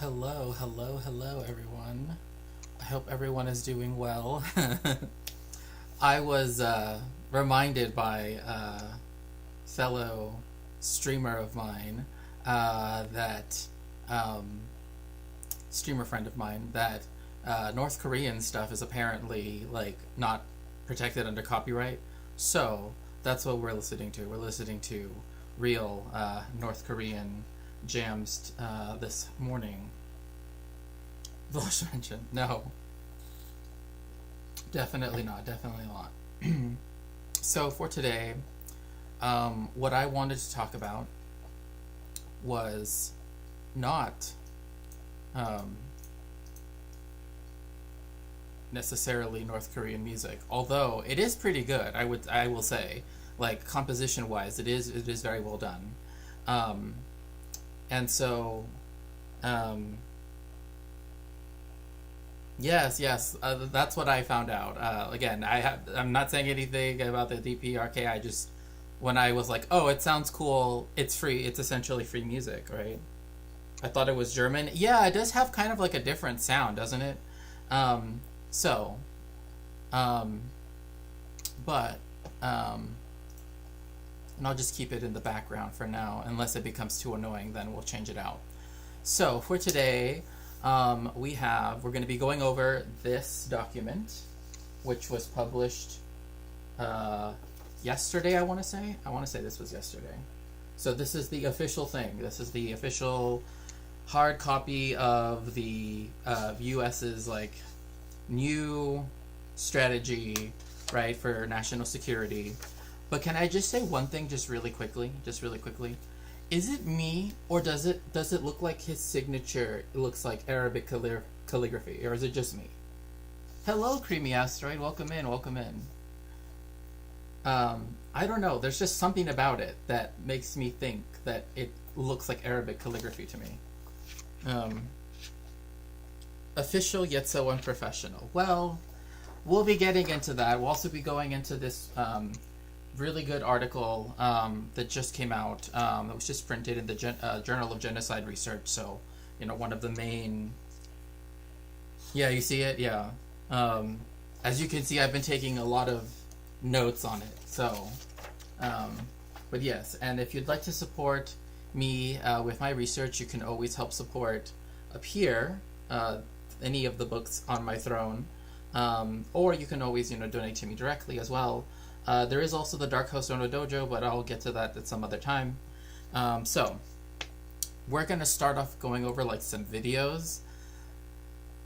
Hello, hello, hello, everyone. I hope everyone is doing well. I was reminded by a fellow streamer of mine that streamer friend of mine that North Korean stuff is apparently like not protected under copyright. So that's what we're listening to. We're listening to real North Korean jams this morning. Voice mention? No, definitely not. Definitely not. So for today, what I wanted to talk about was not um, necessarily North Korean music, although it is pretty good. I will say, like composition wise, it is very well done. Um, and so, um, yes, that's what I found out. Again, I'm not saying anything about the DPRK. I just when I was like, oh, it sounds cool. It's free. It's essentially free music, right? I thought it was German. Yeah, it does have kind of like a different sound, doesn't it? Um, so, um, but, um, and I'll just keep it in the background for now. Unless it becomes too annoying, then we'll change it out. So for today, we're going to be going over this document, which was published uh, yesterday. I want to say this was yesterday. So this is the official thing. This is the official hard copy of the U.S.'s like new strategy, right, for national security. But can I just say one thing, just really quickly, Is it me, or does it look like his signature looks like Arabic calligraphy, or is it just me? Hello, Creamy Asteroid. Welcome in. Welcome in. I don't know. There's just something about it that makes me think that it looks like Arabic calligraphy to me. Um, Official yet so unprofessional. Well, we'll be getting into that. We'll also be going into this really good article that just came out. It was just printed in the Journal of Genocide Research. So, one of the main. Yeah, you see it. Yeah. As you can see, I've been taking a lot of notes on it. So, um, but yes, and if you'd like to support me with my research, you can always help support up here any of the books on my throne, or you can always donate to me directly as well. There is also the Dark Host Ono Dojo, but I'll get to that at some other time. So we're gonna start off going over like some videos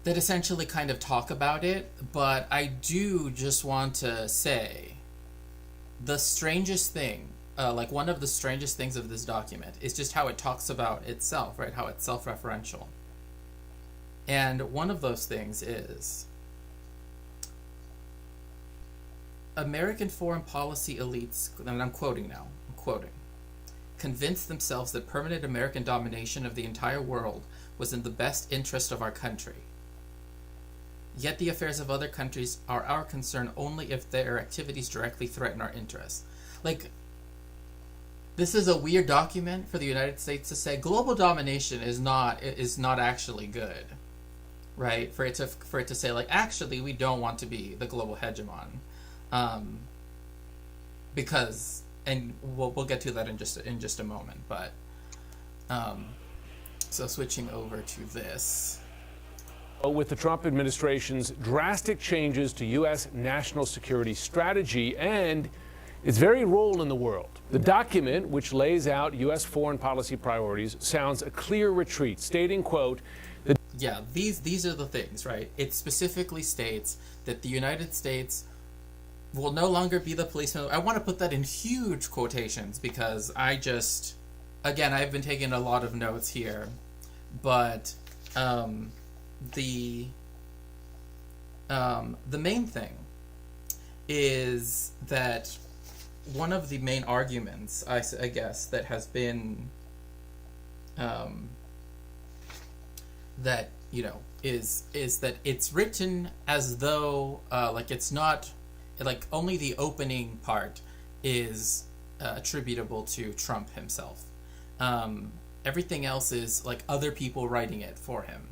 that essentially kind of talk about it, but I do just want to say the strangest thing, like one of the strangest things of this document is just how it talks about itself, right? How it's self-referential. And one of those things is American foreign policy elites, and I'm quoting now, convinced themselves that permanent American domination of the entire world was in the best interest of our country. Yet the affairs of other countries are our concern only if their activities directly threaten our interests. Like, this is a weird document for the United States to say global domination is not actually good, right? For it to say like actually we don't want to be the global hegemon, because and we'll get to that in just a moment. But so switching over to this. With the Trump administration's drastic changes to U.S. national security strategy and its very role in the world. The document, which lays out U.S. foreign policy priorities, sounds a clear retreat, stating, quote, yeah, these are the things, right? It specifically states that the United States will no longer be the policeman. I want to put that in huge quotations because again, I've been taking a lot of notes here, but the main thing is that one of the main arguments, I guess, that has been that is that it's written as though like it's not like only the opening part is attributable to Trump himself. Everything else is like other people writing it for him.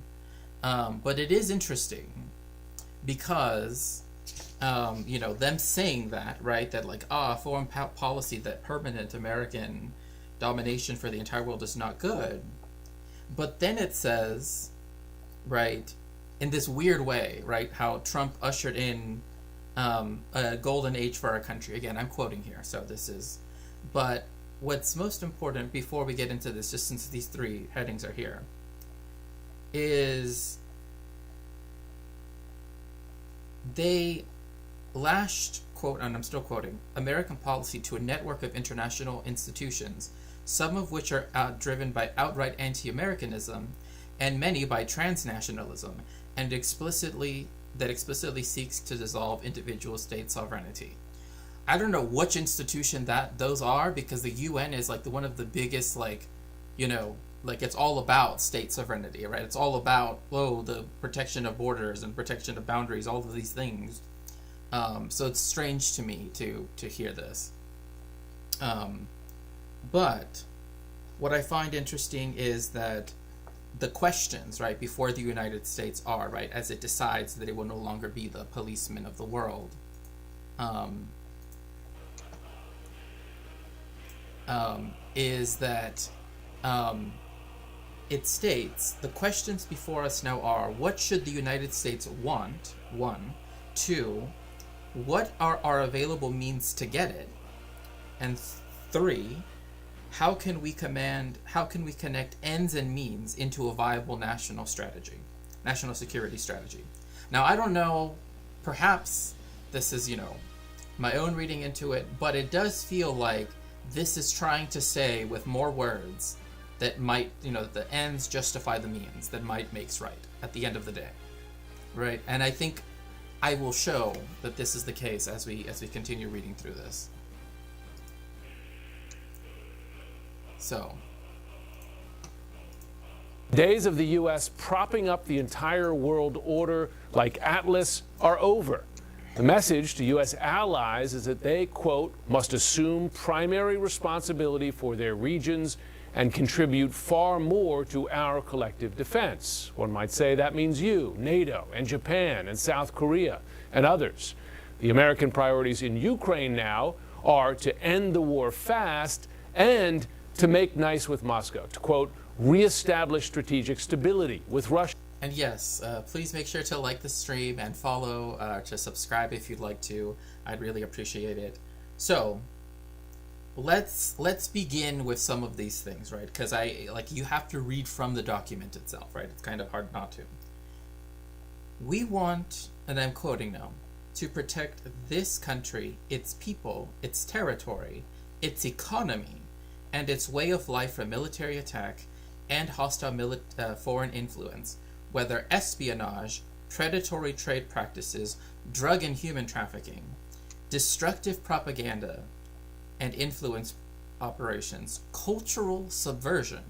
But it is interesting because, them saying that, right, that like, foreign policy, that permanent American domination for the entire world is not good. But then it says, right, in this weird way, right, how Trump ushered in a golden age for our country. Again, I'm quoting here, so this is... But what's most important before we get into this, just since these three headings are here, is they lashed, quote, and I'm still quoting, American policy to a network of international institutions, some of which are driven by outright anti-Americanism, and many by transnationalism, and explicitly seeks to dissolve individual state sovereignty. I don't know which institution that those are, because the UN is like one of the biggest, like, it's all about state sovereignty, right? It's all about the protection of borders and protection of boundaries, all of these things. So it's strange to me to hear this. But what I find interesting is that the questions, right, before the United States are, right, as it decides that it will no longer be the policeman of the world, is that it states the questions before us now are: what should the United States want? 1. 2. What are our available means to get it? And 3. How can we connect ends and means into a viable national security strategy? Now, I don't know, perhaps this is, my own reading into it, but it does feel like this is trying to say with more words that might, the ends justify the means, that might makes right at the end of the day, right? And I think I will show that this is the case as we continue reading through this. So, days of the U.S. propping up the entire world order like Atlas are over. The message to U.S. allies is that they, quote, must assume primary responsibility for their regions and contribute far more to our collective defense. One might say that means you, NATO, and Japan, and South Korea, and others. The American priorities in Ukraine now are to end the war fast and to make nice with Moscow, to, quote, reestablish strategic stability with Russia. And yes, please make sure to like the stream and follow, to subscribe if you'd like to. I'd really appreciate it. So, let's begin with some of these things, right? Because you have to read from the document itself, right? It's kind of hard not to. We want, and I'm quoting now, to protect this country, its people, its territory, its economy, and its way of life from military attack and hostile foreign influence, whether espionage, predatory trade practices, drug and human trafficking, destructive propaganda and influence operations, cultural subversion,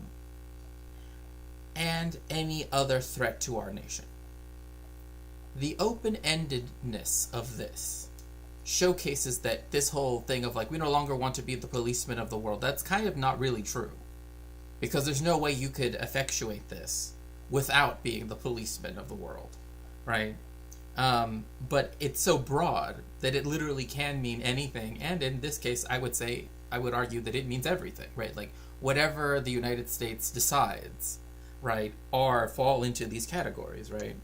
and any other threat to our nation. The open-endedness of this showcases that this whole thing of we no longer want to be the policeman of the world, that's kind of not really true. Because there's no way you could effectuate this without being the policeman of the world, right? But it's so broad that it literally can mean anything, and in this case, I would argue that it means everything, right? Like, whatever the United States decides, right, fall into these categories, right?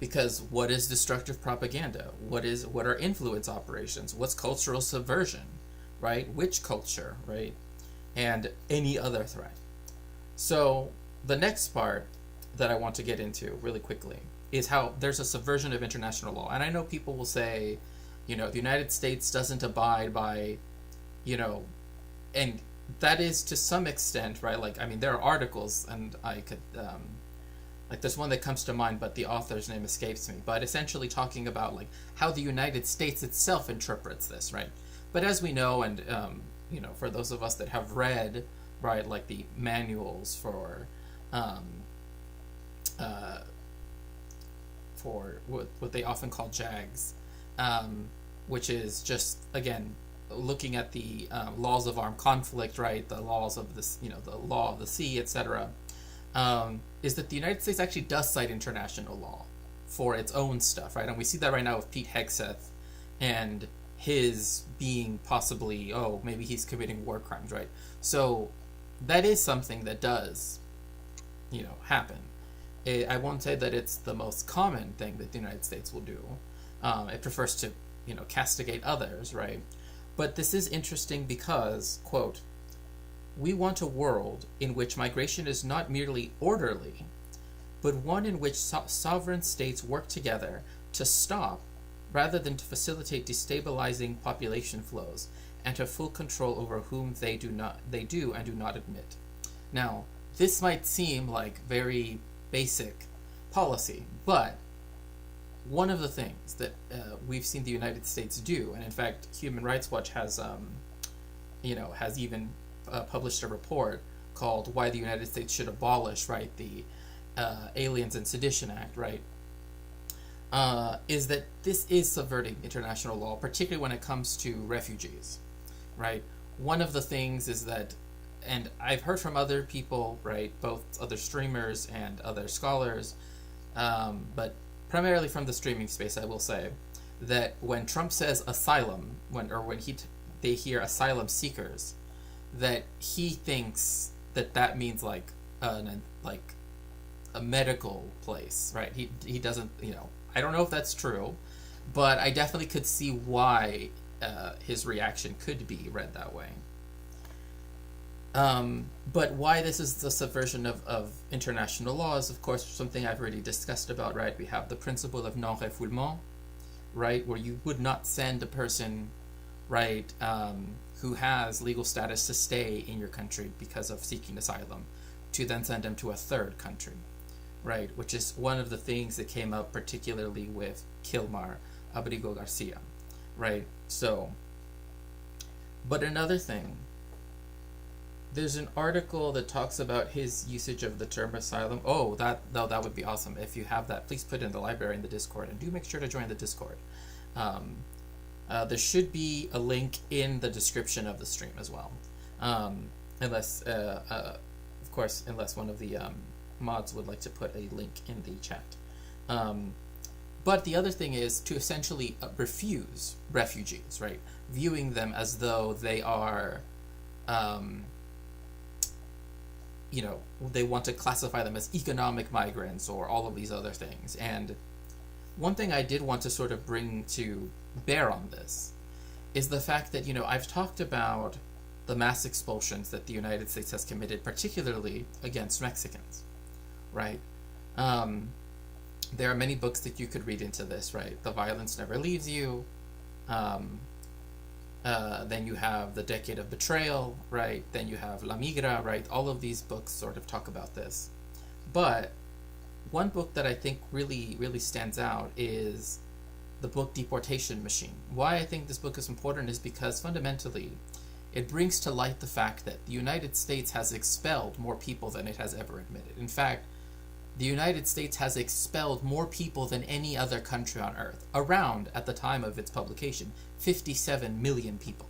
Because what is destructive propaganda? What are influence operations? What's cultural subversion, right? Which culture, right? And any other threat. So the next part that I want to get into really quickly is how there's a subversion of international law. And I know people will say, the United States doesn't abide by, and that is to some extent, right? There are articles, and I could, there's one that comes to mind, but the author's name escapes me, but essentially talking about how the United States itself interprets this, right? But as we know, and for those of us that have read, right, the manuals for what they often call JAGs, which is just, again, looking at the laws of armed conflict, right, the laws of this, the law of the sea, etc., is that the United States actually does cite international law for its own stuff, right? And we see that right now with Pete Hegseth and his being possibly, maybe he's committing war crimes, right? So that is something that does, happen. I won't say that it's the most common thing that the United States will do. It prefers to, castigate others, right? But this is interesting because, quote, "We want a world in which migration is not merely orderly, but one in which sovereign states work together to stop rather than to facilitate destabilizing population flows and to have full control over whom they do and do not admit." Now, this might seem like very basic policy, but one of the things that we've seen the United States do, and in fact, Human Rights Watch has even published a report called "Why the United States Should Abolish," right, the Aliens and Sedition Act, right, is that this is subverting international law, particularly when it comes to refugees, right? One of the things is that, and I've heard from other people, right, both other streamers and other scholars, but primarily from the streaming space, I will say, that when Trump says asylum, when they hear asylum seekers, that he thinks that means like a medical place, right? He doesn't, I don't know if that's true, but I definitely could see why his reaction could be read that way. But why this is the subversion of international law is, of course, something I've already discussed about, right? We have the principle of non-refoulement, right, where you would not send a person, right, who has legal status to stay in your country because of seeking asylum, to then send them to a third country, right, which is one of the things that came up particularly with Kilmar Abrigo Garcia, right? So, but another thing, there's an article that talks about his usage of the term asylum. That would be awesome. If you have that, please put it in the library in the Discord, and do make sure to join the Discord. There should be a link in the description of the stream as well, unless one of the mods would like to put a link in the chat. But the other thing is to essentially refuse refugees, right? Viewing them as though they are, they want to classify them as economic migrants or all of these other things. And one thing I did want to sort of bring to bear on this is the fact that, I've talked about the mass expulsions that the United States has committed, particularly against Mexicans, right? There are many books that you could read into this, right? The Violence Never Leaves You. Then you have The Decade of Betrayal, right? Then you have La Migra, right? All of these books sort of talk about this. But one book that I think really, really stands out is the book Deportation Machine. Why I think this book is important is because fundamentally it brings to light the fact that the United States has expelled more people than it has ever admitted. In fact, the United States has expelled more people than any other country on Earth. Around, at the time of its publication, 57 million people.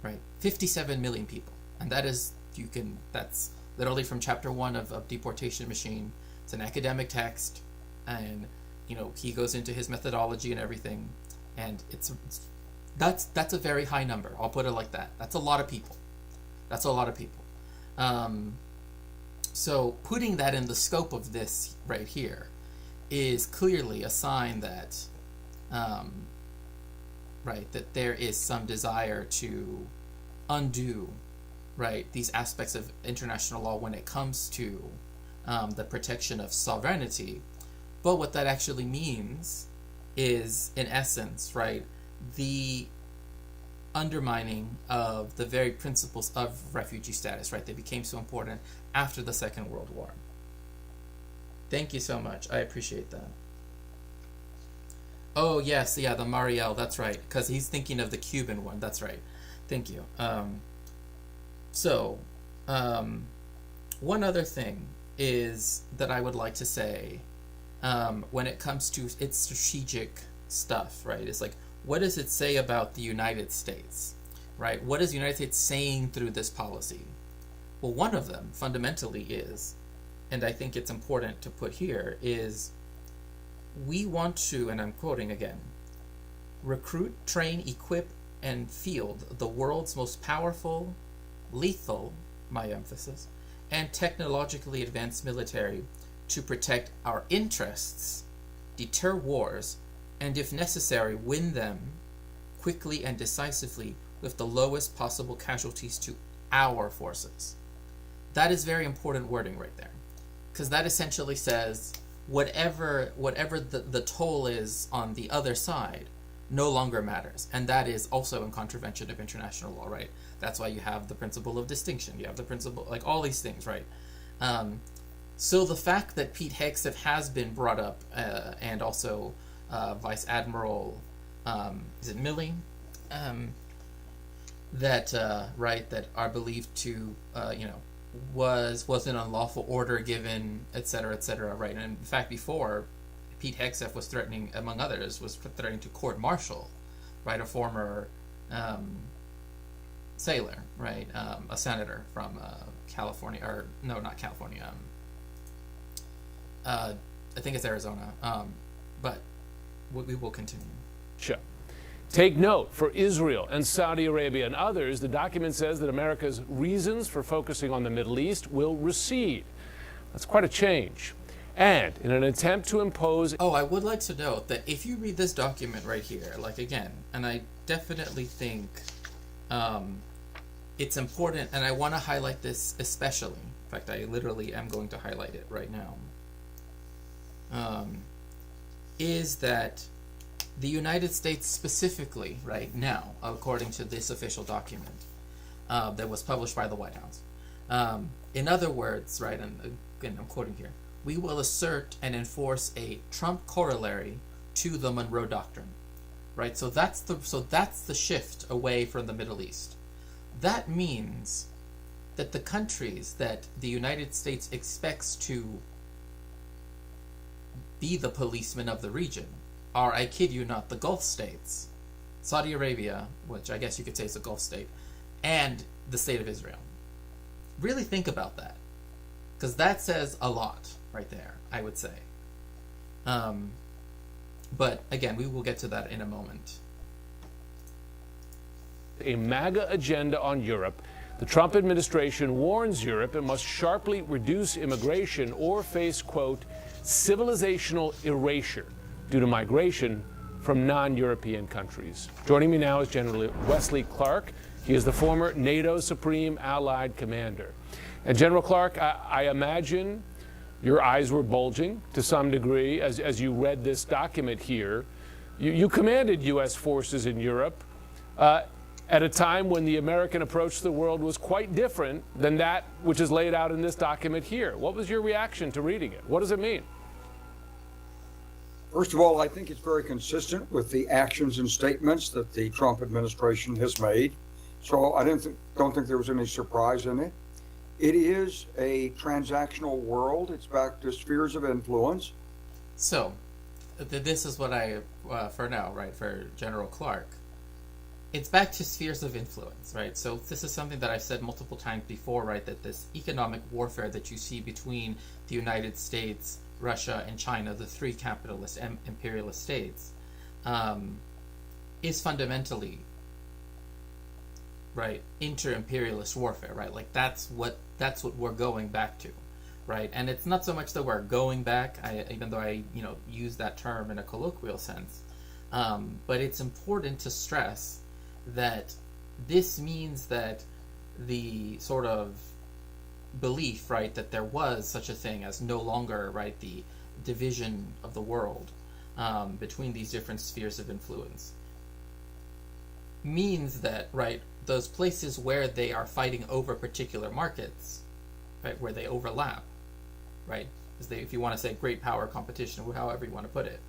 Right? 57 million people. And that's literally from chapter 1 of Deportation Machine. It's an academic text, and, he goes into his methodology and everything, and that's a very high number. I'll put it like that. That's a lot of people. So putting that in the scope of this right here is clearly a sign that, that there is some desire to undo, right, these aspects of international law when it comes to the protection of sovereignty. But what that actually means is, in essence, right, the undermining of the very principles of refugee status, right? They became so important after the Second World War. Thank you so much. I appreciate that. Oh, yes, yeah, the Marielle, that's right, because he's thinking of the Cuban one. That's right. Thank you. One other thing is that I would like to say when it comes to its strategic stuff, right, is like, what does it say about the United States, right? What is the United States saying through this policy? Well, one of them fundamentally is, and I think it's important to put here, is we want to, and I'm quoting again, recruit, train, equip, and field the world's most powerful, lethal, my emphasis, and technologically advanced military to protect our interests, deter wars, and if necessary, win them quickly and decisively with the lowest possible casualties to our forces. That is very important wording right there, because that essentially says whatever the toll is on the other side no longer matters, and that is also in contravention of international law, right? That's why you have the principle of distinction, you have the principle, like all these things, right? So the fact that Pete Hegseth has been brought up, and also Vice Admiral, is it Milley, that are believed to, was an unlawful order given, et cetera, right? And in fact, before, Pete Hegseth was threatening, among others, to court-martial, right, a former sailor, right, a senator from California, or no, not California, I think it's Arizona, but we will continue. Sure. Take note, for Israel and Saudi Arabia and others, the document says that America's reasons for focusing on the Middle East will recede. That's quite a change. And in an attempt to impose... Oh, I would like to note that if you read this document right here, like again, and I definitely think it's important, and I want to highlight this especially. In fact, I literally am going to highlight it right now. Is that the United States specifically, right now, according to this official document that was published by the White House, in other words, right, and again, I'm quoting here, we will assert and enforce a Trump corollary to the Monroe Doctrine, right? So that's the shift away from the Middle East. That means that the countries that the United States expects to be the policemen of the region are, I kid you not, the Gulf states, Saudi Arabia, which I guess you could say is a Gulf state, and the state of Israel. Really think about that, because that says a lot right there, I would say. But again, we will get to that in a moment. A MAGA agenda on Europe. The Trump administration warns Europe it must sharply reduce immigration or face, quote, civilizational erasure due to migration from non-European countries. Joining me now is General Wesley Clark. He is the former NATO Supreme Allied Commander. And General Clark, I imagine your eyes were bulging to some degree as you read this document here. You commanded U.S. forces in Europe at a time when the American approach to the world was quite different than that which is laid out in this document here. What was your reaction to reading it? What does it mean? First of all, I think it's very consistent with the actions and statements that the Trump administration has made. So I don't think there was any surprise in it. It is a transactional world. It's back to spheres of influence. So, this is what I, for now, right, for General Clark, it's back to spheres of influence, right? So this is something that I've said multiple times before, right, that this economic warfare that you see between the United States, Russia, and China, the three capitalist imperialist states, is fundamentally, right, inter-imperialist warfare, right? Like that's what we're going back to, right? And it's not so much that we're going back, even though I use that term in a colloquial sense, but it's important to stress that this means that the sort of belief, right, that there was such a thing as no longer, right, the division of the world between these different spheres of influence means that, right, those places where they are fighting over particular markets, right, where they overlap, right, if you want to say great power competition, however you want to put it,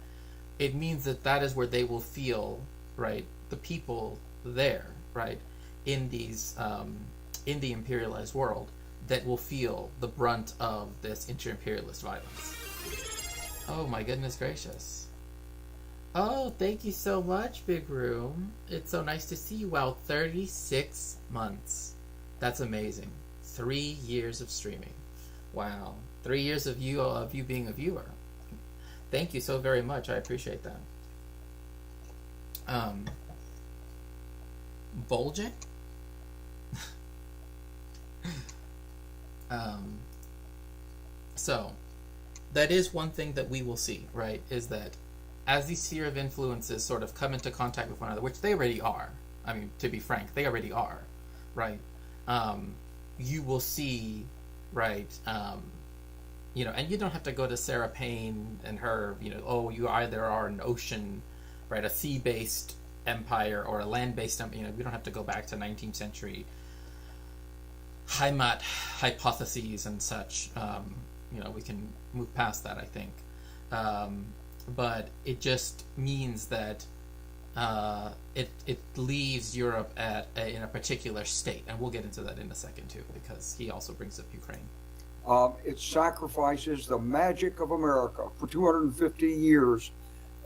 it means that that is where they will feel, right, the people there, right, in these in the imperialized world, that will feel the brunt of this inter-imperialist violence. Oh my goodness gracious. Oh, thank you so much, Big Room. It's so nice to see you. Wow, 36 months. That's amazing. 3 years of streaming. Wow. 3 years of you being a viewer. Thank you so very much. I appreciate that. Um, Bolje? um, so, that is one thing that we will see, right? Is that as these sphere of influences sort of come into contact with one another, which they already are. I mean, to be frank, they already are, right? You will see, right? And you don't have to go to Sarah Payne and her, oh, you either are an ocean, right, a sea-based empire or a land-based empire. We don't have to go back to 19th century Heimat hypotheses and such. We can move past that, I think. But it just means that it leaves Europe in a particular state, and we'll get into that in a second too, because he also brings up Ukraine. It sacrifices the magic of America. For 250 years,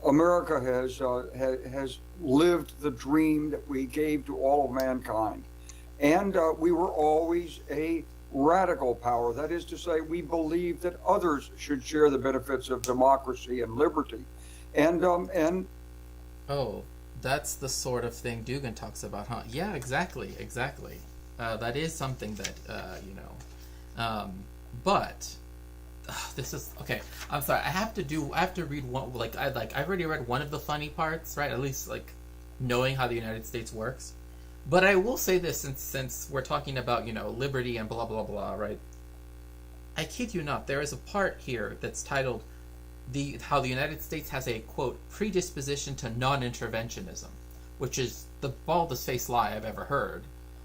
America has lived the dream that we gave to all of mankind, and we were always a radical power. That is to say, we believed that others should share the benefits of democracy and liberty. And oh, that's the sort of thing Dugan talks about, huh? Yeah, exactly. That is something that but this is okay. I'm sorry. I have to read one. I've already read one of the funny parts, right? At least knowing how the United States works. But I will say this, since we're talking about, liberty and blah, blah, blah, right? I kid you not, there is a part here that's titled how the United States has a, quote, predisposition to non-interventionism, which is the baldest face lie I've ever heard,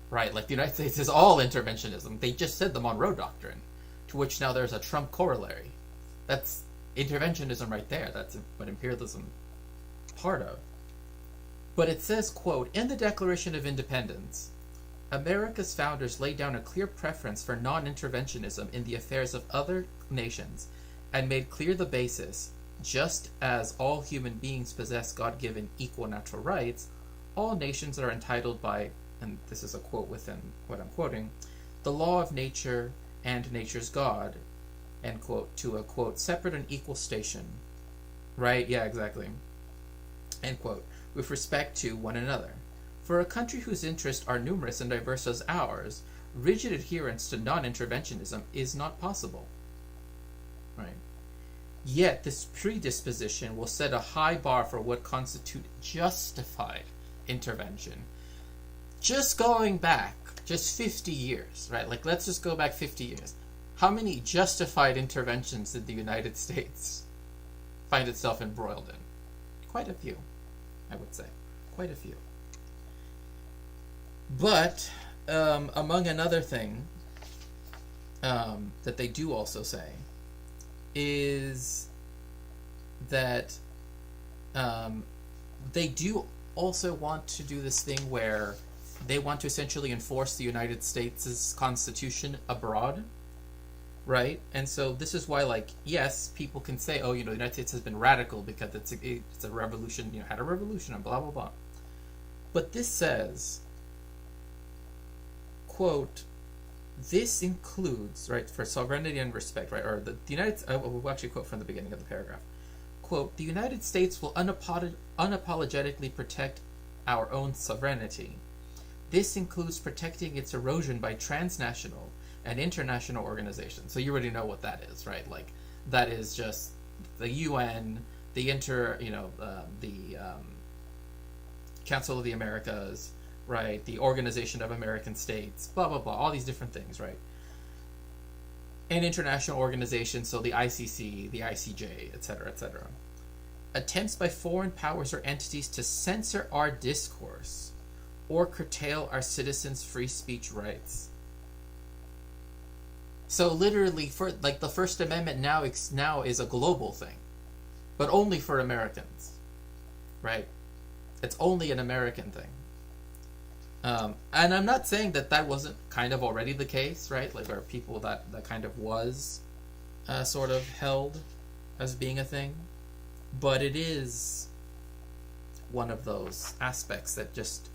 right? Like, the United States is all interventionism. They just said the Monroe Doctrine, to which now there's a Trump corollary. That's interventionism right there. That's what imperialism part of. But it says, quote, in the Declaration of Independence, America's founders laid down a clear preference for non-interventionism in the affairs of other nations and made clear the basis, just as all human beings possess God-given equal natural rights, all nations are entitled by, and this is a quote within what I'm quoting, the law of nature and nature's God, end quote, to a, quote, separate and equal station. Right? Yeah, exactly. End quote. With respect to one another. For a country whose interests are numerous and diverse as ours, rigid adherence to non-interventionism is not possible. Right? Yet this predisposition will set a high bar for what constitute justified intervention. Just going back, just 50 years, right? Let's just go back 50 years. How many justified interventions did the United States find itself embroiled in? Quite a few. I would say. Quite a few. But, among another thing that they do also say is that they do also want to do this thing where they want to essentially enforce the United States' Constitution abroad, right? And so this is why, yes, people can say, oh, the United States has been radical because it's a revolution, had a revolution and blah, blah, blah. But this says, quote, this includes, right, for sovereignty and respect, right, or the United, we'll actually quote from the beginning of the paragraph. Quote, the United States will unapologetically protect our own sovereignty. This includes protecting its erosion by transnational and international organizations. So you already know what that is, right? That is just the UN, the Council of the Americas, right? The Organization of American States, blah, blah, blah, all these different things, right? And international organizations, so the ICC, the ICJ, etc., etc. Attempts by foreign powers or entities to censor our discourse or curtail our citizens' free speech rights. So literally, for the First Amendment now is a global thing, but only for Americans, right? It's only an American thing. And I'm not saying that wasn't kind of already the case, right? There are people that kind of was sort of held as being a thing, but it is one of those aspects that just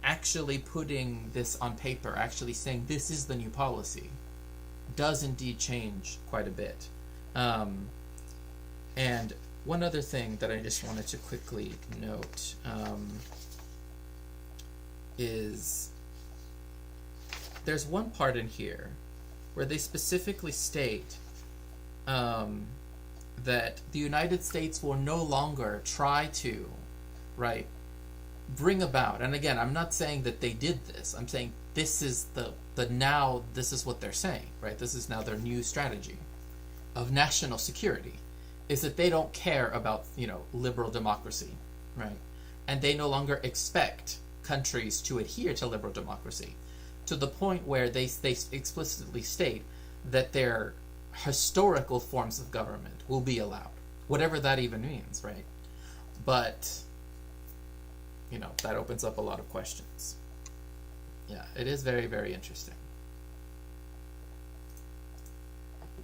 actually putting this on paper, actually saying this is the new policy, does indeed change quite a bit. And one other thing that I just wanted to quickly note is there's one part in here where they specifically state that the United States will no longer try to, right, bring about, and again, I'm not saying that they did this, I'm saying this is now this is what they're saying, right? This is now their new strategy of national security, is that they don't care about, liberal democracy, right? And they no longer expect countries to adhere to liberal democracy, to the point where they explicitly state that their historical forms of government will be allowed, whatever that even means, right? But that opens up a lot of questions. Yeah, it is very, very interesting.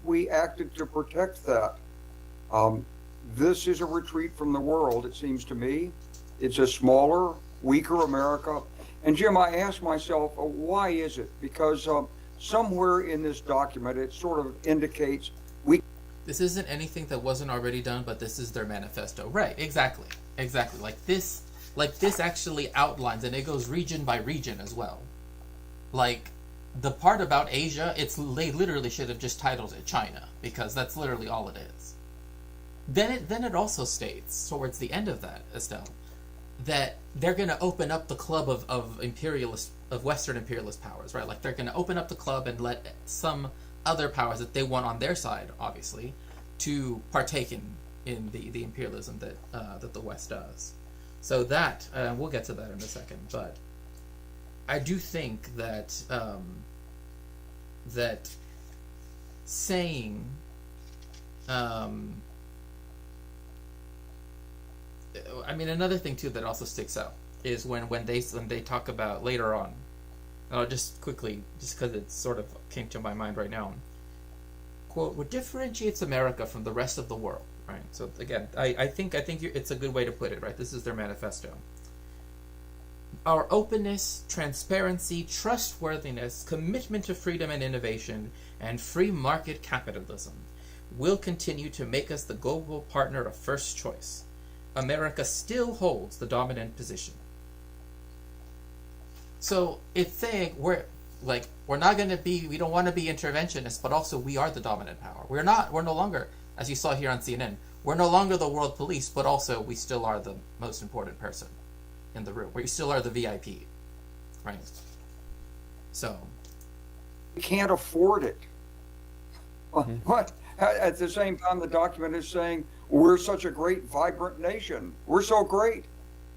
We acted to protect that. This is a retreat from the world, it seems to me. It's a smaller, weaker America. And Jim, I ask myself, why is it? Because somewhere in this document, it sort of indicates this isn't anything that wasn't already done, but this is their manifesto. Right, exactly. Like this actually outlines, and it goes region by region as well. Like, the part about Asia, they literally should have just titled it China, because that's literally all it is. Then it also states, towards the end of that, Estelle, that they're going to open up the club of Western imperialist powers, right? Like, they're going to open up the club and let some other powers that they want on their side, obviously, to partake in the imperialism that the West does. So that, we'll get to that in a second, but I do think that that saying another thing too that also sticks out is when they talk about later on. I'll just quickly, just because it sort of came to my mind right now. Quote, what differentiates America from the rest of the world, right? So again, I think it's a good way to put it, right? This is their manifesto. Our openness, transparency, trustworthiness, commitment to freedom and innovation, and free market capitalism will continue to make us the global partner of first choice. America still holds the dominant position. So it's saying we don't want to be interventionists, but also we are the dominant power. We're no longer, as you saw here on CNN, we're no longer the world police, but also we still are the most important person in the room. We still are the VIP, right? So we can't afford it. But at the same time, the document is saying we're such a great, vibrant nation. We're so great.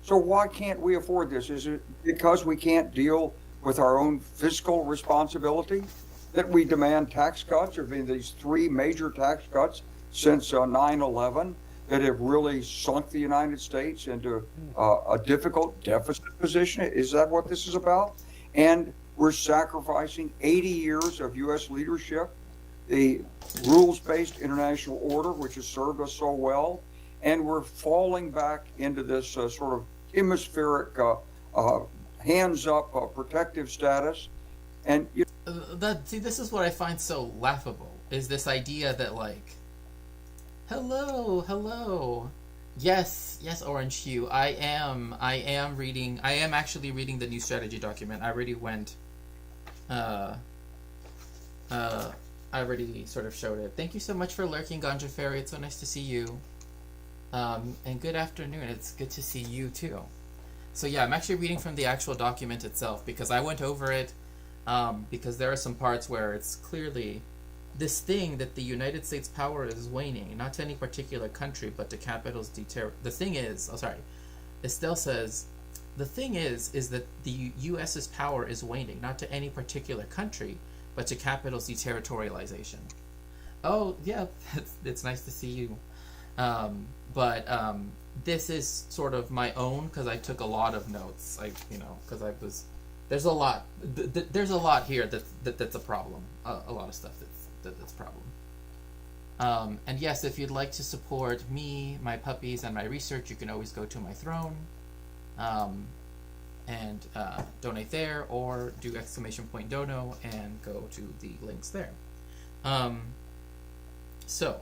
So why can't we afford this? Is it because we can't deal with our own fiscal responsibility that we demand tax cuts? There have been these 3 major tax cuts since 9/11 that have really sunk the United States into a difficult deficit position. Is that what this is about? And we're sacrificing 80 years of U.S. leadership, the rules-based international order, which has served us so well, and we're falling back into this sort of hemispheric hands-up protective status. And this is what I find so laughable, is this idea that, like, hello, yes, Orange Hue, I am actually reading the new strategy document. I already went, I already sort of showed it. Thank you so much for lurking, Ganja Fairy. It's so nice to see you. And good afternoon. It's good to see you too. So yeah, I'm actually reading from the actual document itself because I went over it, because there are some parts where it's clearly this thing that the United States power is waning, not to any particular country, but to capitals The thing is, Estelle says, the thing is that the U.S.'s power is waning, not to any particular country, but to capitals deterritorialization. Oh, yeah, it's nice to see you. But this is sort of my own, because I took a lot of notes. There's a lot. There's a lot here that's a problem. A lot of stuff that's a problem. And yes, if you'd like to support me, my puppies, and my research, you can always go to my throne and donate there, or do !dono and go to the links there. So,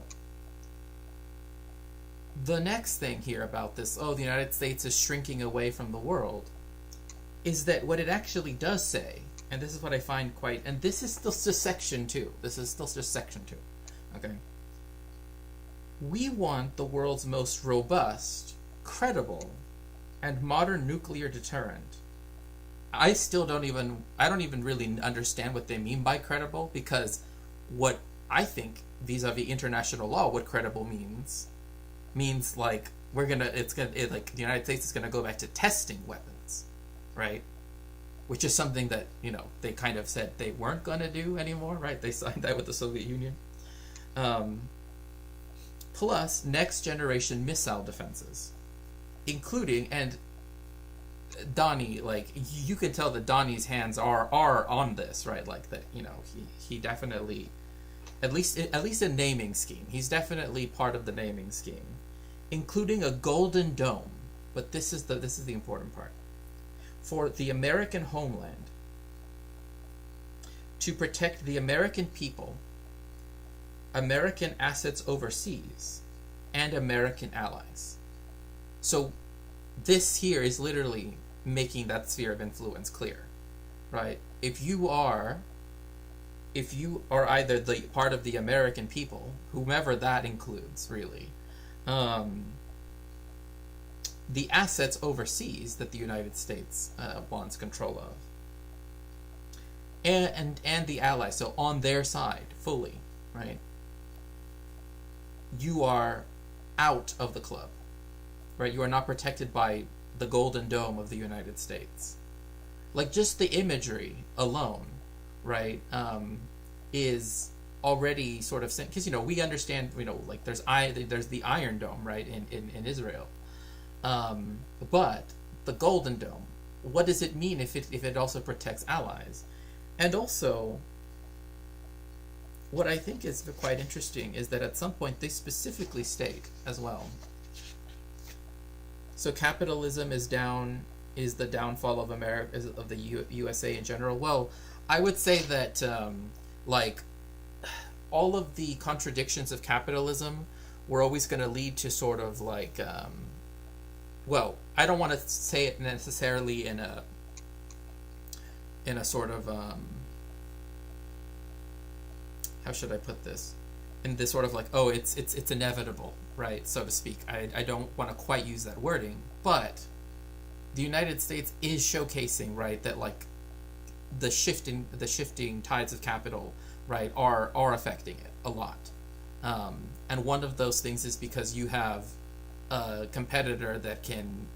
the next thing here about this, the United States is shrinking away from the world, is that what it actually does say, and this is what I find quite, and this is still just section 2. This is still just section 2. Okay? We want the world's most robust, credible, and modern nuclear deterrent. I don't even really understand what they mean by credible, because what I think vis-a-vis international law, what credible means like the United States is gonna go back to testing weapons, right? Which is something that, they kind of said they weren't gonna do anymore, right? They signed that with the Soviet Union. Plus next generation missile defenses, including, and Donnie, like, you can tell that Donnie's hands are on this, right? Like that, he definitely, at least in naming scheme, he's definitely part of the naming scheme, including a golden dome. But this is the important part. For the American homeland, to protect the American people, American assets overseas, and American allies. So this here is literally making that sphere of influence clear, right? If you are either the part of the American people, whomever that includes, really, the assets overseas that the United States wants control of, and the allies, so on their side fully, right? You are out of the club, right? You are not protected by the golden dome of the United States. Like, just the imagery alone, right, is already sort of, because we understand, like there's the Iron Dome, right, in Israel, but the golden dome, what does it mean if it also protects allies? And also, what I think is quite interesting is that at some point they specifically state as well. So capitalism is the downfall of America, of the USA in general. Well, I would say that like all of the contradictions of capitalism were always going to lead to sort of like, well, I don't want to say it necessarily in a sort of how should I put this? In this sort of like, it's inevitable, right, so to speak. I don't want to quite use that wording, but the United States is showcasing, right, that like the shifting tides of capital, right, are affecting it a lot. And one of those things is because you have a competitor that can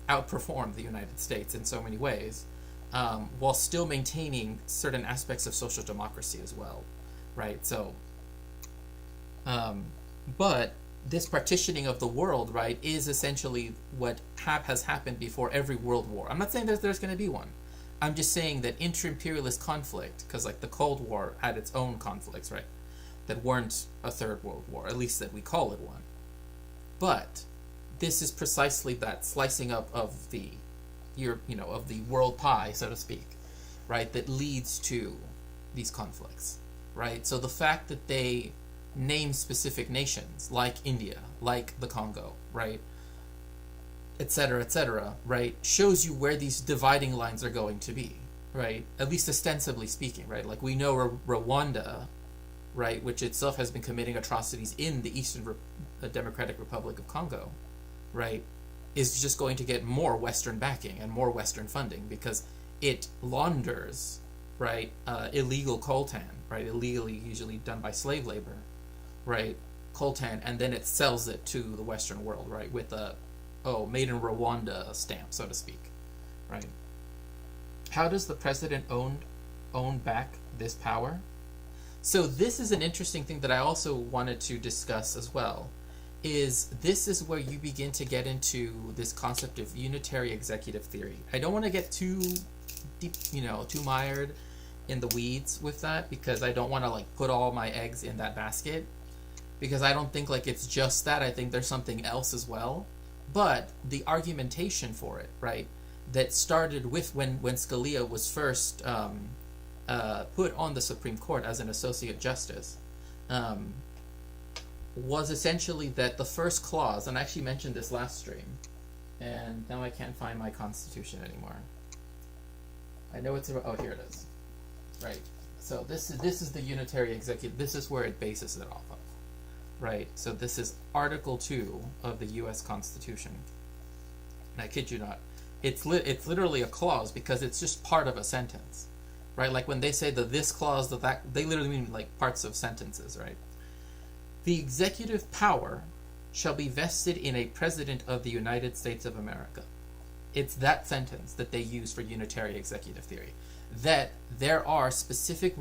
outperform the United States in so many ways, while still maintaining certain aspects of social democracy as well. Right, so, but this partitioning of the world, right, is essentially what has happened before every world war. I'm not saying that there's going to be one. I'm just saying that inter-imperialist conflict, because like the Cold War had its own conflicts, right, that weren't a third world war, at least that we call it one. But this is precisely that slicing up of the world pie, so to speak, right, that leads to these conflicts. Right, so the fact that they name specific nations like India, like the Congo, right, etc., right, shows you where these dividing lines are going to be, right? At least ostensibly speaking, right? Like we know Rwanda, right, which itself has been committing atrocities in the Eastern Democratic Republic of Congo, right, is just going to get more Western backing and more Western funding because it launders, right, illegal coltan, right, illegally usually done by slave labor, right, coltan, and then it sells it to the Western world, right, with a, made in Rwanda stamp, so to speak, right. How does the president own back this power? So this is an interesting thing that I also wanted to discuss as well, this is where you begin to get into this concept of unitary executive theory. I don't want to get too deep, too mired in the weeds with that, because I don't want to like put all my eggs in that basket. because I don't think like it's just that. I think there's something else as well. But the argumentation for it, right, that started with when Scalia was first put on the Supreme Court as an associate justice, was essentially that the first clause, and I actually mentioned this last stream, and now I can't find my Constitution anymore. I know it's oh, here it is. Right. So this is the unitary executive. This is where it bases it off of. Right. So this is Article 2 of the U.S. Constitution. And I kid you not, it's literally a clause because it's just part of a sentence. Right. Like when they say the this clause, the that, they literally mean like parts of sentences. Right. The executive power shall be vested in a president of the United States of America. It's that sentence that they use for unitary executive theory. That there are specific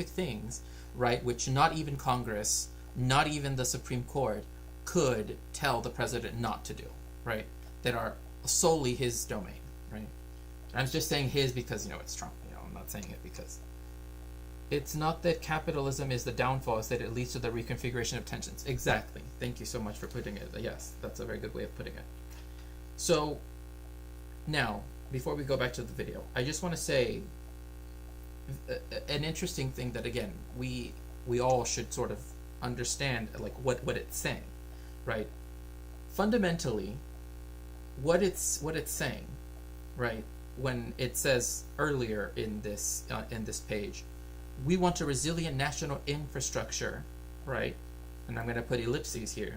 things, right, which not even Congress, not even the Supreme Court could tell the president not to do, right? That are solely his domain, right? I'm just saying his because, it's Trump. I'm not saying it because it's not that capitalism is the downfall, it's that it leads to the reconfiguration of tensions. Exactly. Thank you so much for putting it. Yes, that's a very good way of putting it. So, now, before we go back to the video, I just want to say an interesting thing that, again, we all should sort of understand, like, what it's saying, right? Fundamentally, what it's saying, right, when it says earlier in this page, we want a resilient national infrastructure, right? And I'm going to put ellipses here.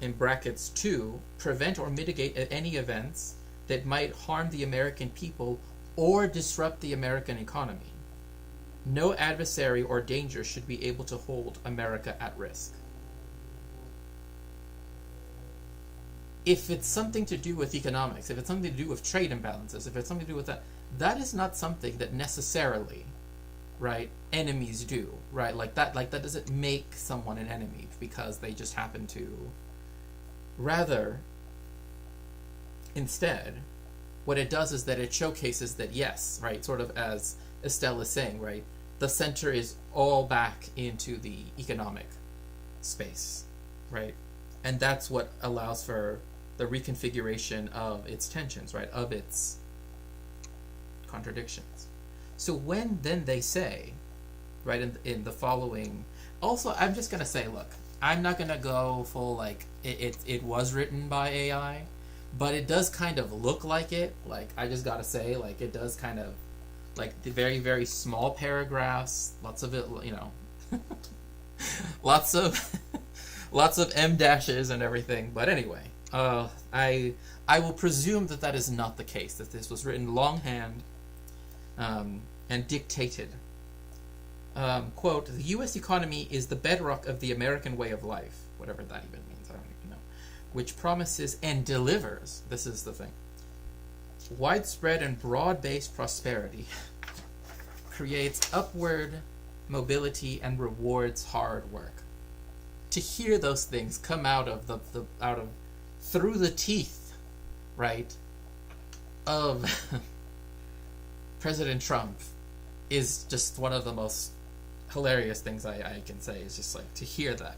In brackets, to prevent or mitigate any events that might harm the American people or disrupt the American economy. No adversary or danger should be able to hold America at risk. If it's something to do with economics, if it's something to do with trade imbalances, if it's something to do with that, that is not something that necessarily, right, enemies do, right? Like that doesn't make someone an enemy because they just happen to. Rather, instead, what it does is that it showcases that, yes, right, sort of as Estelle is saying, right, the center is all back into the economic space, right? And that's what allows for the reconfiguration of its tensions, right, of its contradictions. So when then they say, right, in the following, also I'm just gonna say, look, I'm not gonna go full like it was written by AI, but it does kind of look like it. Like I just gotta say, like it does kind of like the very very small paragraphs, lots of it, lots of M dashes and everything. But anyway, I will presume that is not the case. That this was written longhand. And dictated. Quote, the U.S. economy is the bedrock of the American way of life, whatever that even means, I don't even know, which promises and delivers, this is the thing, widespread and broad-based prosperity, creates upward mobility and rewards hard work. To hear those things come out of through the teeth, right, of President Trump is just one of the most hilarious things I can say. Is just like to hear that.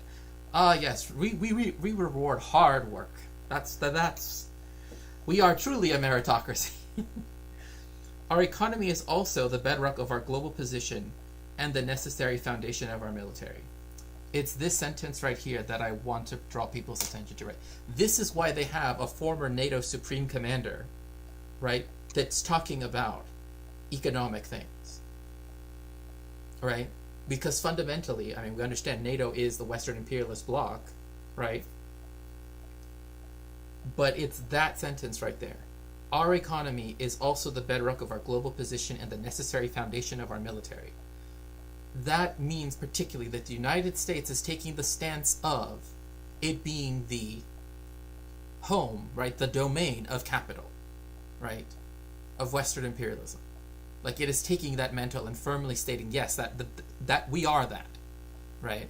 Yes, we reward hard work. That's we are truly a meritocracy. Our economy is also the bedrock of our global position and the necessary foundation of our military. It's this sentence right here that I want to draw people's attention to. Right, this is why they have a former NATO Supreme Commander, right, that's talking about economic things, right? Because fundamentally, I mean, we understand NATO is the Western imperialist bloc, right? But it's that sentence right there. Our economy is also the bedrock of our global position and the necessary foundation of our military. That means particularly that the United States is taking the stance of it being the home, right, the domain of capital, right, of Western imperialism. Like it is taking that mantle and firmly stating, yes, that we are that, right?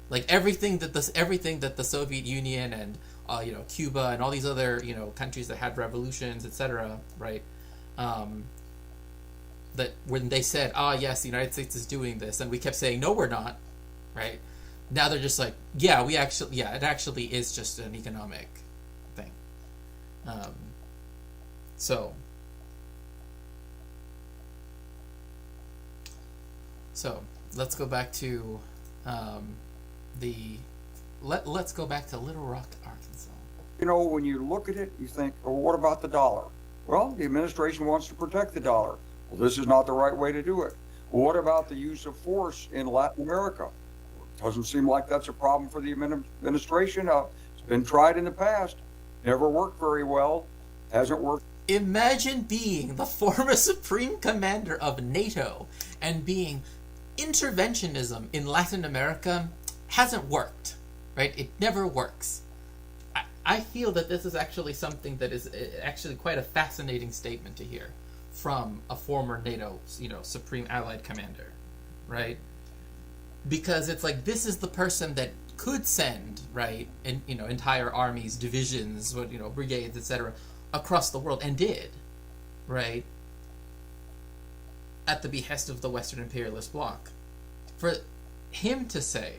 Like everything that the Soviet Union and Cuba and all these other countries that had revolutions, etc., right? that when they said, "Ah, yes, the United States is doing this," and we kept saying, "No, we're not," right? Now they're just like, "Yeah, it actually is just an economic thing." Um, so, let's go back to let's go back to Little Rock, Arkansas. When you look at it, you think, well, what about the dollar? Well, the administration wants to protect the dollar. Well, this is not the right way to do it. Well, what about the use of force in Latin America? Doesn't seem like that's a problem for the administration. It's been tried in the past, never worked very well, hasn't worked. Imagine being the former supreme commander of NATO and being interventionism in Latin America hasn't worked, right? It never works. I feel that this is actually something that is actually quite a fascinating statement to hear from a former NATO, Supreme Allied Commander, right? Because it's like, this is the person that could send, right, entire armies, divisions, brigades, etc., across the world, and did, right, at the behest of the Western imperialist bloc. For him to say,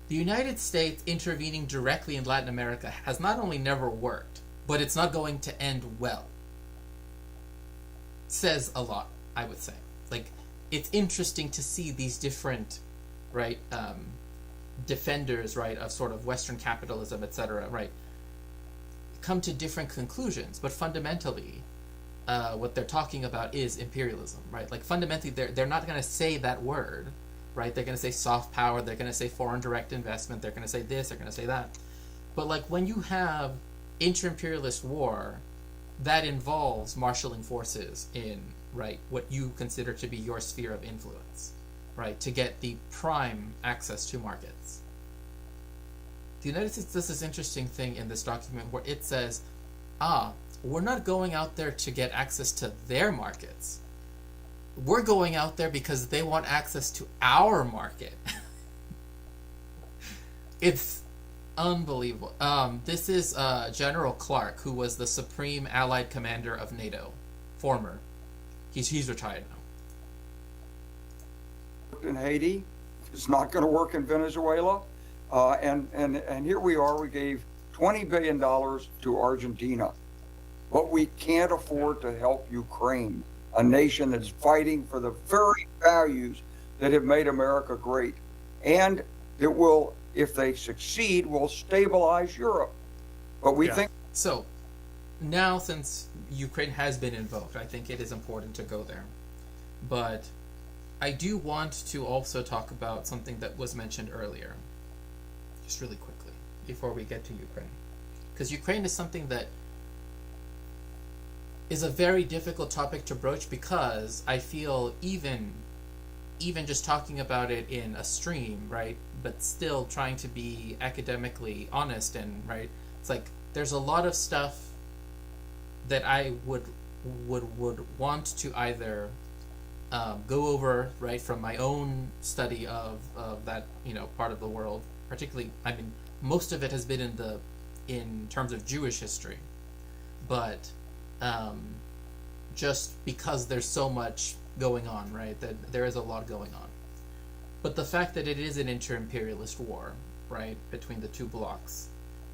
the United States intervening directly in Latin America has not only never worked, but it's not going to end well, says a lot, I would say. Like, it's interesting to see these different, right, defenders, right, of sort of Western capitalism, etc., right, come to different conclusions, but fundamentally, what they're talking about is imperialism, right? Like, fundamentally, they're not going to say that word, right? They're going to say soft power, they're going to say foreign direct investment, they're going to say this, they're going to say that. But, like, when you have inter-imperialist war, that involves marshaling forces in, right, what you consider to be your sphere of influence, right, to get the prime access to markets. The United States does this interesting thing in this document where it says, we're not going out there to get access to their markets. We're going out there because they want access to our market. It's unbelievable. This is General Clark, who was the Supreme Allied Commander of NATO. Former. He's retired now. In Haiti, it's not going to work in Venezuela. And here we are, we gave $20 billion to Argentina, but we can't afford to help Ukraine, a nation that's fighting for the very values that have made America great. And it will, if they succeed, will stabilize Europe. But we think... So, now since Ukraine has been invoked, I think it is important to go there. But I do want to also talk about something that was mentioned earlier, just really quickly, before we get to Ukraine. Because Ukraine is something that is a very difficult topic to broach, because I feel even just talking about it in a stream, right, but still trying to be academically honest and, right, it's like there's a lot of stuff that I would want to either go over, right, from my own study of that, part of the world. Particularly, I mean, most of it has been in terms of Jewish history, but just because there's so much going on, right, that there is a lot going on. But the fact that it is an inter-imperialist war, right, between the two blocs,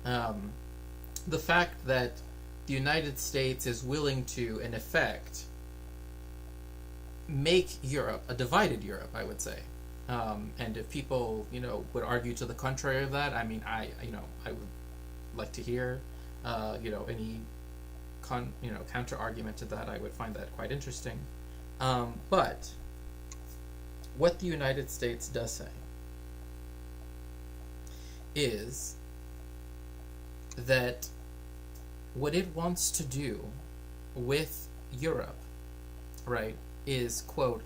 the fact that the United States is willing to, in effect, make Europe a divided Europe, I would say. And if people, would argue to the contrary of that, I mean, I would like to hear, any counter argument to that. I would find that quite interesting. But what the United States does say is that what it wants to do with Europe, right, is, quote,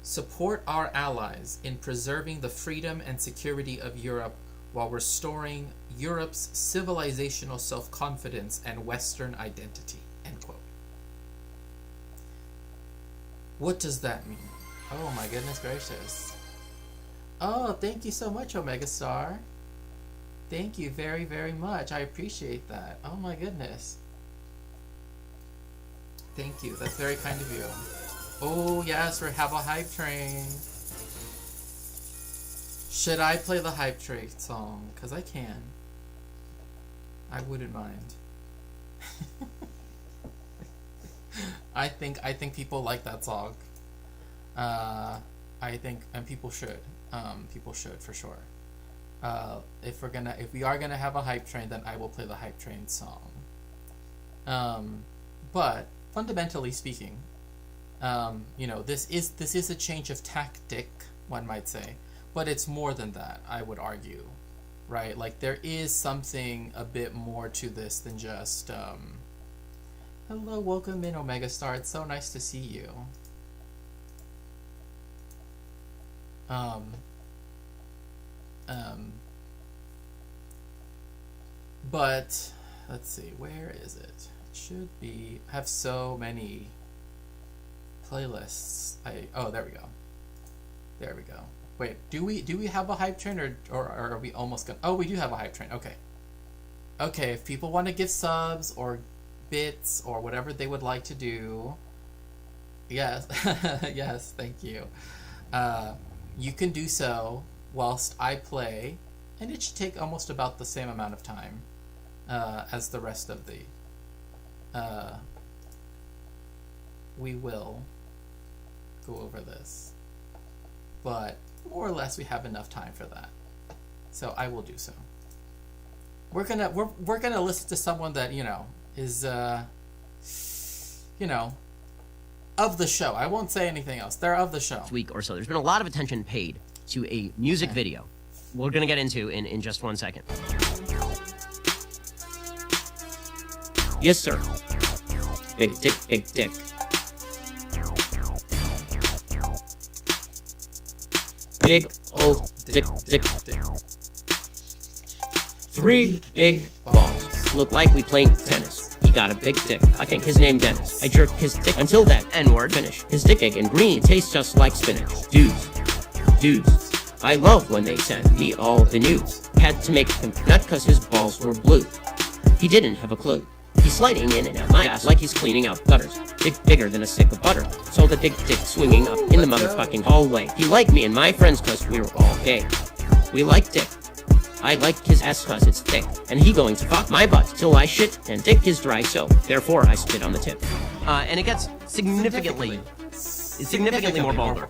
support our allies in preserving the freedom and security of Europe while restoring Europe's civilizational self-confidence and Western identity, end quote. What does that mean? Oh my goodness gracious. Oh, thank you so much, Omega Star. Thank you very, very much. I appreciate that. Oh my goodness. Thank you. That's very kind of you. Oh, yes, we have a hype train. Should I play the hype train song? Because I can. I wouldn't mind. I think people like that song. I think, and people should. People should for sure. If we are gonna have a hype train, then I will play the hype train song. But fundamentally speaking, this is a change of tactic, one might say, but it's more than that. I would argue, right? Like there is something a bit more to this than just. Hello, welcome in, Omega Star. It's so nice to see you. But let's see, where is it? It should be. I have so many playlists. Oh, there we go. There we go. Wait, do we have a hype train or are we almost gonna? Oh, we do have a hype train. Okay. Okay, if people want to give subs or bits or whatever they would like to do, yes, yes, thank you. You can do so whilst I play, and it should take almost about the same amount of time as the rest of the. We will go over this, but more or less we have enough time for that, so I will do so. We're gonna listen to someone that is of the show. I won't say anything else. They're of the show. Week or so, there's been a lot of attention paid to a music video. We're gonna get into in just 1 second. Yes, sir. Big dick, big dick. Big old dick, dick, dick. 3 big balls. Look like we playing tennis. He got a big dick. I think his name Dennis. I jerked his dick until that N-word finish. His dick egg and green tastes just like spinach. Dudes. I love when they send me all the news. Had to make him nut cause his balls were blue. He didn't have a clue. He's sliding in and out my ass like he's cleaning out gutters. Dick bigger than a stick of butter. So the dick swinging up in the motherfucking hallway. He liked me and my friends cause we were all gay. We like dick. I like his ass cause it's thick. And he going to fuck my butt till I shit and dick is dry, so therefore I spit on the tip. And it gets significantly more vulgar.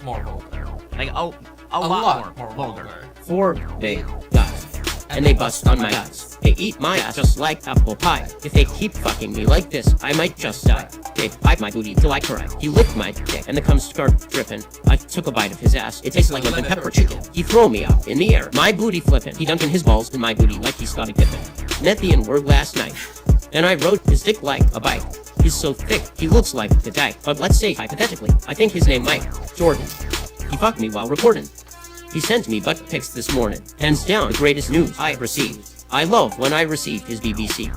Like a lot more vulgar. 4 big guys. And they bust on my guts. They eat my ass just like apple pie. If they keep fucking me like this, I might just die. They bite my booty till I cry. He licked my dick and the cum start dripping. I took a bite of his ass. It tasted like lemon pepper chicken. He throw me up in the air, my booty flipping. He dunking his balls in my booty like he's Scottie Pippen. Met the N-word last night. And I rode his dick like a bike. He's so thick, he looks like the dyke. But let's say hypothetically, I think his name Mike Jordan. He fucked me while recording. He sent me butt pics this morning. Hands down, the greatest news I received. I love when I receive his BBC.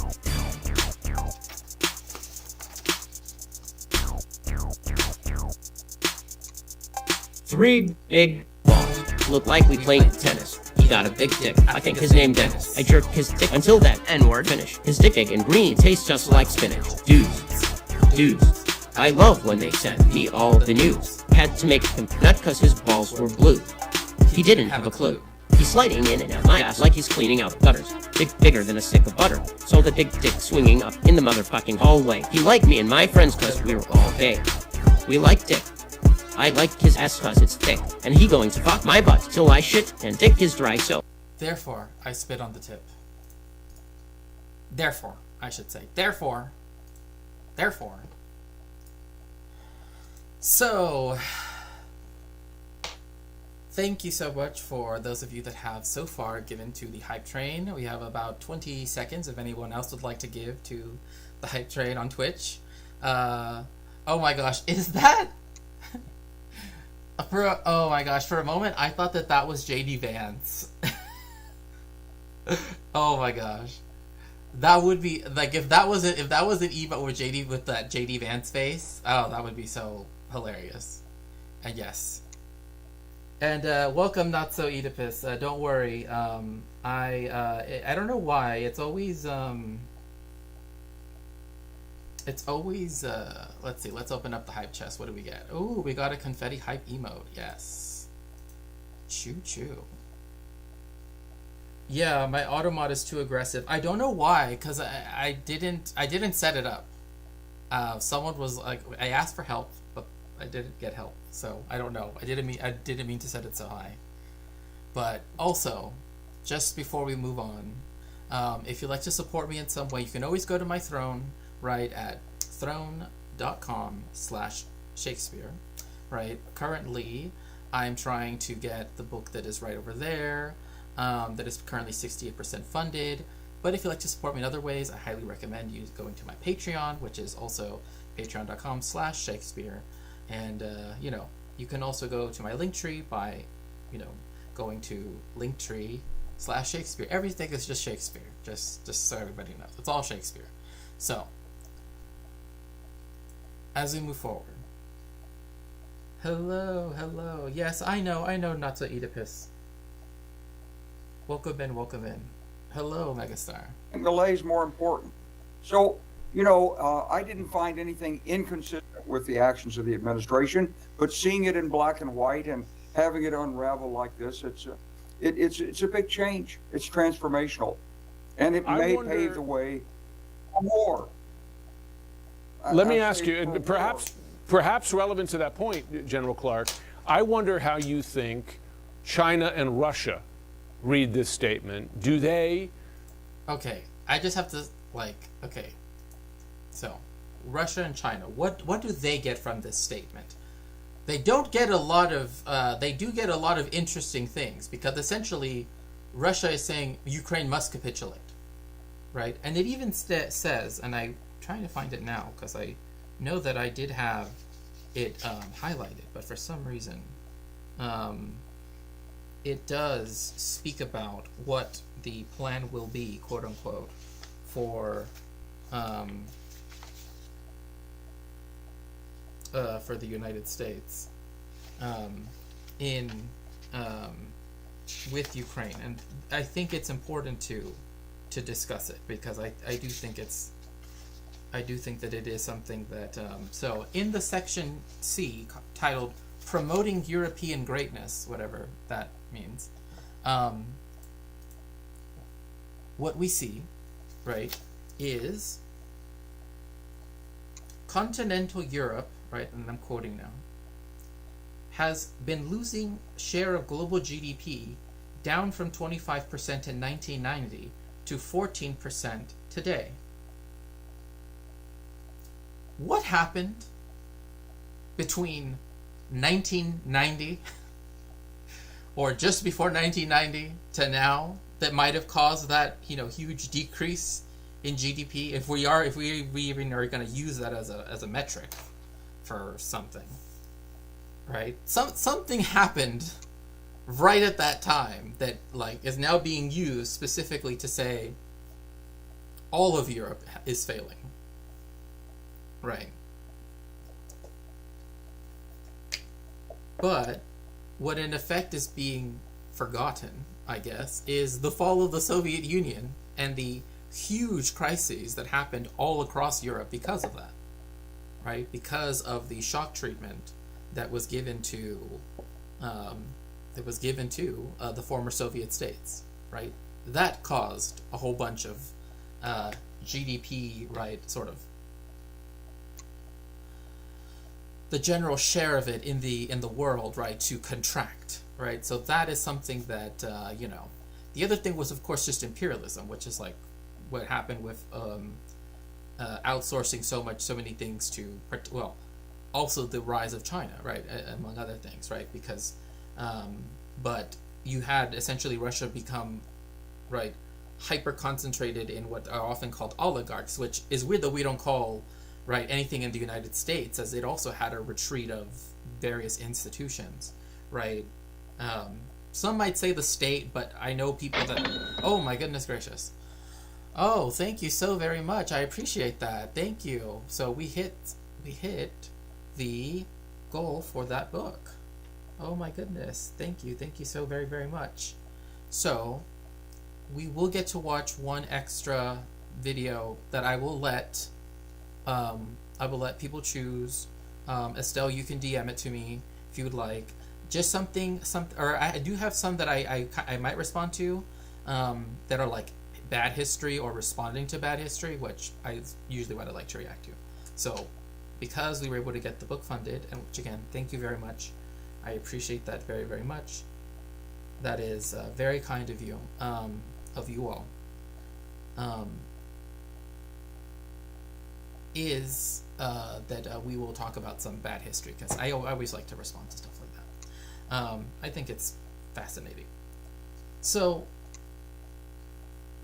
Three big balls. Look like we playing tennis. He got a big dick. I think his name Dennis. I jerked his dick until that N-word finish. His dick egg and green tastes just like spinach. Dudes. I love when they send me all the news. Had to make him nut cause his balls were blue. He didn't have a clue. He's sliding in and out my ass like he's cleaning out gutters. Dick bigger than a stick of butter. So the dick swinging up in the motherfucking hallway. He liked me and my friends cause we were all gay. We like dick. I like his ass cause it's thick. And he going to fuck my butt till I shit and dick is dry, so. Therefore, I spit on the tip. Therefore, I should say. Therefore. So, thank you so much for those of you that have so far given to the hype train. We have about 20 seconds if anyone else would like to give to the hype train on Twitch. Oh my gosh, is that... oh my gosh, for a moment I thought that was JD Vance. Oh my gosh. That would be, like, if that wasn't Eva or JD with that JD Vance face, oh, that would be so hilarious. And yes. And welcome, Not So Oedipus. Don't worry. I don't know why. It's always It's always let's see, let's open up the hype chest. What do we get? Oh, we got a confetti hype emote. Yes. Choo choo. Yeah, my auto mod is too aggressive. I don't know why, because I didn't set it up. Someone was like, I asked for help, but I didn't get help. So I don't know. I didn't mean to set it so high. But also, just before we move on, if you'd like to support me in some way, you can always go to my Throne, right, at throne.com/Shakespeare, right? Currently, I'm trying to get the book that is right over there, that is currently 68% funded. But if you'd like to support me in other ways, I highly recommend you going to my Patreon, which is also patreon.com/Shakespeare. And, you can also go to my Linktree by, going to Linktree/Shakespeare. Everything is just Shakespeare, just so everybody knows. It's all Shakespeare. So, as we move forward. Hello. Yes, I know, not to Oedipus. Welcome in. Hello, Megastar. Delay is more important. So, I didn't find anything inconsistent with the actions of the administration, but seeing it in black and white and having it unravel like this, it's a big change. It's transformational, and it may pave the way for more. Let me ask you, and perhaps relevant to that point, General Clark, I wonder how you think China and Russia read this statement. Do they? Okay, I just have to okay. So, Russia and China, what do they get from this statement? They don't get a lot of. They do get a lot of interesting things, because essentially, Russia is saying Ukraine must capitulate, right? And it even says, and I'm trying to find it now because I know that I did have it highlighted, but for some reason, it does speak about what the plan will be, quote unquote, for the United States with Ukraine, and I think it's important to discuss it, because I do think that it is something that so in the section C titled Promoting European Greatness, whatever that means, what we see, right, is continental Europe, right, and I'm quoting now, has been losing share of global GDP down from 25% in 1990 to 14% today. What happened between 1990 or just before 1990 to now that might have caused that, huge decrease in GDP, if we even are going to use that as a metric for something, right? Something happened right at that time that is now being used specifically to say all of Europe is failing, right? But what in effect is being forgotten, I guess, is the fall of the Soviet Union and the huge crises that happened all across Europe because of that, right? Because of the shock treatment that was given to the former Soviet states, right? That caused a whole bunch of GDP, right, sort of the general share of it in the world, right, to contract, right? So that is something that The other thing was, of course, just imperialism, which is like what happened with outsourcing so many things to, well, also the rise of China, right, among other things, right, because but you had essentially Russia become, right, hyper concentrated in what are often called oligarchs, which is weird that we don't call, right, anything in the United States, as it also had a retreat of various institutions, right. Some might say the state, but I know people that, oh my goodness gracious. Oh, thank you so very much. I appreciate that. Thank you. So we hit the goal for that book. Oh my goodness. Thank you. Thank you so very, very much. So we will get to watch one extra video that I will let I will let people choose. Estelle, you can DM it to me if you would like. Just something, or I do have some that I might respond to, that are like bad history or responding to bad history, which I usually what I like to react to. So, because we were able to get the book funded, and which again, thank you very much. I appreciate that very, very much. That is very kind of you all. Is that we will talk about some bad history, because I always like to respond to stuff like that. I think it's fascinating. So,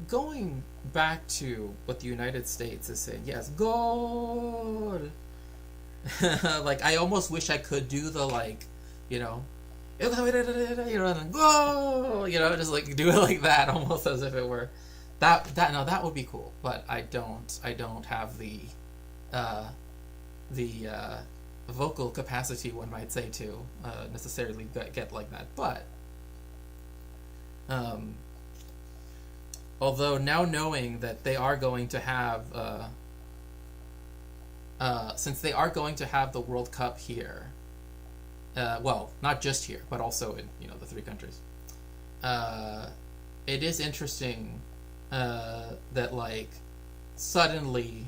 going back to what the United States is saying, yes, goal. Like, I almost wish I could do the, like, you know, go, just like do it like that, almost as if it were that would be cool. But I don't have the vocal capacity, one might say, to necessarily get like that. But although now knowing that they are going to have since they are going to have the World Cup here, well, not just here, but also in the three countries, it is interesting that like suddenly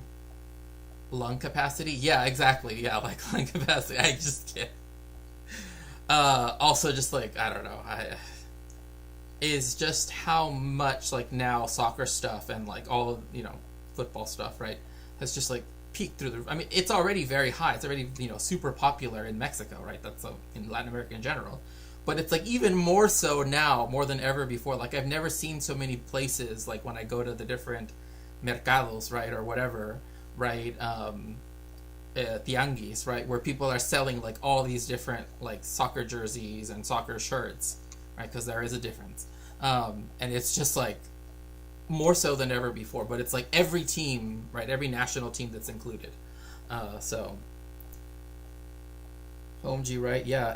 lung capacity, yeah, exactly, yeah, like lung capacity, I just can't. Also, just like I don't know, is just how much like now soccer stuff and like all football stuff, right, has just like peaked through the. I mean, it's already very high. It's already super popular in Mexico, right? That's in Latin America in general, but it's like even more so now, more than ever before. Like I've never seen so many places, like when I go to the different mercados, right, or whatever, right, tianguis, right, where people are selling like all these different like soccer jerseys and soccer shirts, right, because there is a difference, and it's just like more so than ever before, but it's like every team, right, every national team that's included. So OMG, right, yeah,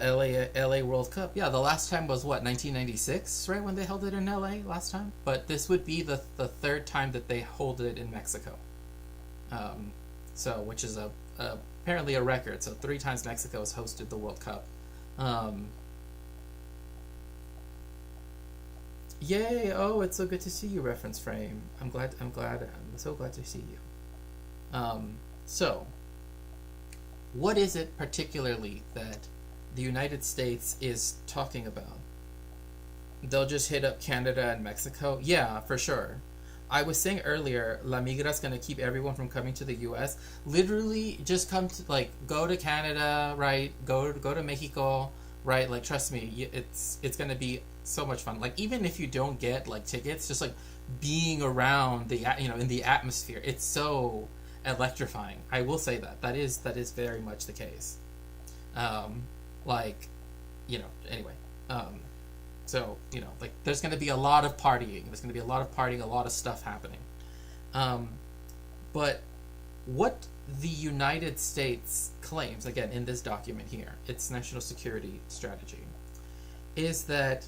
LA World Cup, yeah, the last time was what, 1996, right, when they held it in LA last time, but this would be the third time that they hold it in Mexico, so which is apparently a record. So 3 times Mexico has hosted the World Cup. Yay! Oh, it's so good to see you, Reference Frame. I'm so glad to see you. So, what is it particularly that the United States is talking about? They'll just hit up Canada and Mexico? Yeah, for sure. I was saying earlier, La Migra's gonna keep everyone from coming to the U.S. Literally, just come to, like, go to Canada, right? Go to Mexico, right? Like, trust me, it's gonna be so much fun. Like, even if you don't get like tickets, just like being around the in the atmosphere, it's so electrifying. I will say that is very much the case. Like, anyway. So like there's going to be a lot of partying. A lot of stuff happening. But what the United States claims, again in this document here, its national security strategy, is that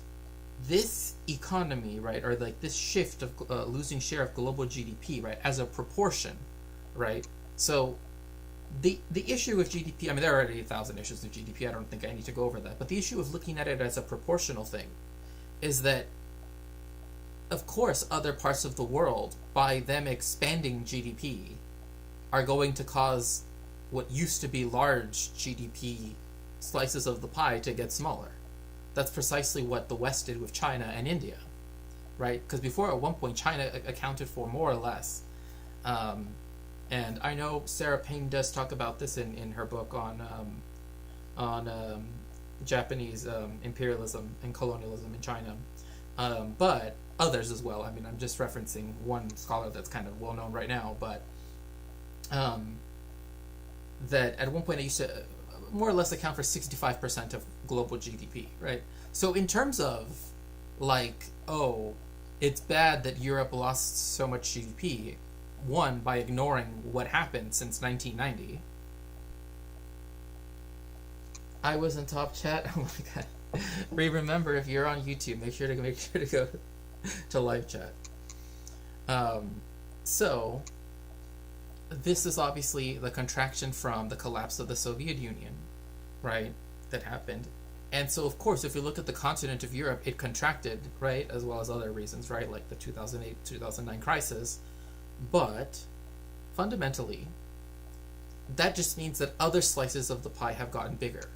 this economy, right, or like this shift of losing share of global GDP, right, as a proportion, right? So the issue with GDP, I mean, there are already 1,000 issues with GDP. I don't think I need to go over that. But the issue of looking at it as a proportional thing is that, of course, other parts of the world, by them expanding GDP, are going to cause what used to be large GDP slices of the pie to get smaller. That's precisely what the West did with China and India, right? Because before, at one point, China accounted for more or less. And I know Sarah Payne does talk about this in her book on Japanese imperialism and colonialism in China, but others as well. I mean, I'm just referencing one scholar that's kind of well known right now, but that at one point it used to more or less account for 65% of global GDP, right? So in terms of like, oh, it's bad that Europe lost so much GDP, one, by ignoring what happened since 1990. I was in top chat. Oh my god. Remember, if you're on YouTube, make sure to go to live chat. So this is obviously the contraction from the collapse of the Soviet Union, right? That happened. And so, of course, if you look at the continent of Europe, it contracted, right? As well as other reasons, right? Like the 2008, 2009 crisis. But fundamentally, that just means that other slices of the pie have gotten bigger.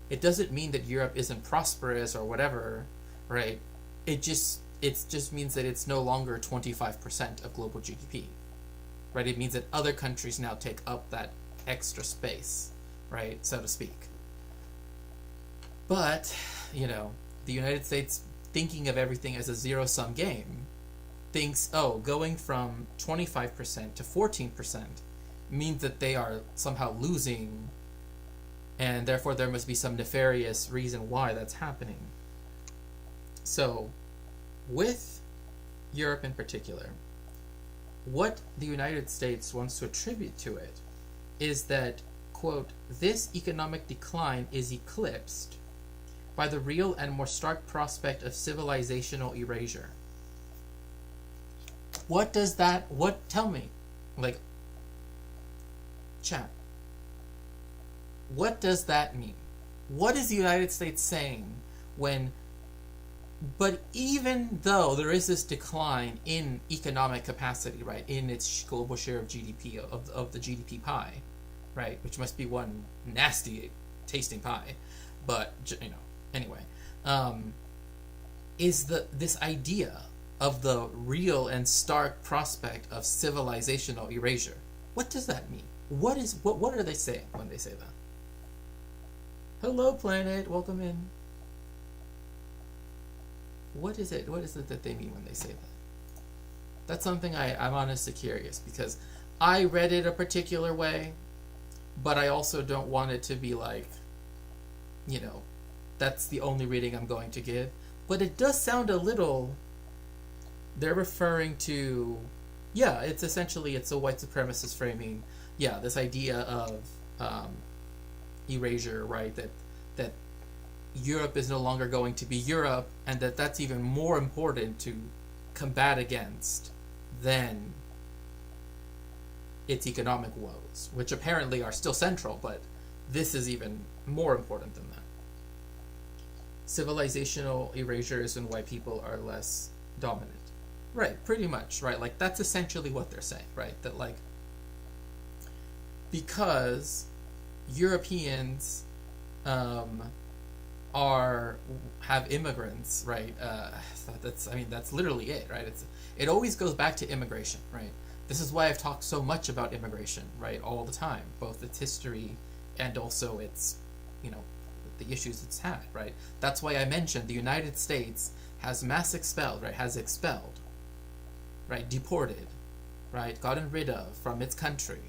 It doesn't mean that Europe isn't prosperous or whatever, right? It just means that it's no longer 25% of global GDP, right? It means that other countries now take up that extra space, right, so to speak. But, the United States, thinking of everything as a zero-sum game, thinks, going from 25% to 14% means that they are somehow losing, and therefore there must be some nefarious reason why that's happening. So, with Europe in particular, what the United States wants to attribute to it is that, quote, this economic decline is eclipsed by the real and more stark prospect of civilizational erasure. Tell me, chat, what does that mean? What is the United States saying but even though there is this decline in economic capacity, right, in its global share of GDP, of the GDP pie, right, which must be one nasty tasting pie, but, anyway, is this idea of the real and stark prospect of civilizational erasure. What does that mean? What are they saying when they say that? Hello, planet. Welcome in. What is it that they mean when they say that? That's something I'm honestly curious, because I read it a particular way, but I also don't want it to be like, that's the only reading I'm going to give. But it does sound a little... They're referring to... Yeah, it's a white supremacist framing. Yeah, this idea of erasure, right? That Europe is no longer going to be Europe, and that's even more important to combat against than its economic woes, which apparently are still central, but this is even more important than that. Civilizational erasure is when white people are less dominant. Right, pretty much, right? Like, that's essentially what they're saying, right? That, like, because Europeans have immigrants, right? That's literally it, right? It always goes back to immigration, right? This is why I've talked so much about immigration, right, all the time, both its history and also its, the issues it's had, right? That's why I mentioned the United States has expelled, right, deported, right, gotten rid of from its country,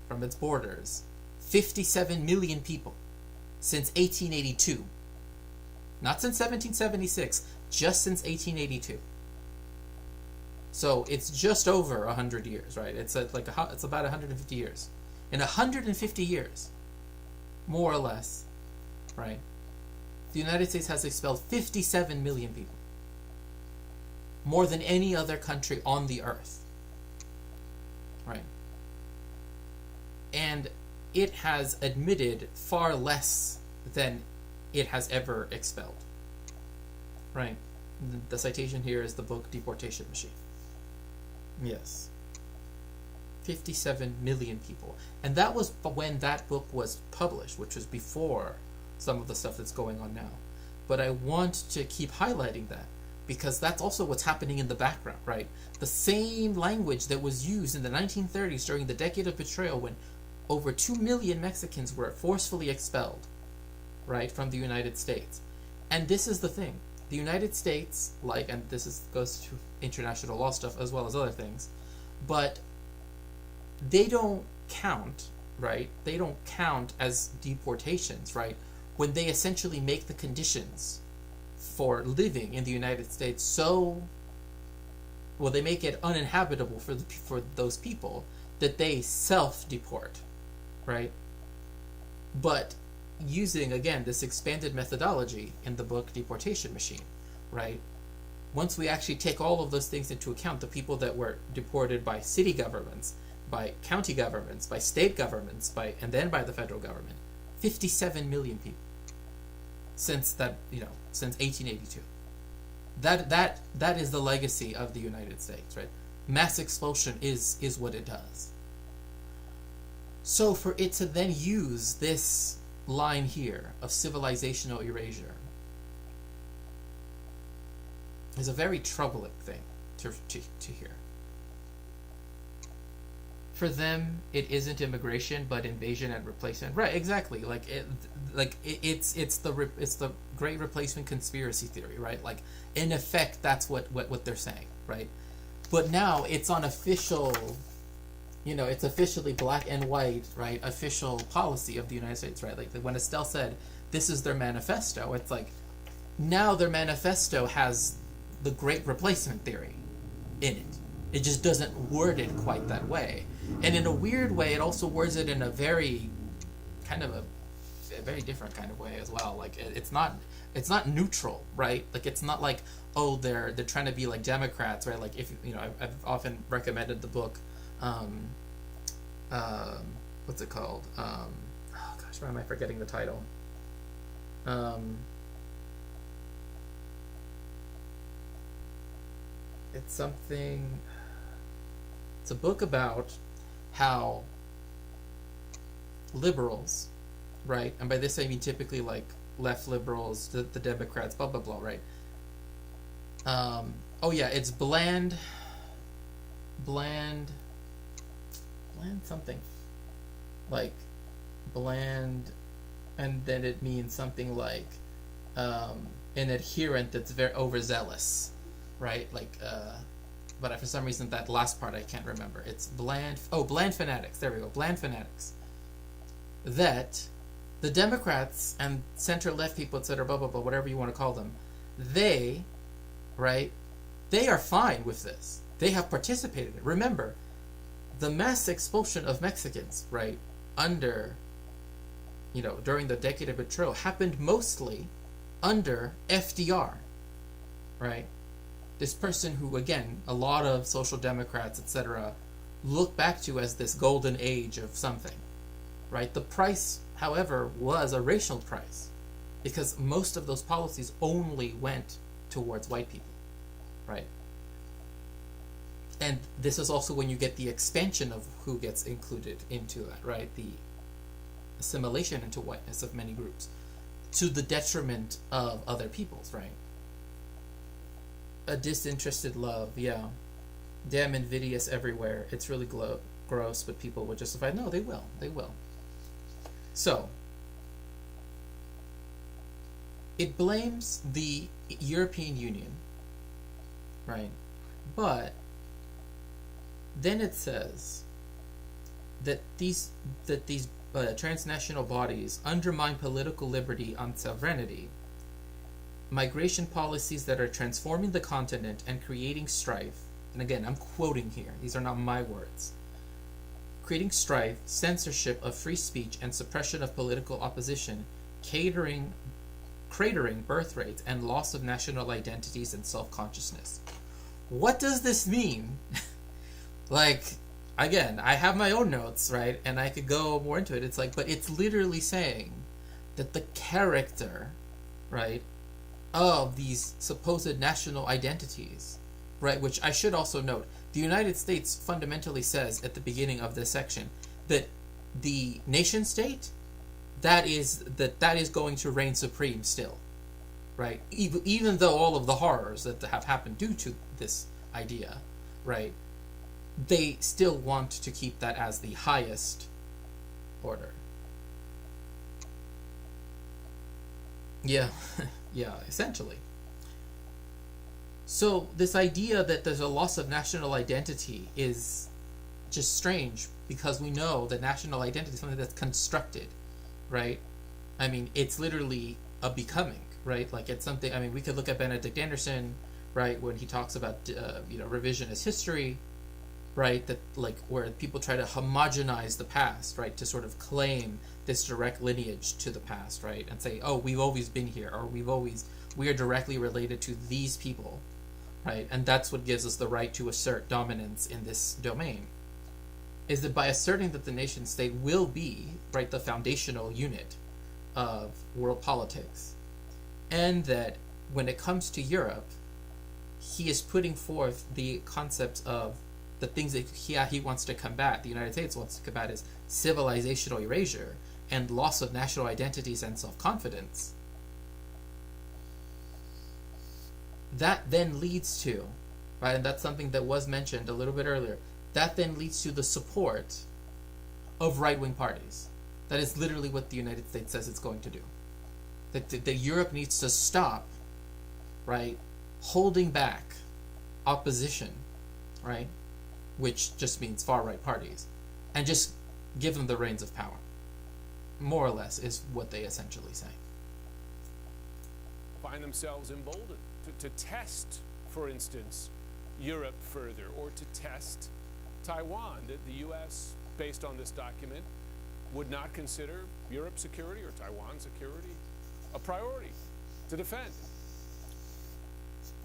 from its borders, 57 million people since 1882. Not since 1776, just since 1882. So it's just over 100 years, right? It's it's about 150 years. In 150 years, more or less, right? The United States has expelled 57 million people. More than any other country on the earth. Right? And it has admitted far less than it has ever expelled. Right? The citation here is the book Deportation Machine. Yes. 57 million people. And that was when that book was published, which was before some of the stuff that's going on now. But I want to keep highlighting that, because that's also what's happening in the background, right? The same language that was used in the 1930s during the Decade of Betrayal, when over 2 million Mexicans were forcefully expelled, right, from the United States. And this is the thing. The United States, and this goes to international law stuff as well as other things, but they don't count, right? They don't count as deportations, right? When they essentially make the conditions for living in the United States they make it uninhabitable for those people that they self-deport, right? But using, again, this expanded methodology in the book Deportation Machine, right? Once we actually take all of those things into account, the people that were deported by city governments, by county governments, by state governments, and then by the federal government. 57 million people since 1882. That is the legacy of the United States, right? Mass expulsion is what it does. So for it to then use this line here of civilizational erasure is a very troubling thing to hear. For them, it isn't immigration, but invasion and replacement. Right, exactly. It's the Great Replacement conspiracy theory, right? Like, in effect, that's what they're saying, right? But now it's on official, it's officially black and white, right? Official policy of the United States, right? Like when Estelle said this is their manifesto, it's like now their manifesto has the Great Replacement theory in it. It just doesn't word it quite that way. And in a weird way, it also words it in a very a very different kind of way as well. Like it's not neutral, right? Like it's not like, oh, they're trying to be like Democrats, right? Like if I've often recommended the book, what's it called? Oh gosh, why am I forgetting the title? It's something. It's a book about how liberals, right? And by this I mean typically like left liberals, the Democrats, blah blah blah, right? Oh yeah, it's bland something, like bland, and then it means something like an adherent that's very overzealous, right? Like but for some reason that last part I can't remember. It's bland fanatics. There we go. Bland fanatics. That the Democrats and center-left people, etc., blah, blah, blah, whatever you want to call them, they are fine with this. They have participated in it. Remember, the mass expulsion of Mexicans, right, during the decade of betrayal happened mostly under FDR, right? This person who, again, a lot of social democrats, etc., look back to as this golden age of something, right? The price, however, was a racial price because most of those policies only went towards white people, right? And this is also when you get the expansion of who gets included into that, right? The assimilation into whiteness of many groups to the detriment of other peoples, right? A disinterested love, yeah. Damn invidious everywhere. It's really gross, but people will justify. No, they will. They will. So, it blames the European Union, right? But then it says that these transnational bodies undermine political liberty and sovereignty. Migration policies that are transforming the continent and creating strife, and again, I'm quoting here, these are not my words, creating strife, censorship of free speech, and suppression of political opposition, cratering birth rates, and loss of national identities and self-consciousness. What does this mean? Like, again, I have my own notes, right, and I could go more into it. It's like, but it's literally saying that the character, right, of these supposed national identities, right, which I should also note, the United States fundamentally says at the beginning of this section that the nation state, that is going to reign supreme still, right? Even though all of the horrors that have happened due to this idea, right, they still want to keep that as the highest order. Yeah. Yeah, essentially. So this idea that there's a loss of national identity is just strange because we know that national identity is something that's constructed, right? I mean, it's literally a becoming, right? Like it's something, I mean, we could look at Benedict Anderson, right, when he talks about, revisionist history, right, that like where people try to homogenize the past, right, to sort of claim this direct lineage to the past, right, and say, oh, we've always been here, or we are directly related to these people, right, and that's what gives us the right to assert dominance in this domain. is that by asserting that the nation state will be, right, the foundational unit of world politics, and that when it comes to Europe, he is putting forth the concepts of the things that he wants to combat, the United States wants to combat, is civilizational erasure and loss of national identities and self-confidence. That then leads to, right, and that's something that was mentioned a little bit earlier, that then leads to the support of right-wing parties. That is literally what the United States says it's going to do. That Europe needs to stop, right, holding back opposition, right, which just means far-right parties, and just give them the reins of power. More or less is what they essentially say. Find themselves emboldened to test, for instance, Europe further, or to test Taiwan, that the U.S., based on this document, would not consider Europe's security or Taiwan's security a priority to defend.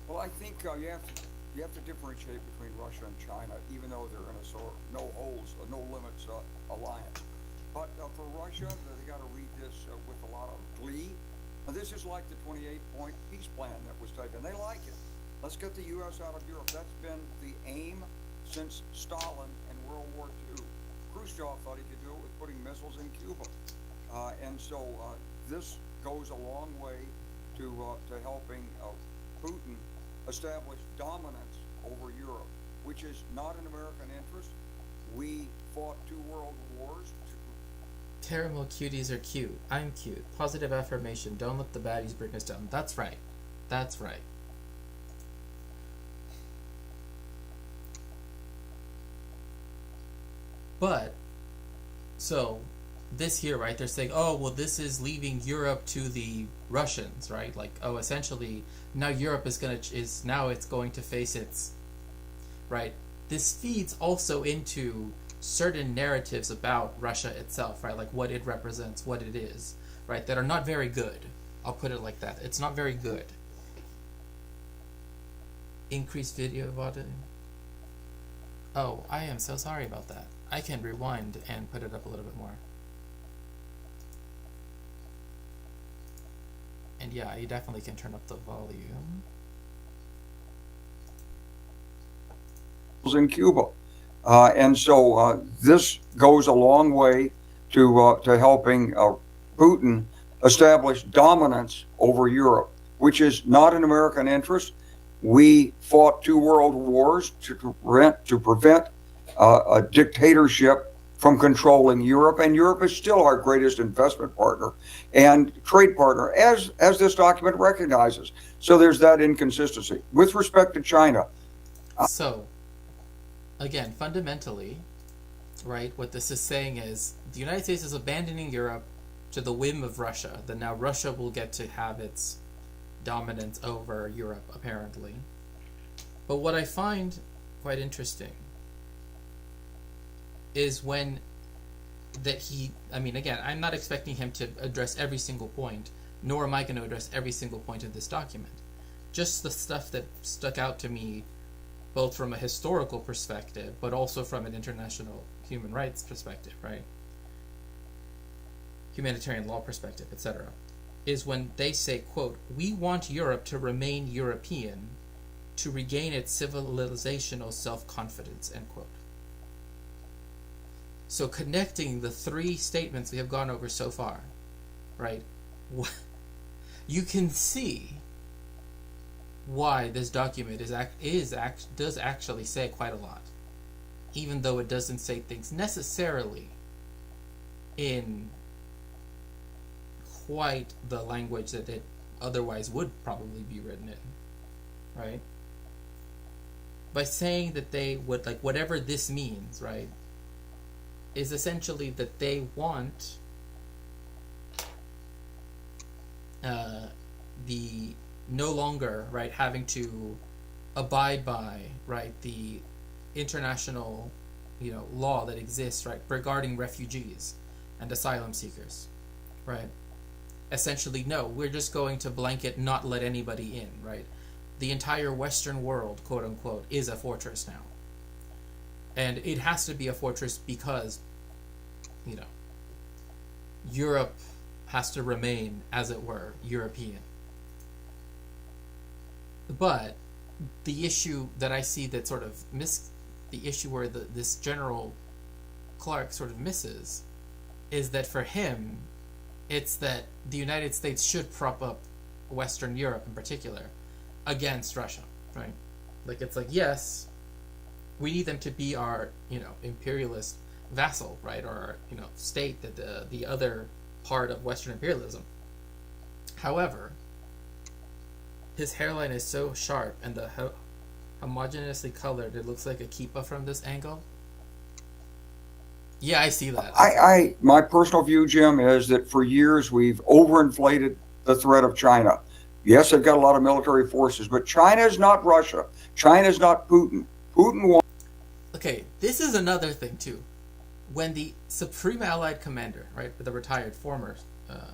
Well, I think you have to differentiate between Russia and China, even though they're in a sort of no holds, no limits alliance. But for Russia, they got to read this with a lot of glee. Now, this is like the 28-point peace plan that was taken. They like it. Let's get the U.S. out of Europe. That's been the aim since Stalin and World War II. Khrushchev thought he could do it with putting missiles in Cuba. And so this goes a long way to helping Putin establish dominance over Europe, which is not in American interest. We fought 2 world wars. Caramel cuties are cute. I'm cute. Positive affirmation. Don't let the baddies bring us down. That's right. That's right. But, so, this here, right, they're saying, oh, well, this is leaving Europe to the Russians, right? Like, oh, essentially, now Europe is now it's going to face its, right? This feeds also into certain narratives about Russia itself, right? Like what it represents, what it is, right? That are not very good. I'll put it like that. It's not very good. Increased video volume. Oh, I am so sorry about that. I can rewind and put it up a little bit more. And yeah, you definitely can turn up the volume. In Cuba. And so this goes a long way to helping Putin establish dominance over Europe, which is not in American interest. We fought 2 world wars to prevent a dictatorship from controlling Europe, and Europe is still our greatest investment partner and trade partner, as this document recognizes. So there's that inconsistency. With respect to China. So, again, fundamentally, right, what this is saying is the United States is abandoning Europe to the whim of Russia, that now Russia will get to have its dominance over Europe, apparently. But what I find quite interesting is when I mean, again, I'm not expecting him to address every single point, nor am I going to address every single point in this document. Just the stuff that stuck out to me, both from a historical perspective, but also from an international human rights perspective, right? Humanitarian law perspective, etc., is when they say, quote, "We want Europe to remain European, to regain its civilizational self-confidence," end quote. So connecting the 3 statements we have gone over so far, right, you can see why this document does actually say quite a lot, even though it doesn't say things necessarily in quite the language that it otherwise would probably be written in, right? By saying that they would, like, whatever this means, right, is essentially that they want the no longer, right, having to abide by, right, the international, law that exists, right, regarding refugees and asylum seekers, right? Essentially, no, we're just going to blanket not let anybody in, right? The entire Western world, quote unquote, is a fortress now. And it has to be a fortress because, you know, Europe has to remain, as it were, European. But the issue that I see that sort of the issue where this General Clark sort of misses is that for him, it's that the United States should prop up Western Europe in particular against Russia, right? Like, it's like, yes, we need them to be our, you know, imperialist vassal, right? Or our, you know, state, that the other part of Western imperialism. However, his hairline is so sharp and the homogeneously colored, it looks like a kippa from this angle. Yeah, I see that. My personal view, Jim, is that for years we've overinflated the threat of China. Yes, they've got a lot of military forces, but China is not Russia. China is not Putin. Putin wants... Okay, this is another thing too. When the Supreme Allied Commander, right, the retired former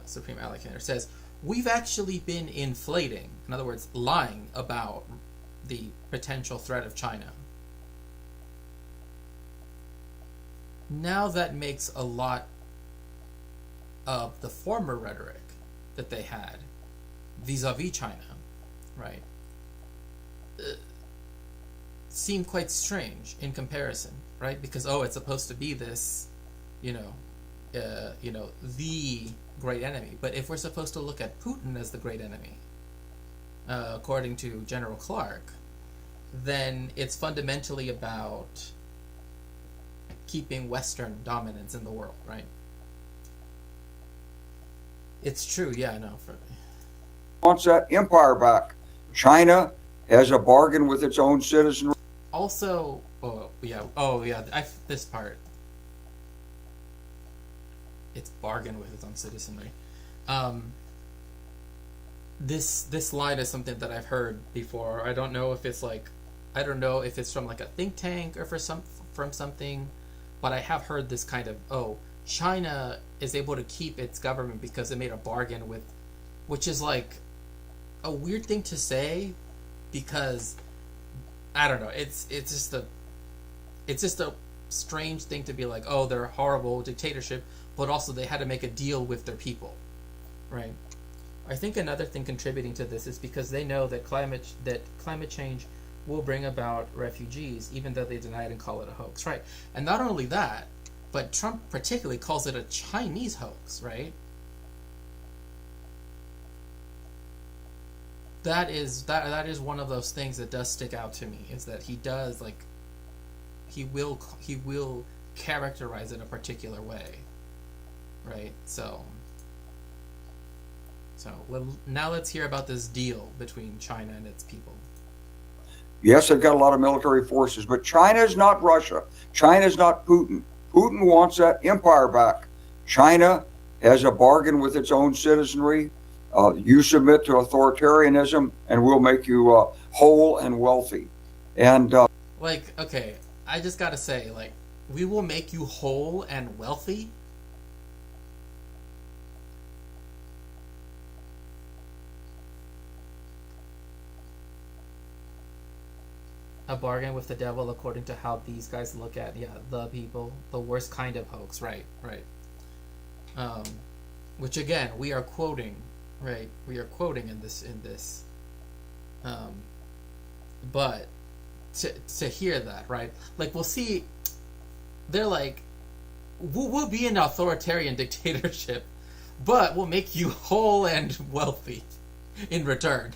Supreme Allied Commander says, we've actually been inflating, in other words, lying about the potential threat of China. Now that makes a lot of the former rhetoric that they had vis-a-vis China, right, seem quite strange in comparison, right? Because, oh, it's supposed to be this, the great enemy. But if we're supposed to look at Putin as the great enemy, according to General Clark, then it's fundamentally about keeping Western dominance in the world, right? It's true, yeah, no. Wants that empire back. China has a bargain with its own citizenry. Also, this part. It's bargain with its own citizenry. This line is something that I've heard before. I don't know if it's from like a think tank or from something, but I have heard this kind of, China is able to keep its government because it made a bargain with, which is like a weird thing to say, because I don't know, it's just a strange thing to be like, oh, they're a horrible dictatorship, but also they had to make a deal with their people, right? I think another thing contributing to this is because they know that climate change will bring about refugees, even though they deny it and call it a hoax, right? And not only that, but Trump particularly calls it a Chinese hoax, right? That is one of those things that does stick out to me, is that he does, like, he will characterize it a particular way, right? So now let's hear about this deal between China and its people. Yes, they've got a lot of military forces, but China is not Russia. China is not Putin. Putin wants that empire back. China has a bargain with its own citizenry. You submit to authoritarianism, and we'll make you whole and wealthy. And okay, I just gotta say, like, we will make you whole and wealthy. A bargain with the devil, according to how these guys look at the people, the worst kind of hoax, right. Which again we are quoting, right? We are quoting in this. But to hear that, right? Like, we'll see. They're like, we'll be an authoritarian dictatorship, but we'll make you whole and wealthy in return.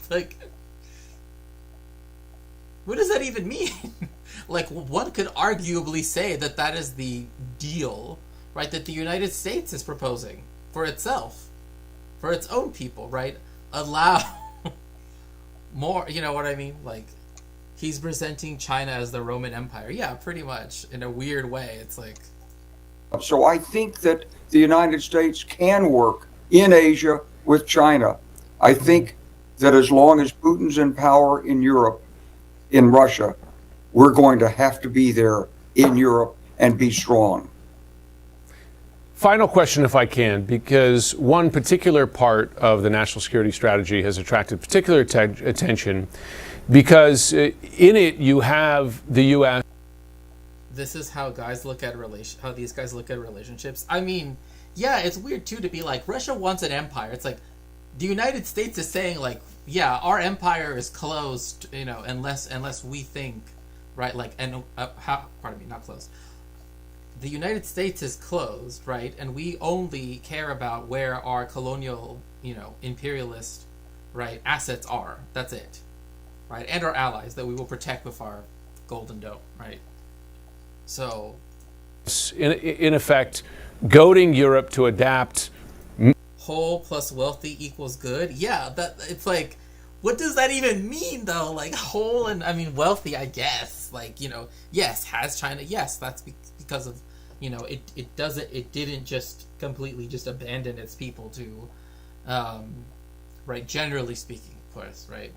Like, what does that even mean? Like, one could arguably say that is the deal, right, that the United States is proposing for itself, for its own people, right? Allow more, you know what I mean? Like, he's presenting China as the Roman Empire. Yeah, pretty much, in a weird way. It's like... So I think that the United States can work in Asia with China. I think that as long as Putin's in power in Europe, in Russia, we're going to have to be there in Europe and be strong. Final question, if I can, because one particular part of the national security strategy has attracted particular attention, because in it you have the U.S. this is how how these guys look at relationships. I mean, yeah, it's weird too to be like Russia wants an empire. It's like the United States is saying like, yeah, our empire is closed, unless we think, right? Like, and pardon me, not closed. The United States is closed, right? And we only care about where our colonial, imperialist, right, assets are. That's it, right? And our allies that we will protect with our golden dome, right? So, in effect, goading Europe to adapt. Whole plus wealthy equals good. Yeah, that it's like, what does that even mean though? Like whole and wealthy, I guess. Like yes, has China? Yes, that's because of it didn't just completely just abandon its people to, right. Generally speaking, of course, right.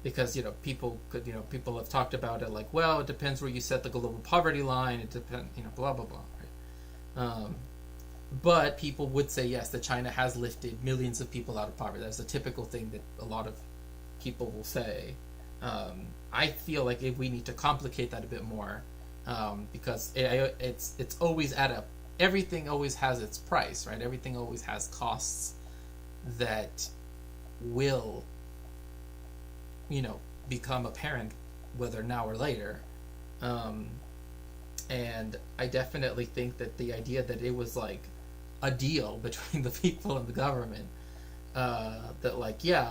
Because people have talked about it like, well, it depends where you set the global poverty line. It depends, blah blah blah. Right? But people would say yes, that China has lifted millions of people out of poverty. That's a typical thing that a lot of people will say. I feel like we need to complicate that a bit more, because it's always everything always has its price, right? Everything always has costs that will, become apparent whether now or later. And I definitely think that the idea that it was like a deal between the people and the government, that like, yeah,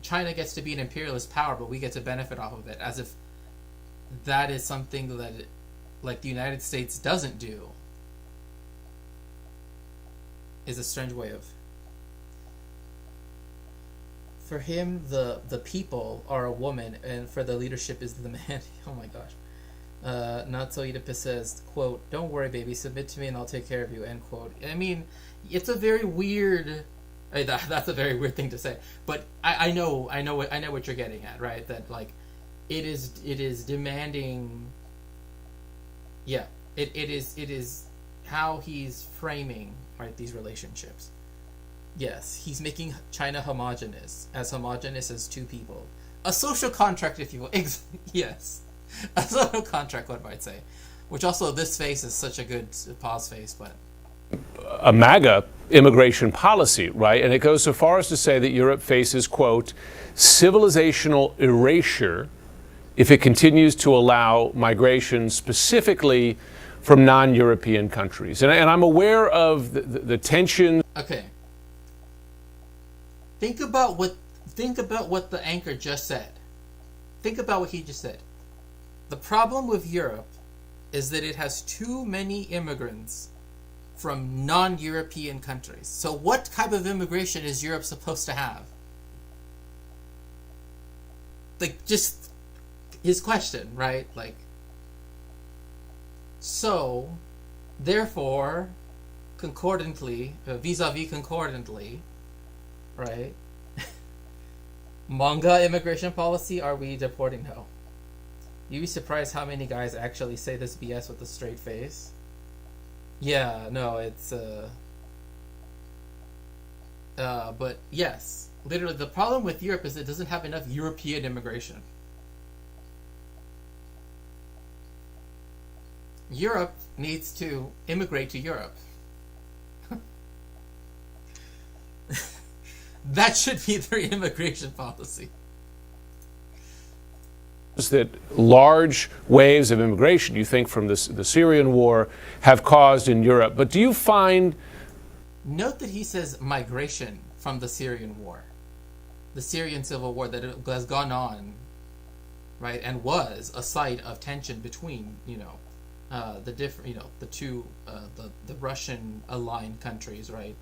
China gets to be an imperialist power, but we get to benefit off of it, as if that is something that like the United States doesn't do, is a strange way of. For him, the people are a woman, and for the leadership is the man. Oh my gosh. Not so Oedipus says, quote, "Don't worry, baby, submit to me and I'll take care of you," end quote. I mean, it's a very weird. That's a very weird thing to say, but I know what you're getting at, right? That like, it is demanding. Yeah, it is how he's framing, right, these relationships. Yes, he's making China homogenous as two people, a social contract, if you will. Yes. A social contract, one might say. Which also, this face is such a good pause face, but a MAGA immigration policy, right? And it goes so far as to say that Europe faces, quote, civilizational erasure if it continues to allow migration specifically from non-European countries. And I'm aware of the tension. Okay. Think about what the anchor just said. Think about what he just said. The problem with Europe is that it has too many immigrants from non-European countries. So what type of immigration is Europe supposed to have? Like, just his question, right? Like, so, therefore, concordantly, vis-a-vis concordantly, right? Manga immigration policy, are we deporting? No. You'd be surprised how many guys actually say this BS with a straight face. Yeah, no, it's but yes, literally the problem with Europe is it doesn't have enough European immigration. Europe needs to immigrate to Europe. That should be their immigration policy. That large waves of immigration, you think, from the Syrian war have caused in Europe. But do you find... Note that he says migration from the Syrian war. The Syrian civil war that has gone on, right, and was a site of tension between, the different, the two, the Russian aligned countries, right,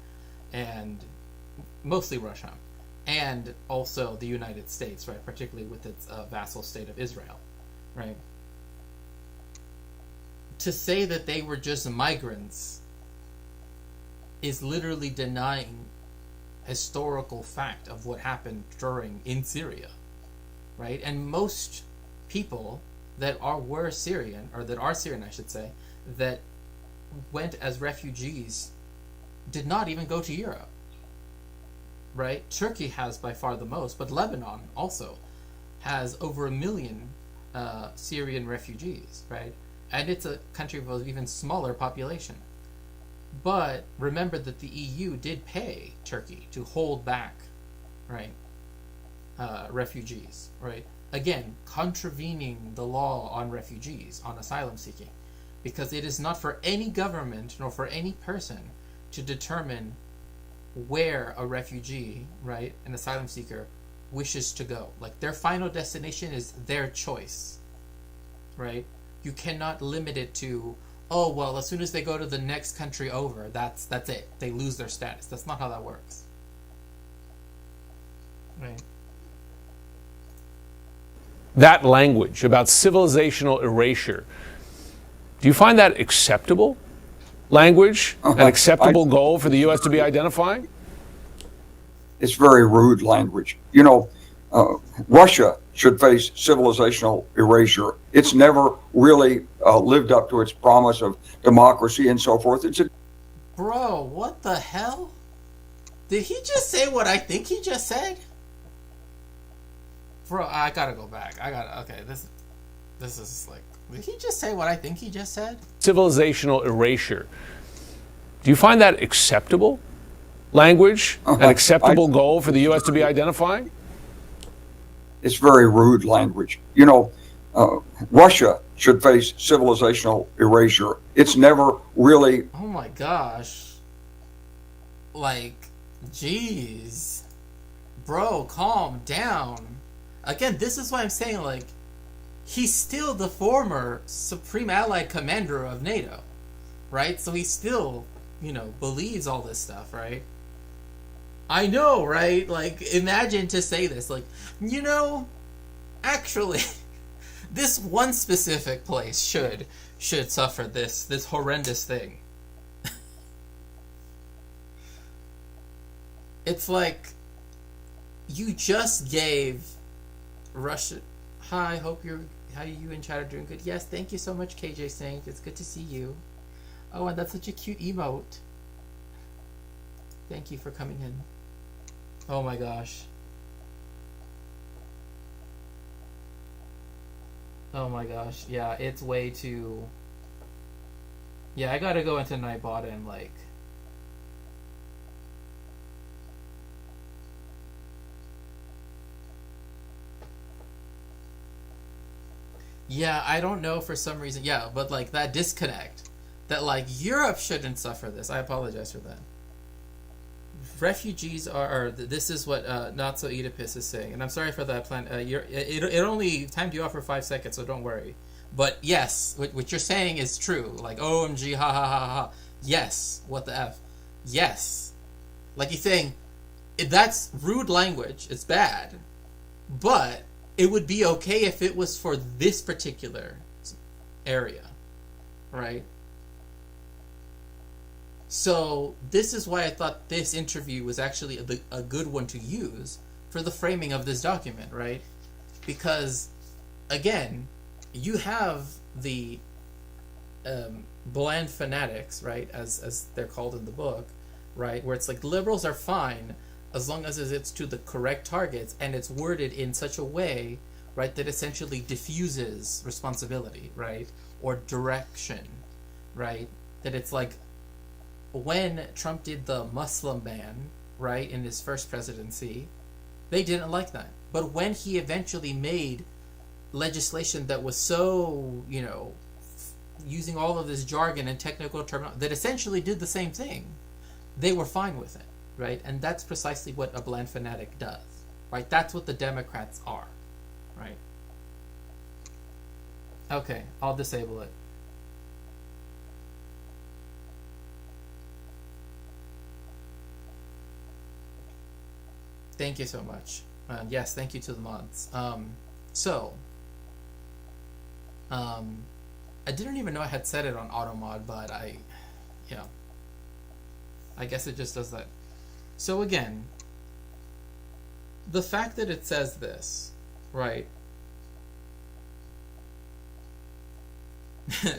and mostly Russia, and also the United States, right, particularly with its vassal state of Israel, right. To say that they were just migrants is literally denying historical fact of what happened in Syria, right? And most people that are Syrian, I should say, that went as refugees did not even go to Europe, right? Turkey has by far the most, but Lebanon also has over 1 million Syrian refugees, right? And it's a country with an even smaller population. But remember that the EU did pay Turkey to hold back, right, refugees, right? Again, contravening the law on refugees, on asylum seeking, because it is not for any government nor for any person to determine where a refugee, right, an asylum seeker, wishes to go. Like, their final destination is their choice, right? You cannot limit it to, oh, well, as soon as they go to the next country over, that's it. They lose their status. That's not how that works. Right. That language about civilizational erasure, do you find that acceptable language, an acceptable goal for the U.S. to be identifying? It's very rude language. You know, Russia should face civilizational erasure. It's never really lived up to its promise of democracy and so forth. Bro, what the hell? Did he just say what I think he just said? Bro, I gotta go back. Okay, this is like, did he just say what I think he just said? Civilizational erasure. Do you find that acceptable language, an acceptable goal for the U.S. to be identifying? It's very rude language. You know, Russia should face civilizational erasure. It's never really... Oh my gosh. Like, jeez. Bro, calm down. Again, this is why I'm saying, like, he's still the former Supreme Allied Commander of NATO, right? So he still, you know, believes all this stuff, right? I know, right? Like, imagine to say this, like, you know, actually, this one specific place should suffer this horrendous thing. It's like, you just gave Russia... Hi, how you and chat are doing good. Yes, thank you so much, KJ Saint. It's good to see you. Oh, and that's such a cute emote. Thank you for coming in. Oh my gosh. Oh my gosh. Yeah, it's way too... Yeah, I gotta go into Nightbot and, like... Yeah, I don't know for some reason. Yeah, but, like, that disconnect. That, like, Europe shouldn't suffer this. I apologize for that. Refugees are this is what Not So Oedipus is saying, and I'm sorry for that plan. It only timed you off for 5 seconds, so don't worry. But yes, what you're saying is true. Like, OMG, ha ha ha ha. Yes, what the F? Yes. Like, he's saying, that's rude language. It's bad. But it would be okay if it was for this particular area, right? So this is why I thought this interview was actually a good one to use for the framing of this document, right? Because, again, you have the bland fanatics, right, as they're called in the book, right, where it's like liberals are fine as long as it's to the correct targets and it's worded in such a way, right, that essentially diffuses responsibility, right, or direction, right, that it's like, when Trump did the Muslim ban, right, in his first presidency, they didn't like that. But when he eventually made legislation that was so, you know, using all of this jargon and technical terminology that essentially did the same thing, they were fine with it, right? And that's precisely what a bland fanatic does, right? That's what the Democrats are, right? Okay, I'll disable it. Thank you so much. Yes, thank you to the mods. I didn't even know I had set it on auto mod, but I guess it just does that. So again, the fact that it says this, right?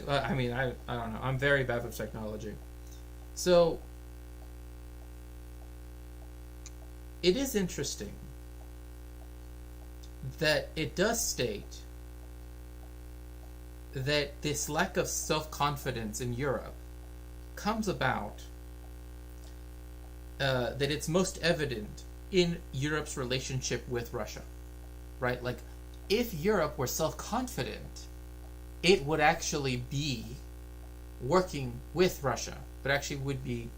I mean, I don't know. I'm very bad with technology. So it is interesting that it does state that this lack of self-confidence in Europe comes about, that it's most evident in Europe's relationship with Russia, right? Like, if Europe were self-confident, it would actually be working with Russia, but actually would be,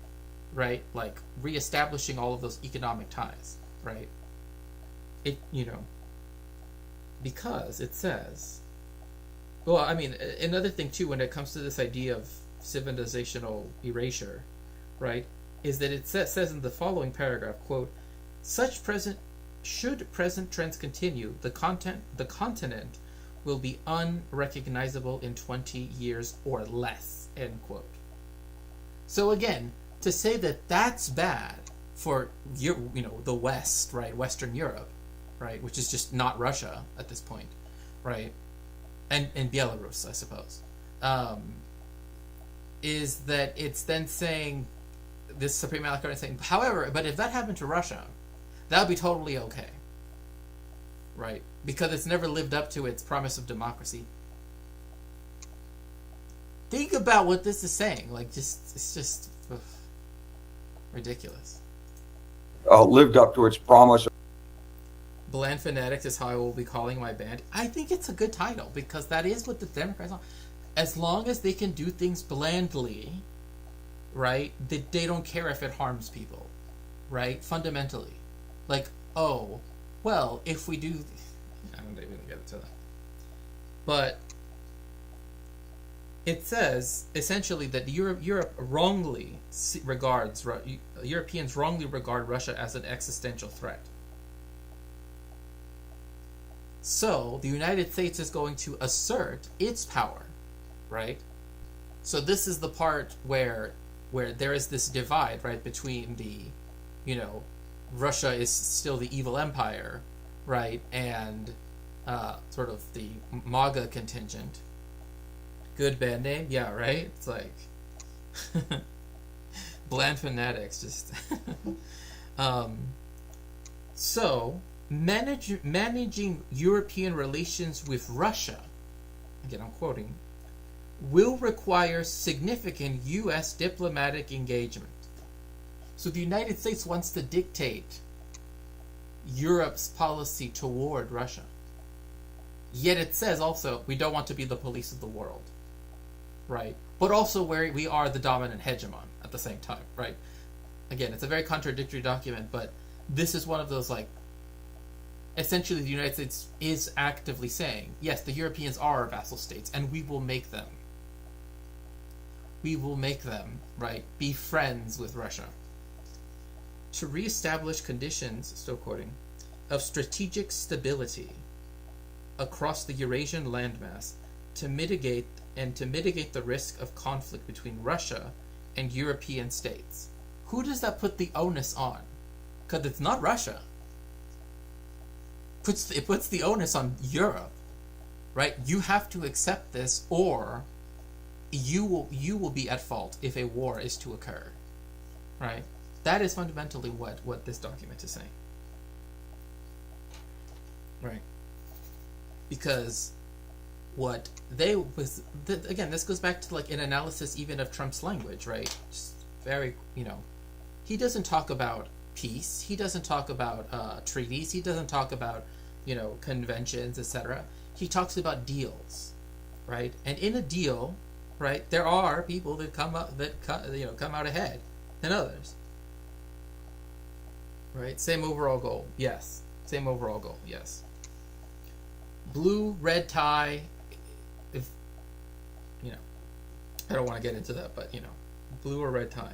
right, like, reestablishing all of those economic ties, right? It, because it says, well, I mean, another thing too, when it comes to this idea of civilizational erasure, right, is that it says in the following paragraph, quote, should present trends continue, the continent will be unrecognizable in 20 years or less, end quote. So again, to say that that's bad for, the West, right, Western Europe, right, which is just not Russia at this point, right, and Belarus, I suppose, is that it's then saying, this Supreme Allied Court is saying, however, but if that happened to Russia, that would be totally okay, right, because it's never lived up to its promise of democracy. Think about what this is saying. Like, it's just ridiculous. Lived up to its promise. Bland Fanatics is how I will be calling my band. I think it's a good title, because that is what the Democrats are. As long as they can do things blandly, right, they don't care if it harms people, right, fundamentally. Like, oh, well, if we do... I don't even get into that. But it says, essentially, that Europe wrongly regards... Europeans wrongly regard Russia as an existential threat. So, the United States is going to assert its power, right? So this is the part where there is this divide, right, between the, Russia is still the evil empire, right, and sort of the MAGA contingent. Good band name? Yeah, right? It's like... Bland Fanatics, just... So... Managing European relations with Russia, again I'm quoting, will require significant U.S. diplomatic engagement. So the United States wants to dictate Europe's policy toward Russia. Yet it says also, we don't want to be the police of the world, right? But also where we are the dominant hegemon at the same time, right? Again, it's a very contradictory document, but this is one of those, like, essentially, the United States is actively saying, yes, the Europeans are our vassal states, and we will make them. We will make them, right, be friends with Russia. To reestablish conditions, still quoting, of strategic stability across the Eurasian landmass to mitigate the risk of conflict between Russia and European states. Who does that put the onus on? Because it's not Russia. It puts the onus on Europe, right? You have to accept this, or you will be at fault if a war is to occur, right? That is fundamentally what this document is saying, right? Because what they was again, this goes back to like an analysis even of Trump's language, right? Just very, he doesn't talk about peace. He doesn't talk about treaties. He doesn't talk about conventions, etc. He talks about deals, right? And in a deal, right, there are people that come out ahead than others, right? Same overall goal, yes. Same overall goal, yes. Blue, red tie. If I don't want to get into that, but blue or red tie,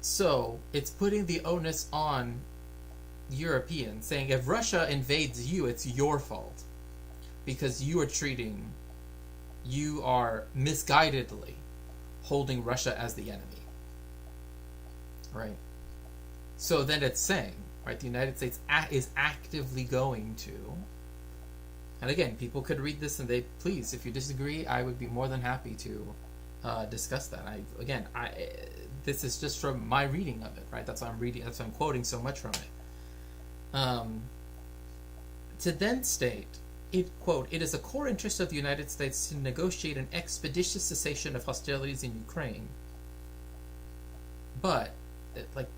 So it's putting the onus on Europeans, saying if Russia invades you, it's your fault because you are misguidedly holding Russia as the enemy, right? So then it's saying, right, the United States is actively going to, and again, people could read this and please, if you disagree, I would be more than happy to discuss that. This is just from my reading of it, right? That's why I'm reading. That's why I'm quoting so much from it. To then state it, quote, it is a core interest of the United States to negotiate an expeditious cessation of hostilities in Ukraine. But,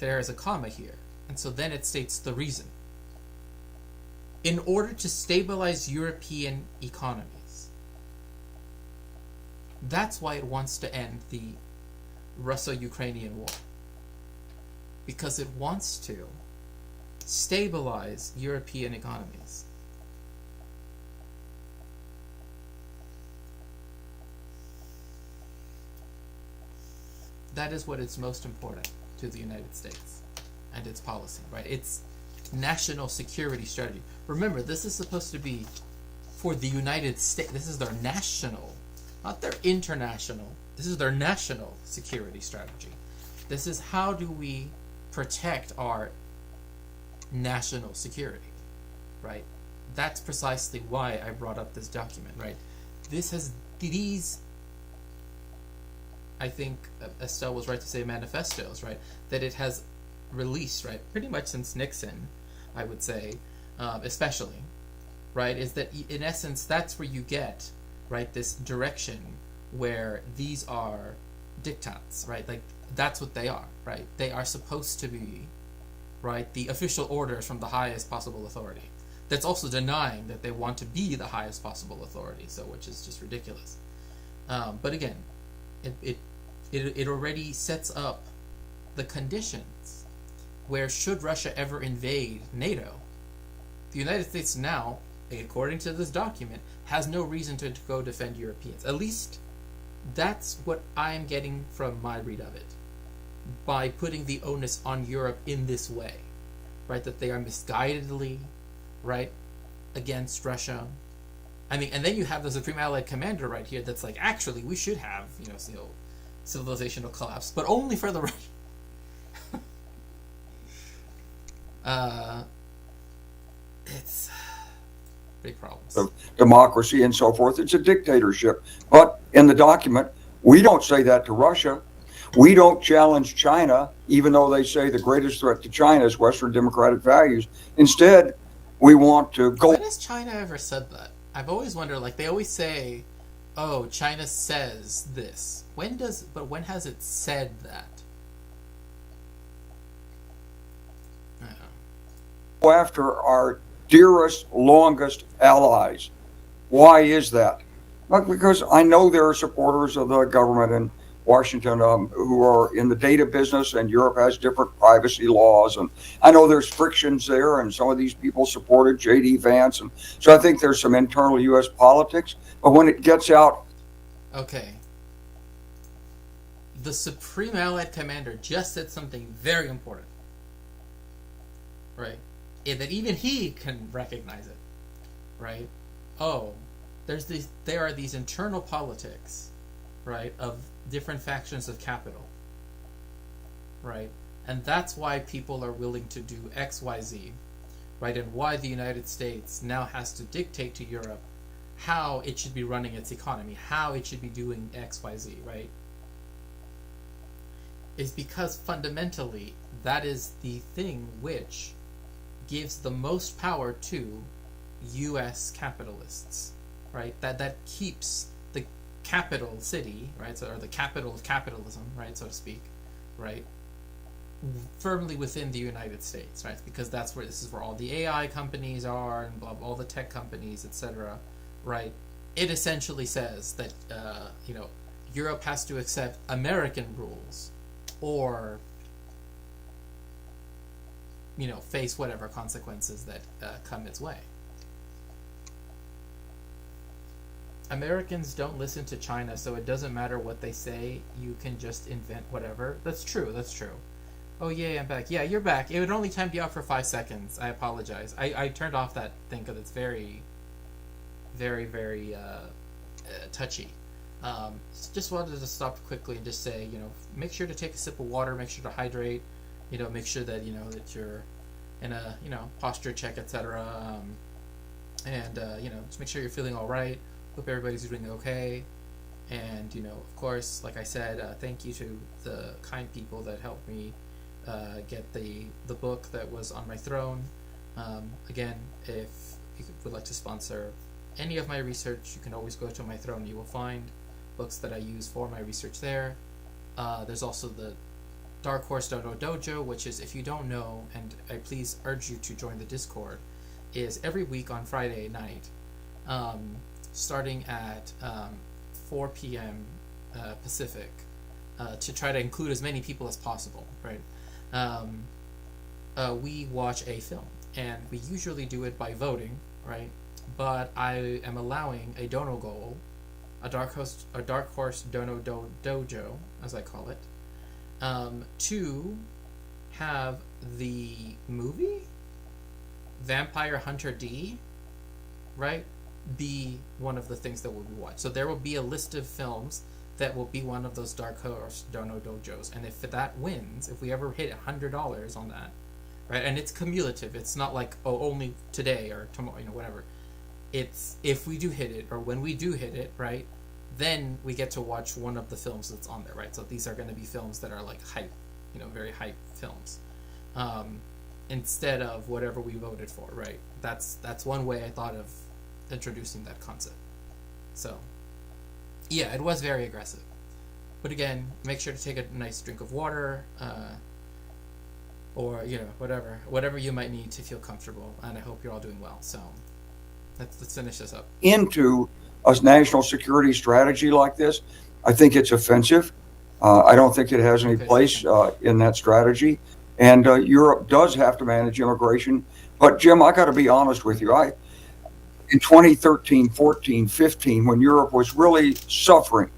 there is a comma here. And so then it states the reason. In order to stabilize European economies. That's why it wants to end the Russo-Ukrainian war. Because it wants to stabilize European economies. That is what is most important to the United States and its policy, right? Its national security strategy. Remember, this is supposed to be for the United States. This is their national, not their international. This is their national security strategy. This is how do we protect our national security, right? That's precisely why I brought up this document, right? This has these, I think Estelle was right to say manifestos, right? That it has released, right? Pretty much since Nixon, I would say, especially, right? Is that in essence, that's where you get, right, this direction where these are diktats, right? Like, that's what they are, right? They are supposed to be, right, the official orders from the highest possible authority. That's also denying that they want to be the highest possible authority, so which is just ridiculous. But again, it already sets up the conditions where should Russia ever invade NATO, the United States now, according to this document, has no reason to go defend Europeans. At least that's what I'm getting from my read of it. By putting the onus on Europe in this way, right? That they are misguidedly, right, against Russia. I mean, and then you have the Supreme Allied Commander right here that's like, actually, we should have, civilizational collapse, but only for the Russians. It's big problems. Of democracy and so forth. It's a dictatorship. But in the document, we don't say that to Russia. We don't challenge China, even though they say the greatest threat to China is Western democratic values. Instead, we want to go. When has China ever said that? I've always wondered, like, they always say, oh, China says this. When has it said that? I don't know. Go after our dearest, longest allies. Why is that? Well, because I know there are supporters of the government in Washington who are in the data business, and Europe has different privacy laws, and I know there's frictions there, and some of these people supported J.D. Vance, and so I think there's some internal U.S. politics, but when it gets out... Okay. The Supreme Allied Commander just said something very important. Right? That even he can recognize it. Right? Oh, there are these internal politics, right, of different factions of capital, right? And that's why people are willing to do X, Y, Z, right? And why the United States now has to dictate to Europe how it should be running its economy, how it should be doing X, Y, Z, right? Is because fundamentally that is the thing which gives the most power to U.S. capitalists, right? That keeps the capital city, right, or the capital of capitalism, right, so to speak, right, firmly within the United States, right, because this is where all the AI companies are and blah, all the tech companies, etc., right. It essentially says that Europe has to accept American rules, or face whatever consequences that come its way. Americans don't listen to China, so it doesn't matter what they say. You can just invent whatever. That's true. Oh, yeah, I'm back. Yeah, you're back. It would only time you out for 5 seconds. I apologize. I turned off that thing because it's very, very, very touchy. Just wanted to stop quickly and just say, make sure to take a sip of water, make sure to hydrate, make sure that, that you're in a, posture check, etc. And just make sure you're feeling all right. Hope everybody's doing okay. And, of course, like I said, thank you to the kind people that helped me get the book that was on my throne. Again, if you would like to sponsor any of my research, you can always go to my throne. You will find books that I use for my research there. There's also the Dark Horse Dono Dojo, which is, if you don't know, and I please urge you to join the Discord, is every week on Friday night, starting at 4 p.m. Pacific, to try to include as many people as possible, right? We watch a film, and we usually do it by voting, right? But I am allowing a dono goal, a dark horse dono dojo, as I call it, to have the movie Vampire Hunter D, right, be one of the things that will be watched. So there will be a list of films that will be one of those Dark Horse Dono Dojos, and if that wins, if we ever hit $100 on that, right, and it's cumulative, it's not like, oh, only today or tomorrow, whatever. It's if we do hit it, or when we do hit it, right, then we get to watch one of the films that's on there, right? So these are going to be films that are like hype, very hype films, instead of whatever we voted for, right? That's one way I thought of introducing that concept. So yeah, it was very aggressive, but again, make sure to take a nice drink of water, or whatever you might need to feel comfortable, and I hope you're all doing well. So let's finish this up. Into a national security strategy like this, I think it's offensive. I don't think it has any place in that strategy. And Europe does have to manage immigration. But Jim, I got to be honest with you. In 2013, 14, 15, when Europe was really suffering,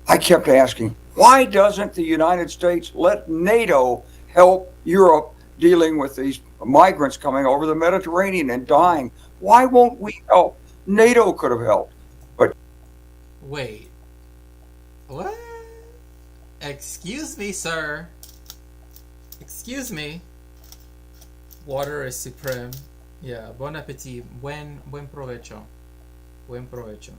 I kept asking, why doesn't the United States let NATO help Europe dealing with these migrants coming over the Mediterranean and dying? Why won't we help? NATO could have helped. But wait, what? Excuse me, sir. Excuse me. Water is supreme. Yeah, bon appetit. Buen provecho. Buen provecho.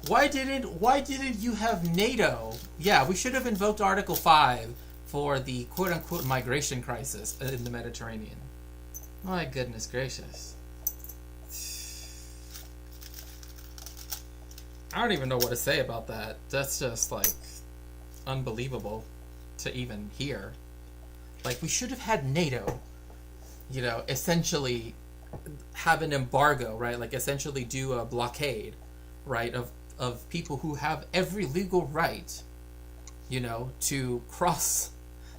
Why didn't you have NATO? Yeah, we should have invoked Article 5 for the quote-unquote migration crisis in the Mediterranean. My goodness gracious. I don't even know what to say about that. That's just, like, unbelievable to even hear. Like, we should have had NATO, essentially have an embargo, right? Like, essentially do a blockade, right, of people who have every legal right, to cross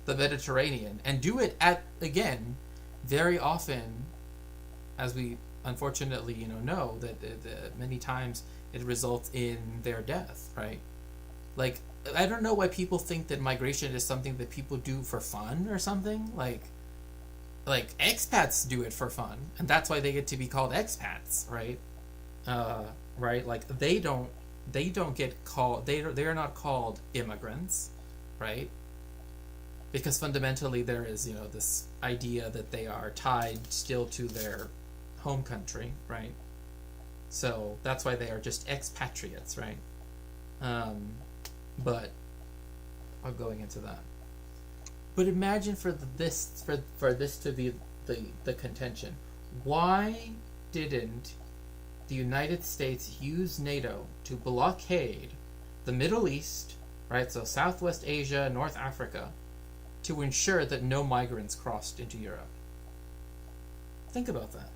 the Mediterranean, and do it again, very often, as we unfortunately, know that many times it results in their death, right? Like, I don't know why people think that migration is something that people do for fun or something. Like expats do it for fun, and that's why they get to be called expats, right? Right? Like, they don't get called, they're not called immigrants, right? Because fundamentally there is, this idea that they are tied still to their home country, right? So that's why they are just expatriates, right? But I'm going into that. But imagine for this to be the contention. Why didn't the United States use NATO to blockade the Middle East, right? So Southwest Asia, North Africa, to ensure that no migrants crossed into Europe? Think about that.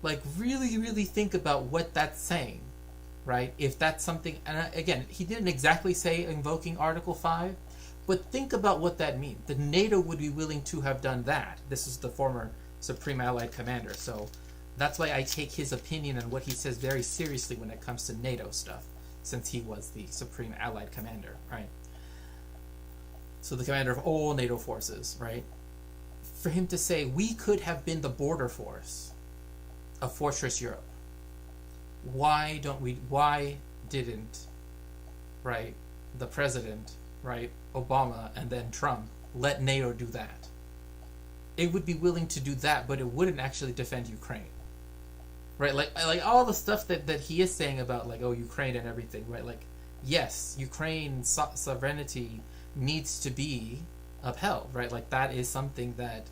Like, really, really think about what that's saying, right? If that's something, and again, he didn't exactly say invoking Article 5, but think about what that means. The NATO would be willing to have done that. This is the former Supreme Allied Commander, so that's why I take his opinion and what he says very seriously when it comes to NATO stuff, since he was the Supreme Allied Commander, right? So the commander of all NATO forces, right? For him to say, we could have been the border force of Fortress Europe. Why didn't, right, the president, right, Obama and then Trump let NATO do that? It would be willing to do that, but it wouldn't actually defend Ukraine, right? Like all the stuff that he is saying about, like, oh, Ukraine and everything, right? Like, yes, Ukraine's sovereignty needs to be upheld, right? Like, that is something that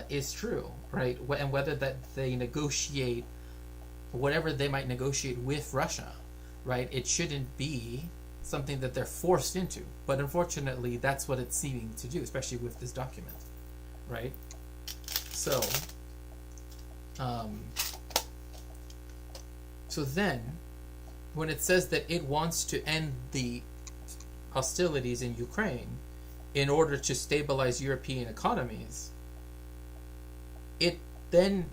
is true, right? And whether that they negotiate whatever they might negotiate with Russia, right? It shouldn't be something that they're forced into. But unfortunately, that's what it's seeming to do, especially with this document, right? So, so then, when it says that it wants to end the hostilities in Ukraine in order to stabilize European economies, it then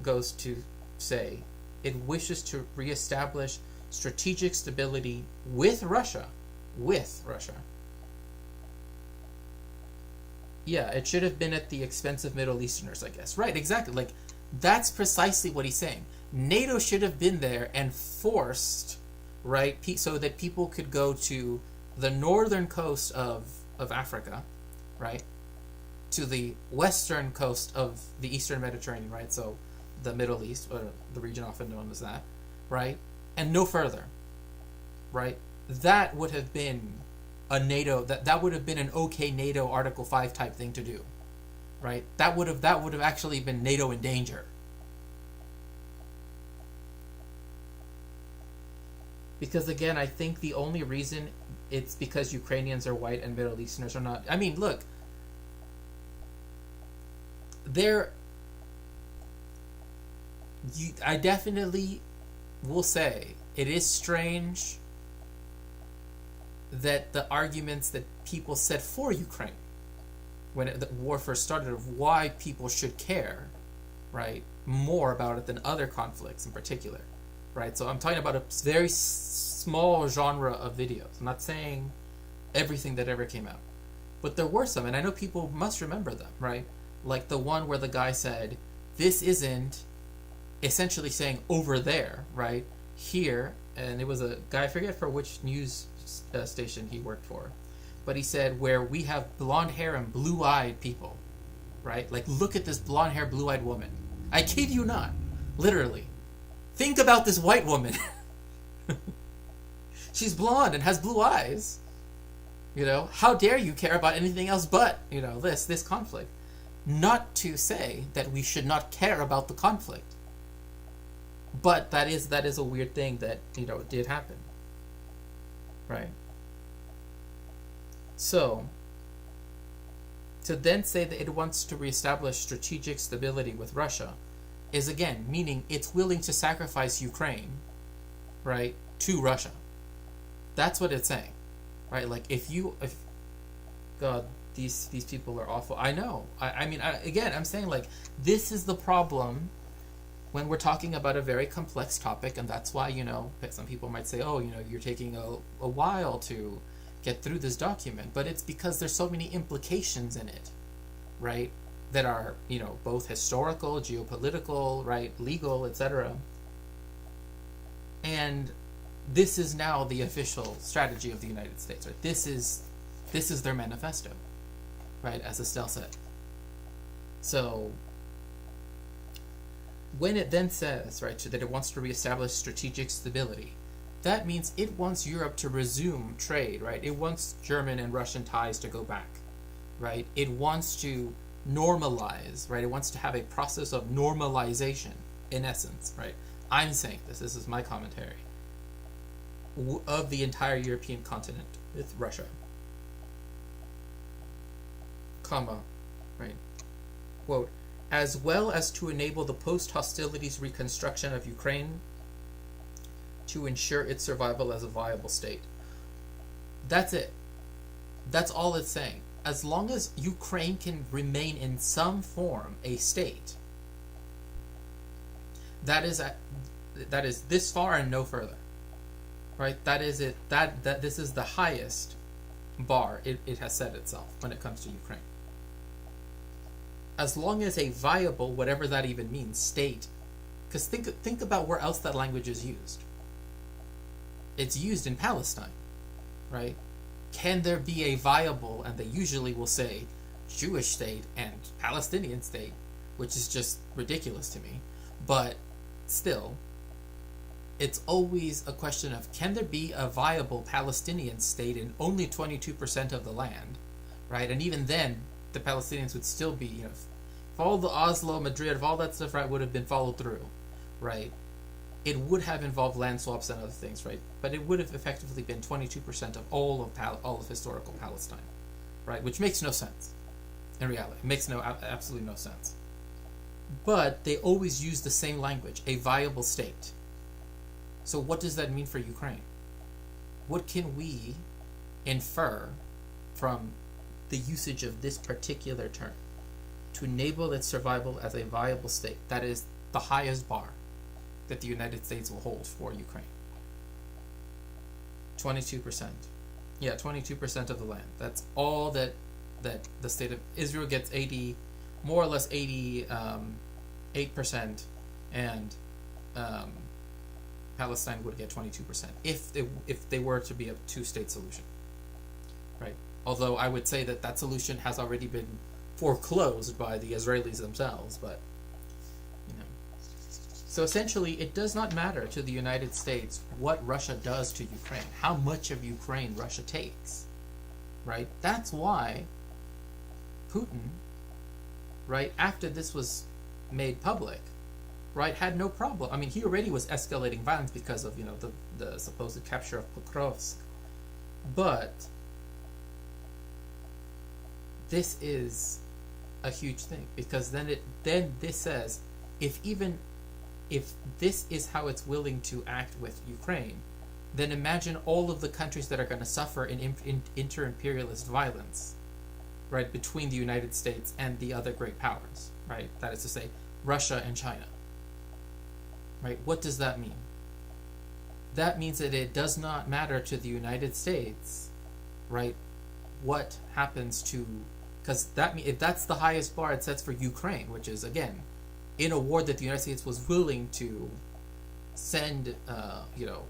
goes to say it wishes to reestablish strategic stability with Russia. With Russia. Yeah, it should have been at the expense of Middle Easterners, I guess. Right, exactly. Like, that's precisely what he's saying. NATO should have been there and forced, right, so that people could go to the northern coast of Africa, right, to the western coast of the Eastern Mediterranean, right, so the Middle East, or the region often known as that, right, and no further, right? That would have been a NATO, that would have been an okay NATO Article 5 type thing to do, right? That would have actually been NATO in danger. Because again, I think the only reason it's because Ukrainians are white and Middle Easterners are not. I mean, look, I definitely will say it is strange that the arguments that people said for Ukraine when the war first started, of why people should care, right, more about it than other conflicts in particular, right? So I'm talking about a very small genre of videos. I'm not saying everything that ever came out, but there were some, and I know people must remember them, right? Like the one where the guy said, this isn't, essentially saying over there, right, here, and it was a guy, I forget for which news station he worked for, but he said, where we have blonde hair and blue-eyed people, right? Like, look at this blonde hair, blue-eyed woman. I kid you not. Literally. Think about this white woman. She's blonde and has blue eyes. You know, how dare you care about anything else but, you know, this conflict. Not to say that we should not care about the conflict. But that is a weird thing that, you know, did happen. Right? So, to then say that it wants to reestablish strategic stability with Russia is, again, meaning it's willing to sacrifice Ukraine, right, to Russia. That's what it's saying, right? Like, if God, these people are awful. I know. I mean, again, I'm saying, like, this is the problem when we're talking about a very complex topic, and that's why, you know, some people might say, oh, you know, you're taking a while to get through this document, but it's because there's so many implications in it, right, that are, you know, both historical, geopolitical, right, legal, etc. And this is now the official strategy of the United States, right? This is their manifesto, right, as Estelle said. So when it then says, right, that it wants to reestablish strategic stability, that means it wants Europe to resume trade, right? It wants German and Russian ties to go back, right? It wants to normalize, right? It wants to have a process of normalization, in essence, right? I'm saying this is my commentary, of the entire European continent with Russia, comma, right? Quote, as well as to enable the post-hostilities reconstruction of Ukraine to ensure its survival as a viable state. That's it. That's all it's saying. As long as Ukraine can remain in some form a state, that is this far and no further. Right? That is it. That this is the highest bar it has set itself when it comes to Ukraine. As long as a viable, whatever that even means, state, because think about where else that language is used. It's used in Palestine, right? Can there be a viable, and they usually will say, Jewish state and Palestinian state, which is just ridiculous to me, but still, it's always a question of, can there be a viable Palestinian state in only 22% of the land, right? And even then, the Palestinians would still be, you know, all the Oslo, Madrid, if all that stuff, right, would have been followed through, right, it would have involved land swaps and other things, right? But it would have effectively been 22% of all of historical Palestine, right? Which makes no sense in reality. It makes absolutely no sense. But they always use the same language, a viable state. So what does that mean for Ukraine? What can we infer from the usage of this particular term to enable its survival as a viable state? That is the highest bar that the United States will hold for Ukraine. 22%. Yeah, 22% of the land. That's all that the state of Israel gets, 80, more or less 88%, and Palestine would get 22% if they were to be a two-state solution, right? Although I would say that solution has already been foreclosed by the Israelis themselves, but you know. So essentially, it does not matter to the United States what Russia does to Ukraine, how much of Ukraine Russia takes, right? That's why Putin, right, after this was made public, right, had no problem. I mean, he already was escalating violence because of, the supposed capture of Pokrovsk. But this is a huge thing, because then this says, if this is how it's willing to act with Ukraine, then imagine all of the countries that are going to suffer in inter-imperialist violence, right, between the United States and the other great powers, right? That is to say, Russia and China. Right? What does that mean? That means that it does not matter to the United States, right, what happens to, because if that's the highest bar it sets for Ukraine, which is, again, in a war that the United States was willing to send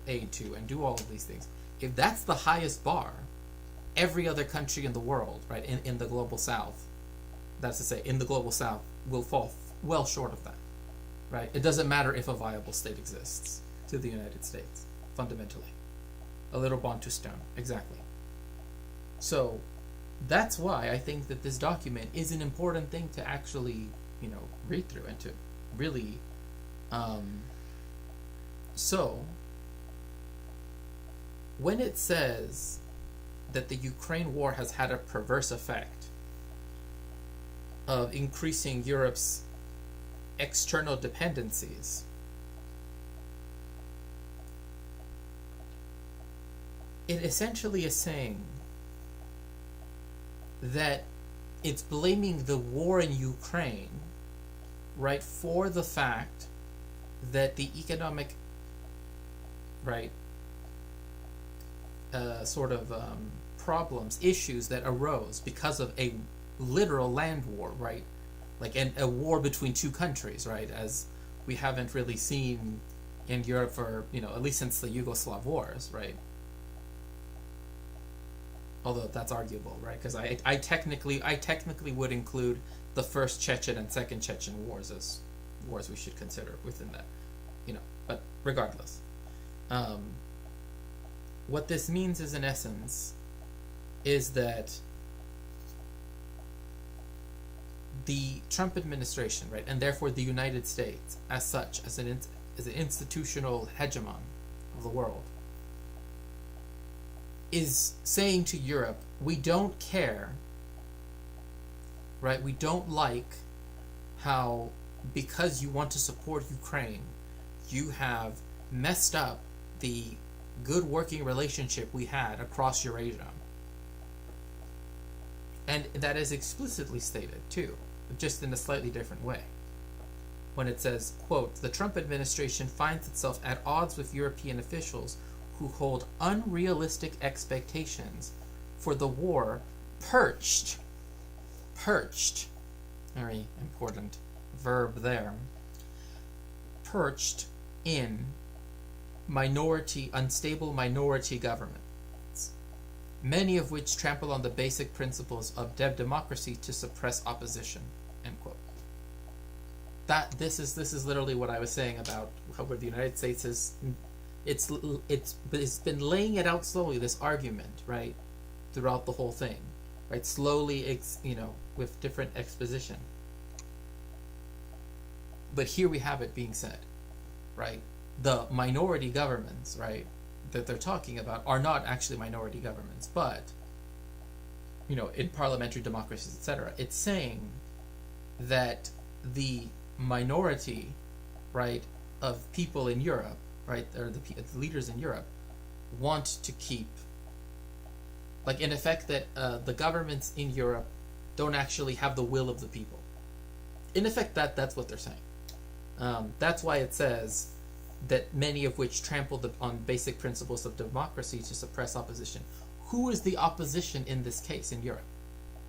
aid to and do all of these things, if that's the highest bar, every other country in the world, right, in the global south, that's to say, in the global south, will fall well short of that. Right? It doesn't matter if a viable state exists to the United States, fundamentally. A little Bantustan, exactly. So that's why I think that this document is an important thing to actually, read through and to really. So when it says that the Ukraine war has had a perverse effect of increasing Europe's external dependencies, it essentially is saying that it's blaming the war in Ukraine, right, for the fact that the economic, right, problems, issues that arose because of a literal land war, right? Like a war between two countries, right? As we haven't really seen in Europe for, at least since the Yugoslav wars, right? Although that's arguable, right? Because I technically would include the first Chechen and second Chechen wars as wars we should consider within that, But regardless, what this means is, in essence, is that the Trump administration, right, and therefore the United States, as such, as an institutional hegemon of the world, is saying to Europe, we don't care, right? We don't like how, because you want to support Ukraine, you have messed up the good working relationship we had across Eurasia. And that is explicitly stated, too, just in a slightly different way. When it says, quote, the Trump administration finds itself at odds with European officials who hold unrealistic expectations for the war perched, very important verb there, perched in unstable minority governments, many of which trample on the basic principles of democracy to suppress opposition, end quote. This is literally what I was saying about how the United States is, it's been laying it out slowly, this argument, right, throughout the whole thing, right, slowly, with different exposition. But here we have it being said, right? The minority governments, right, that they're talking about are not actually minority governments, but, in parliamentary democracies, etc. It's saying that the minority, right, of people in Europe, right, or the leaders in Europe, want to keep, like, in effect, that the governments in Europe don't actually have the will of the people. In effect, that's what they're saying. That's why it says that many of which trampled on basic principles of democracy to suppress opposition. Who is the opposition in this case in Europe?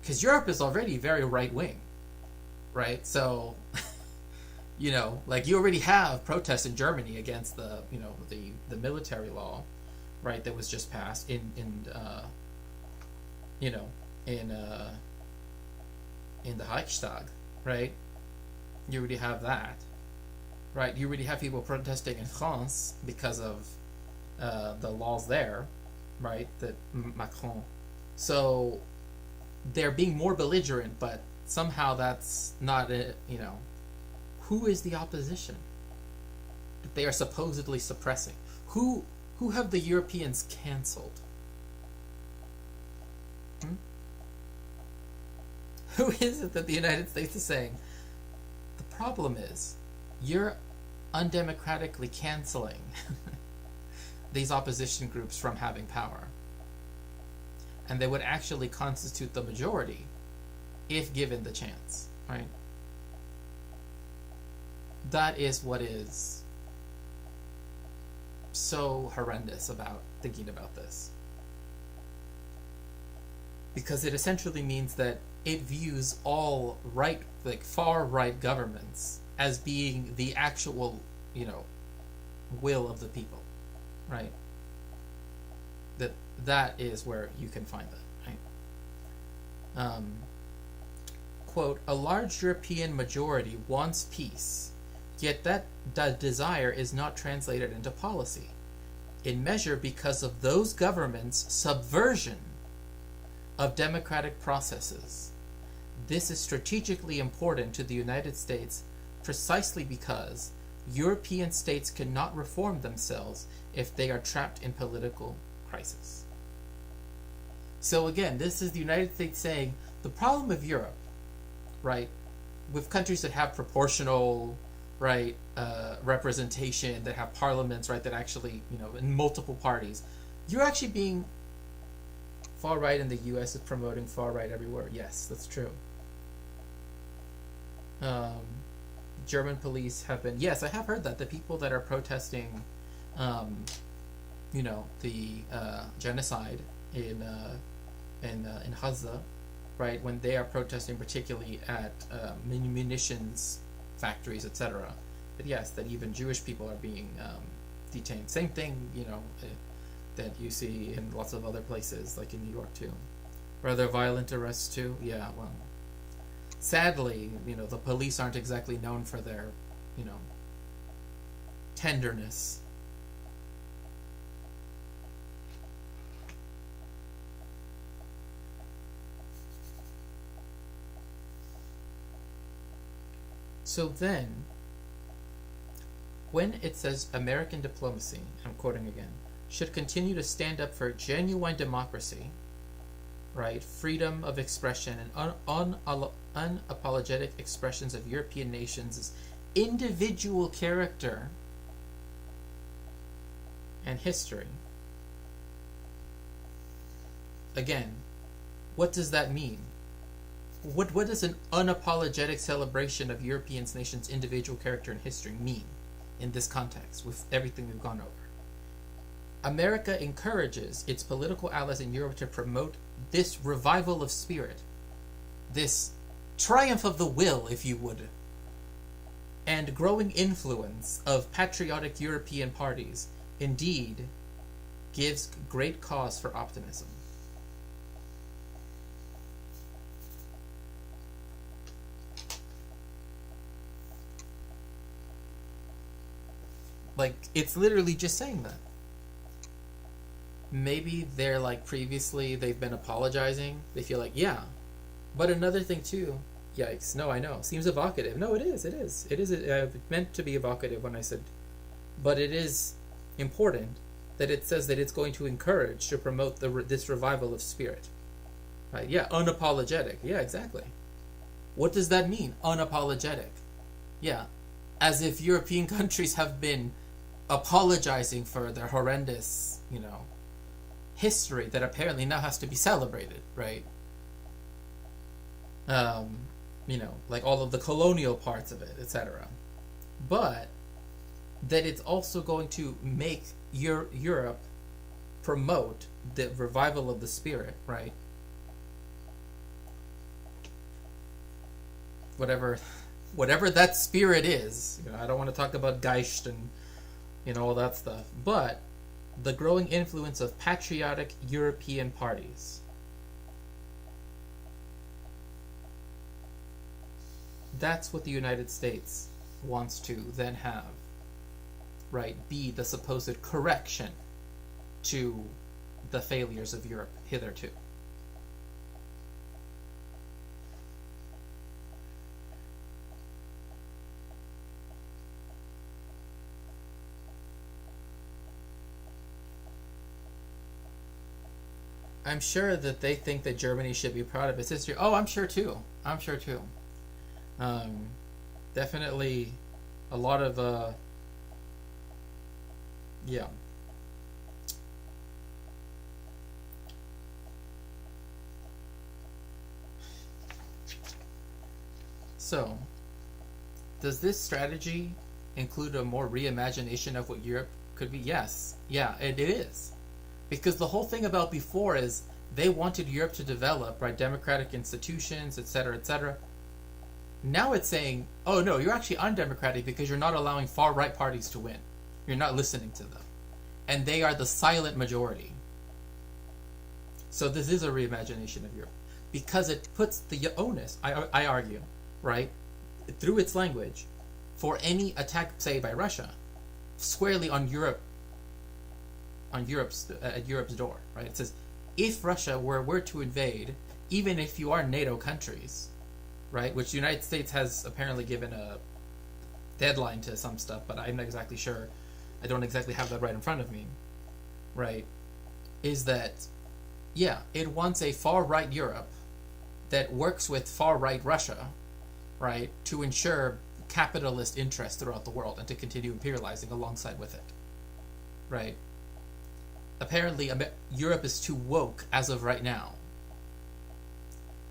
Because Europe is already very right-wing, right? So, like, you already have protests in Germany against the military law, right, that was just passed in the Reichstag, right? You already have that, right? You already have people protesting in France because of the laws there, right? That Macron. So they're being more belligerent, but somehow that's not who is the opposition that they are supposedly suppressing? Who have the Europeans canceled? Who is it that the United States is saying, the problem is, you're undemocratically canceling these opposition groups from having power. And they would actually constitute the majority if given the chance, right? That is what is so horrendous about thinking about this. Because it essentially means that it views all far right governments as being the actual, will of the people, right? That is where you can find that, right? Quote, a large European majority wants peace, yet that desire is not translated into policy, in measure because of those governments' subversion of democratic processes. This is strategically important to the United States precisely because European states cannot reform themselves if they are trapped in political crisis. So again, this is the United States saying the problem of Europe, right, with countries that have proportional, right, representation, that have parliaments, right, that actually, in multiple parties, you're actually being far right in the U.S. is promoting far right everywhere. Yes, that's true. German police have been. Yes, I have heard that the people that are protesting, the genocide in Gaza, right, when they are protesting, particularly at munitions factories, etc. But yes, that even Jewish people are being detained. Same thing, that you see in lots of other places, like in New York too. Rather violent arrests too. Yeah, well, sadly, the police aren't exactly known for their, tenderness. So then, when it says American diplomacy, I'm quoting again, should continue to stand up for genuine democracy, right, freedom of expression, and unapologetic expressions of European nations' individual character and history. Again, what does that mean? What does an unapologetic celebration of European nations' individual character and history mean in this context with everything we've gone over? America encourages its political allies in Europe to promote this revival of spirit, this triumph of the will, if you would, and growing influence of patriotic European parties. Indeed, gives great cause for optimism. Like, it's literally just saying that. Maybe they're like previously they've been apologizing. They feel like, yeah. But another thing too Yikes. No, I know. Seems evocative. No, it is. It is. It is meant to be evocative when I said, but it is important that it says that it's going to encourage to promote this revival of spirit. Right? Yeah, unapologetic. Yeah, exactly. What does that mean? Unapologetic. Yeah, as if European countries have been apologizing for their horrendous, history that apparently now has to be celebrated, right? Like all of the colonial parts of it, etc. But that it's also going to make Europe promote the revival of the spirit, right? Whatever that spirit is, I don't want to talk about Geist and all that stuff, but the growing influence of patriotic European parties. That's what the United States wants to then have, right? Be the supposed correction to the failures of Europe hitherto. I'm sure that they think that Germany should be proud of its history. Oh, I'm sure too. Definitely a lot of, yeah. So, does this strategy include a more reimagination of what Europe could be? Yes. Yeah, it is. Because the whole thing about before is they wanted Europe to develop, right, democratic institutions, etc., etc. Now it's saying, oh no, you're actually undemocratic because you're not allowing far-right parties to win. You're not listening to them. And they are the silent majority. So this is a reimagination of Europe. Because it puts the onus, I argue, right, through its language, for any attack, say, by Russia, squarely on Europe, at Europe's door, right? It says, if Russia were to invade, even if you are NATO countries, right, which the United States has apparently given a deadline to some stuff, but I'm not exactly sure. I don't exactly have that right in front of me, right? Is that, yeah, it wants a far-right Europe that works with far-right Russia, right, to ensure capitalist interests throughout the world and to continue imperializing alongside with it, right? Apparently, Europe is too woke as of right now.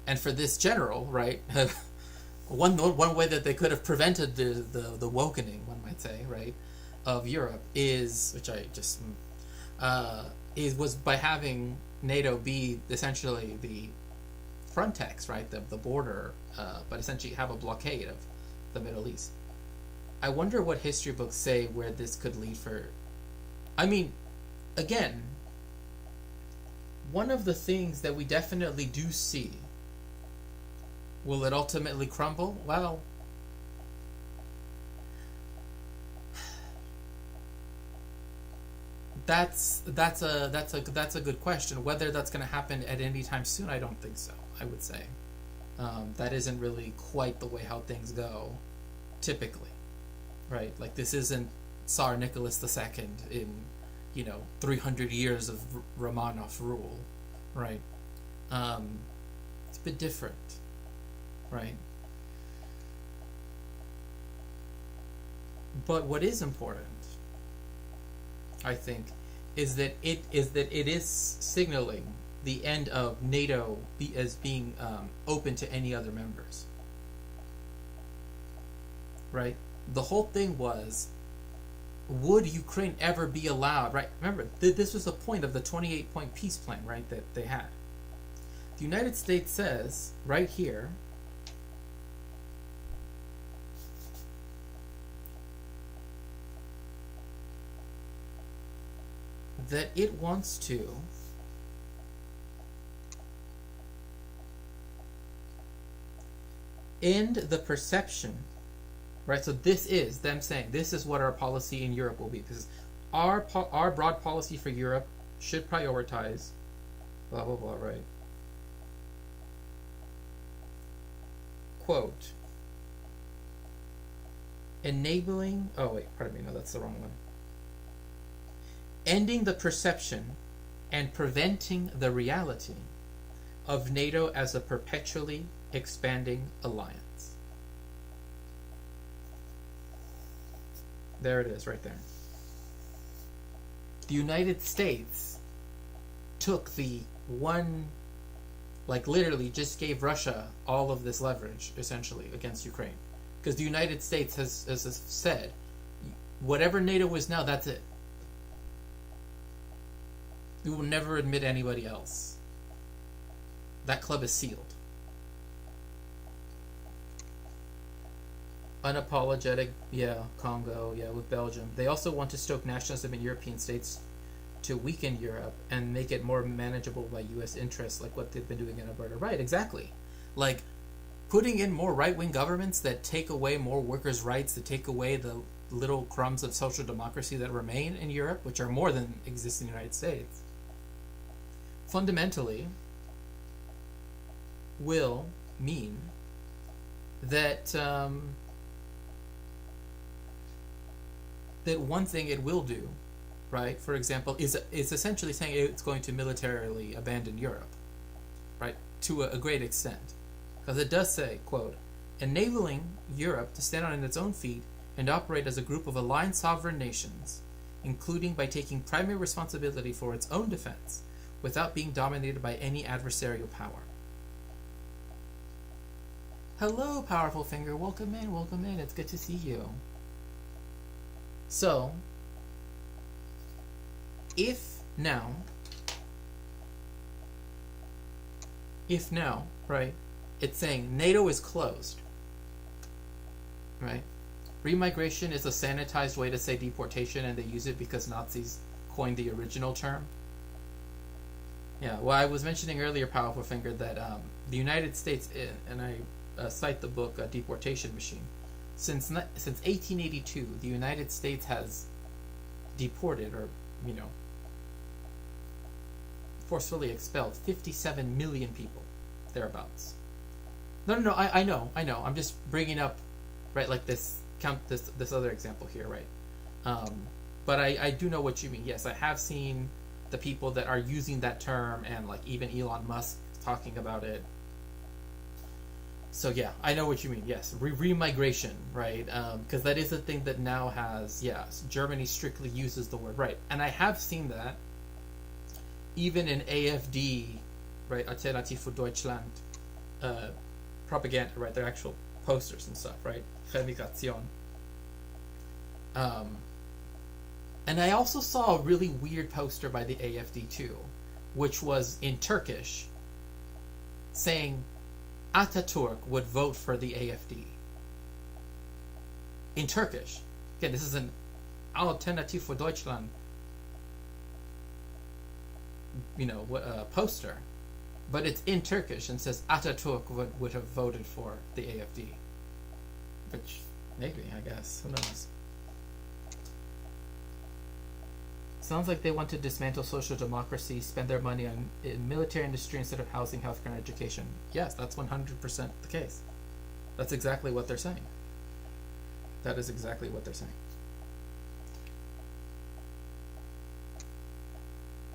And for this general, right, one way that they could have prevented the wokening, one might say, right, of Europe is, which I just, was by having NATO be essentially the frontex, right, the border, but essentially have a blockade of the Middle East. I wonder what history books say where this could lead for, I mean, again, one of the things that we definitely do see, will it ultimately crumble? Well, that's a good question. Whether that's going to happen at any time soon, I don't think so. I would say that isn't really quite the way how things go, typically, right? Like this isn't Tsar Nicholas II in 300 years of Romanov rule, right? It's a bit different, right? But what is important, I think, is that it is signaling the end of NATO as being open to any other members, right? The whole thing was, would Ukraine ever be allowed, right? Remember, this was the point of the 28-point peace plan, right, that they had. The United States says, right here, that it wants to end the perception, right? So this is them saying this is what our policy in Europe will be. This is our broad policy for Europe should prioritize blah blah blah, right? quote, enabling, oh wait, pardon me, no, that's the wrong one. Ending the perception and preventing the reality of NATO as a perpetually expanding alliance. There it is, right there. The United States took the one, like literally just gave Russia all of this leverage, essentially, against Ukraine. Because the United States has said, whatever NATO is now, that's it. We will never admit anybody else. That club is sealed. Unapologetic, yeah, Congo, yeah, with Belgium. They also want to stoke nationalism in European states to weaken Europe and make it more manageable by U.S. interests, like what they've been doing in Alberta. Right, exactly. Like, putting in more right-wing governments that take away more workers' rights, that take away the little crumbs of social democracy that remain in Europe, which are more than exist in the United States, fundamentally will mean that that one thing it will do, right, for example, is essentially saying it's going to militarily abandon Europe, right, to a great extent. Because it does say, quote, enabling Europe to stand on its own feet and operate as a group of aligned sovereign nations, including by taking primary responsibility for its own defense, without being dominated by any adversarial power. Hello, Powerful Finger. Welcome in, welcome in. It's good to see you. So, if now, right, it's saying NATO is closed, right? Remigration is a sanitized way to say deportation, and they use it because Nazis coined the original term. Yeah, well, I was mentioning earlier, Powerful Finger, that the United States, and I cite the book Deportation Machine, since 1882, the United States has deported, or, you know, forcefully expelled 57 million people, thereabouts. No, I know. I'm just bringing up, right, like this other example here, right? But I do know what you mean. Yes, I have seen the people that are using that term, and like even Elon Musk talking about it. So yeah, I know what you mean. Yes, remigration, right? Because that is a thing that now has, yes, Germany strictly uses the word, right? And I have seen that even in AfD, right, Alternative für Deutschland, propaganda, right? Their actual posters and stuff, right? Remigration. And I also saw a really weird poster by the AfD too, which was in Turkish, saying Ataturk would vote for the AfD. In Turkish. Again, this is an Alternative für Deutschland, you know, poster, but it's in Turkish and says Ataturk would have voted for the AfD. Which, maybe, I guess. Who knows? Sounds like they want to dismantle social democracy, spend their money on military industry instead of housing, healthcare, and education. Yes, that's 100% the case. That's exactly what they're saying. That is exactly what they're saying.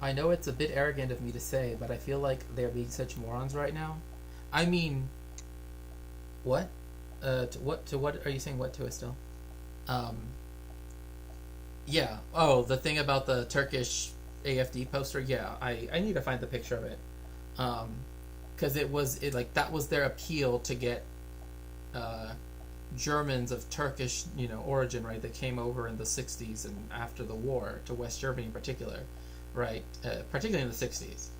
I know it's a bit arrogant of me to say, but I feel like they're being such morons right now. I mean, what? To what are you saying? What to, Estelle? Yeah. Oh, the thing about the Turkish AfD poster. Yeah, I need to find the picture of it, because that was their appeal to get Germans of Turkish, you know, origin, right? That came over in the 60s and after the war to West Germany in particular, right? Particularly in the 60s.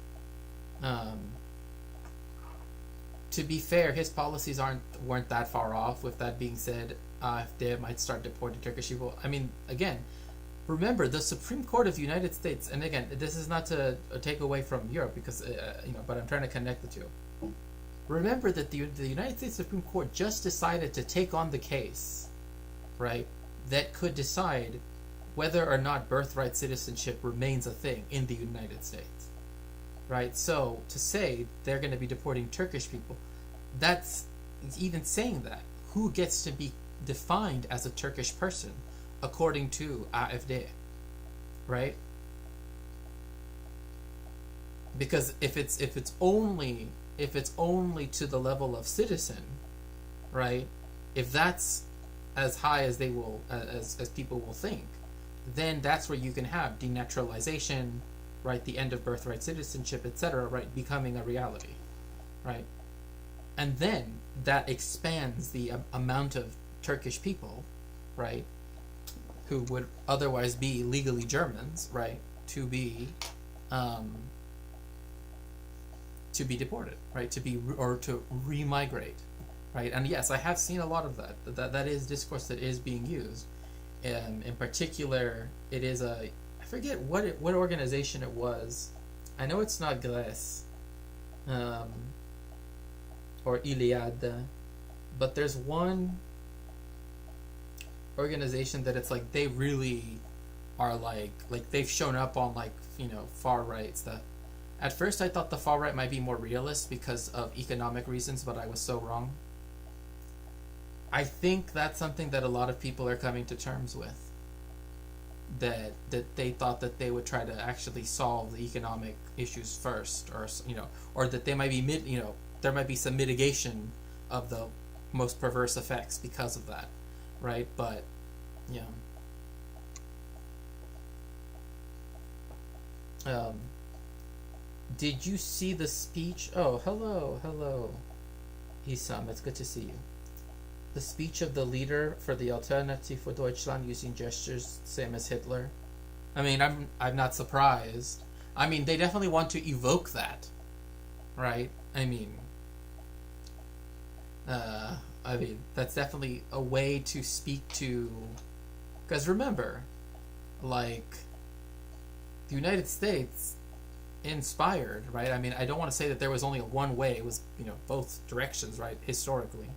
To be fair, his policies weren't that far off. With that being said, AfD might start deporting Turkish people. I mean, again, remember the Supreme Court of the United States, and again, this is not to take away from Europe because you know, but I'm trying to connect the two. Remember that the United States Supreme Court just decided to take on the case, right, that could decide whether or not birthright citizenship remains a thing in the United States, right? So to say they're going to be deporting Turkish people, that's, even saying that, who gets to be defined as a Turkish person according to AfD, right? Because if it's only to the level of citizen, right? If that's as high as they will as people will think, then that's where you can have denaturalization, right? The end of birthright citizenship, etc., right? Becoming a reality, right? And then that expands the amount of Turkish people, right, who would otherwise be legally Germans, right, to be deported, right, to remigrate, right? And yes, I have seen a lot of that. That is discourse that is being used. In particular, it is I forget what organization it was. I know it's not Grèce, or Iliad, but there's one organization that it's like they really are like they've shown up on far right stuff. At first I thought the far right might be more realist because of economic reasons, but I was so wrong. I think that's something that a lot of people are coming to terms with, that they thought that they would try to actually solve the economic issues first, or that they might be there might be some mitigation of the most perverse effects because of that, right? But yeah. Did you see the speech? Oh, hello, Isam. It's good to see you. The speech of the leader for the Alternative for Deutschland using gestures same as Hitler. I mean, I'm not surprised. I mean, they definitely want to evoke that, right? I mean, that's definitely a way to speak to. Because remember, the United States inspired, right? I mean, I don't want to say that there was only one way. It was, both directions, right? Historically,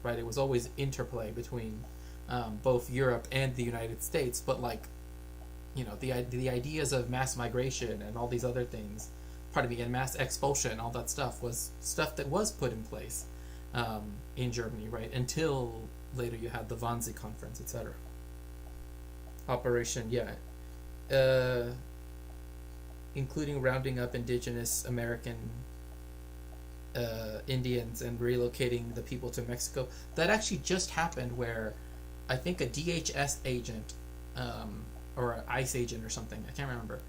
right? It was always interplay between both Europe and the United States. But the ideas of mass migration and all these other things, and mass expulsion, all that stuff was stuff that was put in place in Germany, right? Until later you had the Wannsee Conference, etc. Operation, including rounding up indigenous American Indians and relocating the people to Mexico. That actually just happened, where I think a DHS agent or an ICE agent or something, I can't remember,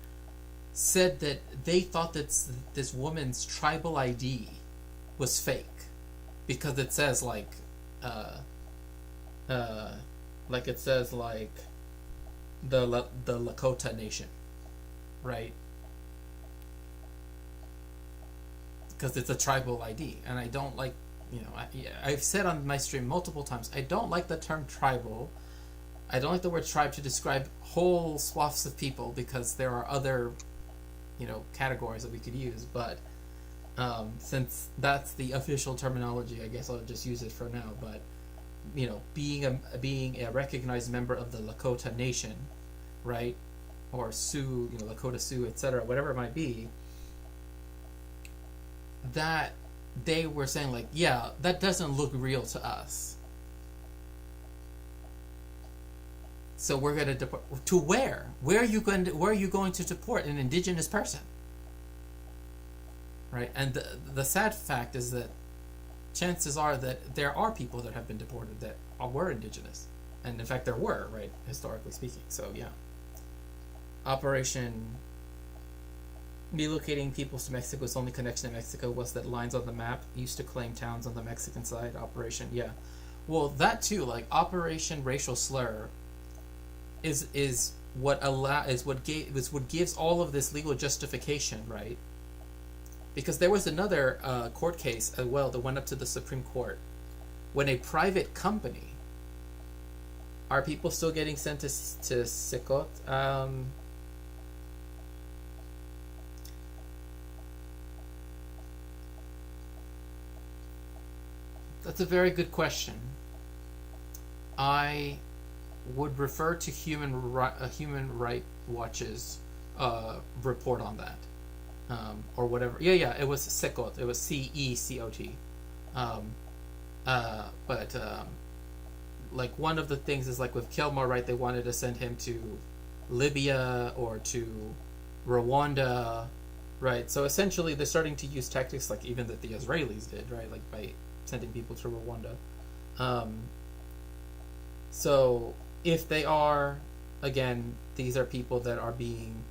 said that they thought that this woman's tribal ID was fake because it says it says the Lakota Nation, right? Because it's a tribal ID, and I don't like, I've said on my stream multiple times, I don't like the term tribal. I don't like the word tribe to describe whole swaths of people, because there are other, categories that we could use. But since that's the official terminology, I guess I'll just use it for now. But being a recognized member of the Lakota Nation, right, or Sioux, Lakota Sioux, etc., whatever it might be, that they were saying that doesn't look real to us. So we're going to deport to where? Where are you going to deport an indigenous person? Right? And the sad fact is that chances are that there are people that have been deported that were indigenous. And in fact there were, right, historically speaking. So yeah. Operation relocating peoples to Mexico's only connection to Mexico was that lines on the map used to claim towns on the Mexican side. Operation, yeah. Well, that too, Operation Racial Slur is what gives all of this legal justification, right? Because there was another court case as well that went up to the Supreme Court when a private company. Are people still getting sent to Sikot? That's a very good question. I would refer to Human Rights Watch's report on that, or whatever. Yeah, it was Secot. It was CECOT. But like one of the things is like with Kilmar, right? They wanted to send him to Libya or to Rwanda, right? So essentially, they're starting to use tactics like even that the Israelis did, right? Like by sending people to Rwanda. So if they are, again, these are people that are being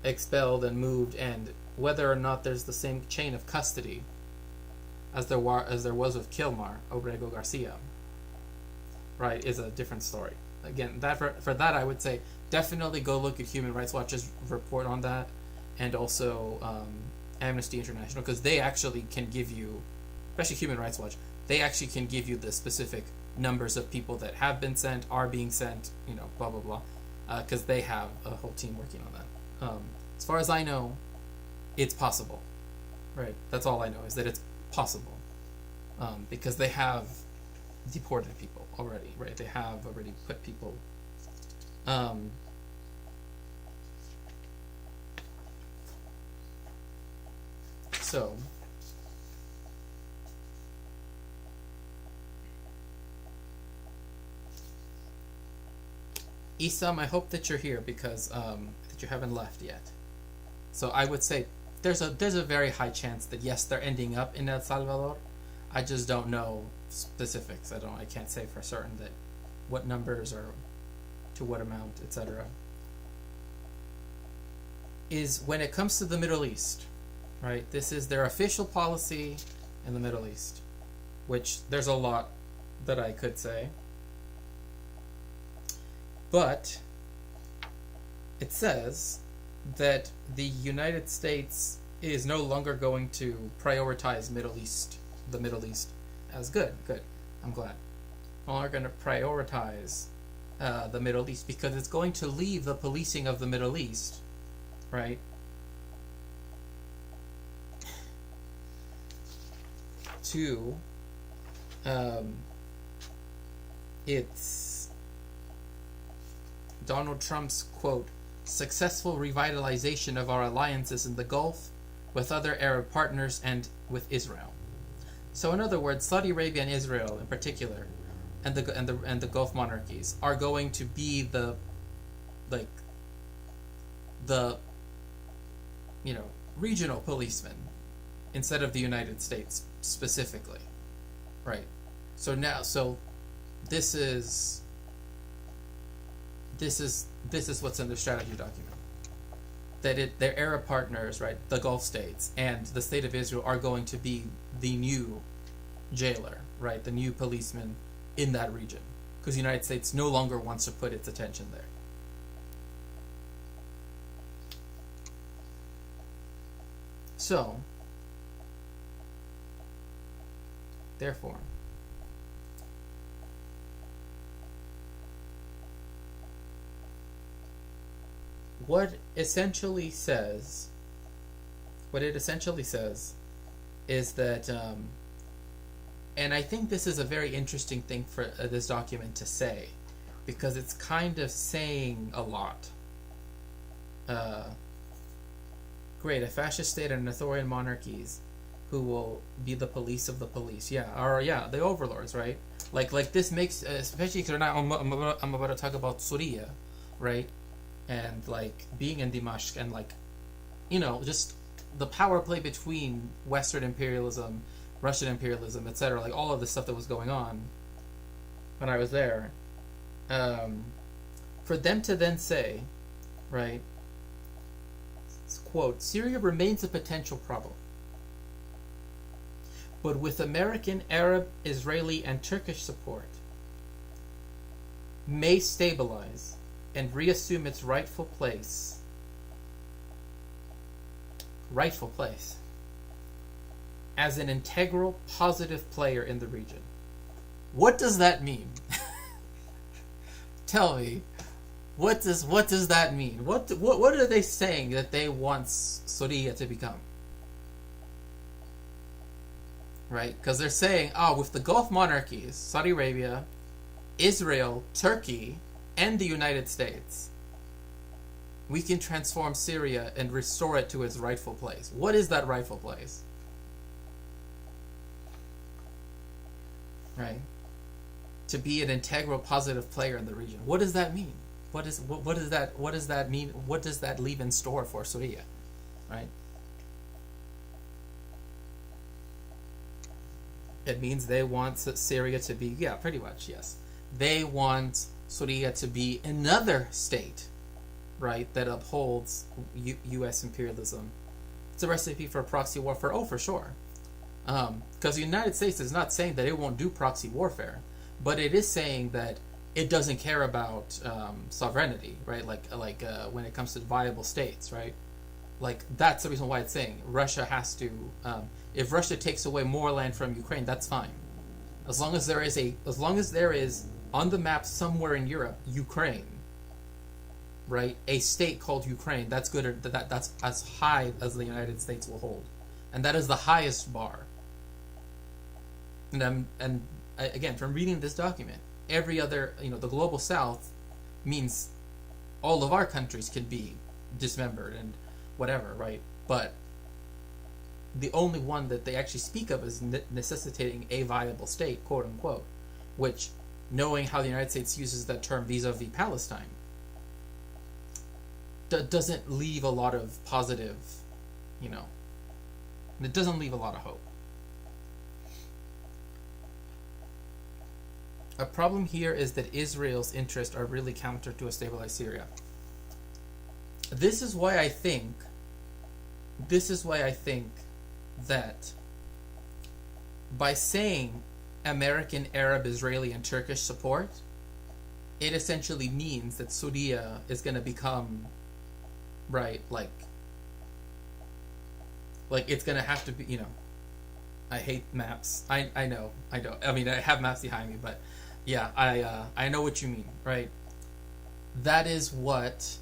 expelled and moved, and whether or not there's the same chain of custody as there was with Kilmar Obrego Garcia, right, is a different story. Again, that for that I would say definitely go look at Human Rights Watch's report on that, and also Amnesty International, because they actually can give you, especially Human Rights Watch, they actually can give you the specific numbers of people that have been sent, are being sent, blah blah blah, because they have a whole team working on that. As far as I know, it's possible, right? That's all I know, is that it's possible, because they have deported people already, right? They have already put people. So. Isam, I hope that you're here because that you haven't left yet. So I would say there's a very high chance that yes, they're ending up in El Salvador. I just don't know specifics. I can't say for certain that what numbers or to what amount, etc. Is when it comes to the Middle East, right? This is their official policy in the Middle East, which there's a lot that I could say. But it says that the United States is no longer going to prioritize the Middle East as good. I'm glad. No longer going to prioritize the Middle East because it's going to leave the policing of the Middle East, right, to it's Donald Trump's, quote, successful revitalization of our alliances in the Gulf with other Arab partners and with Israel. So in other words, Saudi Arabia and Israel in particular, and the Gulf monarchies are going to be the regional policemen instead of the United States specifically, right? So this is what's in the strategy document. That their Arab partners, right, the Gulf states and the state of Israel are going to be the new jailer, right, the new policeman in that region, because the United States no longer wants to put its attention there. So, therefore, what it essentially says is that, and I think this is a very interesting thing for this document to say, because it's kind of saying a lot. Great, a fascist state and authoritarian monarchies who will be the police of the police. The overlords, right? Like this makes, especially because I'm about to talk about Syria, right? And like being in Dimashq and just the power play between Western imperialism, Russian imperialism, etc. Like all of the stuff that was going on when I was there. For them to then say, right, quote, Syria remains a potential problem, but with American, Arab, Israeli, and Turkish support, may stabilize and reassume its rightful place as an integral, positive player in the region. What does that mean? Tell me, what does that mean? What are they saying that they want Syria to become? Right? Because they're saying, with the Gulf monarchies, Saudi Arabia, Israel, Turkey, and the United States, we can transform Syria and restore it to its rightful place. What is that rightful place? right? To be an integral, positive player in the region. What does that mean? What does that mean? What does that leave in store for Syria, right? It means they want Syria to be, yeah, pretty much, yes. They want Syria to be another state, right, that upholds U.S. imperialism. It's a recipe for proxy warfare. Oh, for sure. Because the United States is not saying that it won't do proxy warfare, but it is saying that it doesn't care about sovereignty, right? Like when it comes to viable states, right? Like that's the reason why it's saying Russia has to. If Russia takes away more land from Ukraine, that's fine, as long as there is on the map somewhere in Europe Ukraine, right? A state called Ukraine. That's good. That's as high as the United States will hold, and that is the highest bar. And again, from reading this document, every other, the global south means all of our countries can be dismembered and whatever, right? But the only one that they actually speak of is necessitating a viable state, quote unquote, which, knowing how the United States uses that term vis-a-vis Palestine, doesn't leave a lot of positive, it doesn't leave a lot of hope. A problem here is that Israel's interests are really counter to a stabilized Syria. This is why I think that by saying American, Arab, Israeli, and Turkish support, it essentially means that Syria is going to become, right, like it's going to have to be, I hate maps. I know. I mean, I have maps behind me, but yeah, I know what you mean, right? That is what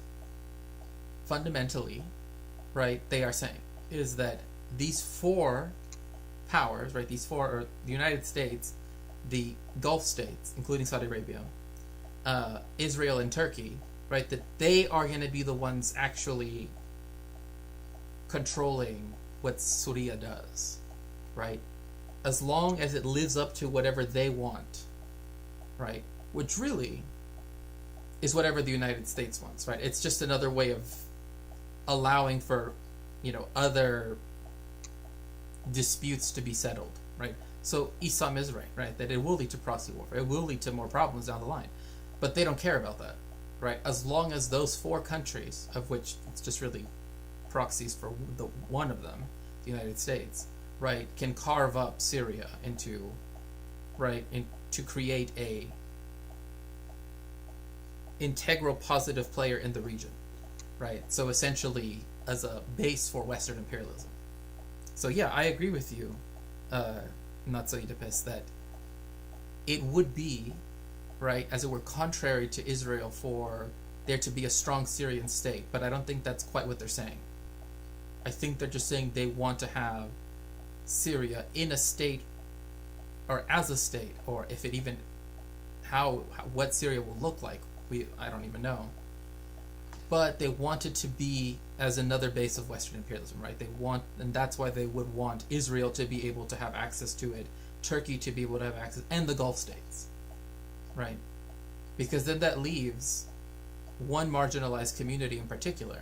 fundamentally, right, they are saying, is that these four powers, right, these four are the United States, the Gulf states, including Saudi Arabia, Israel and Turkey, right, that they are going to be the ones actually controlling what Syria does, right? As long as it lives up to whatever they want, right? Which really is whatever the United States wants, right? It's just another way of allowing for, other disputes to be settled, right? So Islam is right? That it will lead to proxy warfare. It will lead to more problems down the line. But they don't care about that, right? As long as those four countries, of which it's just really proxies for the one of them, the United States, right, can carve up Syria into, right, to create a integral positive player in the region, right? So essentially as a base for Western imperialism. So yeah, I agree with you, Natsa Oedipus, that it would be, right, as it were, contrary to Israel for there to be a strong Syrian state, but I don't think that's quite what they're saying. I think they're just saying they want to have Syria in a state, or as a state, or if it even, what Syria will look like, I don't even know. But they want it to be as another base of Western imperialism, right? And that's why they would want Israel to be able to have access to it, Turkey to be able to have access, and the Gulf states, right? Because then that leaves one marginalized community in particular,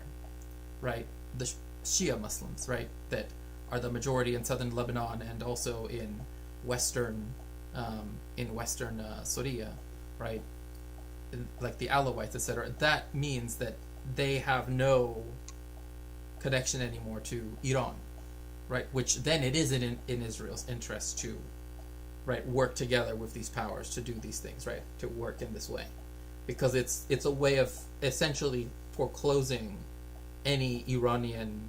right? The Shia Muslims, right? That are the majority in southern Lebanon and also in western Syria, right? Like the Alawites, etc. That means that they have no connection anymore to Iran, right? Which then it is in Israel's interest to, right, work together with these powers to do these things, right? To work in this way, because it's a way of essentially foreclosing any Iranian,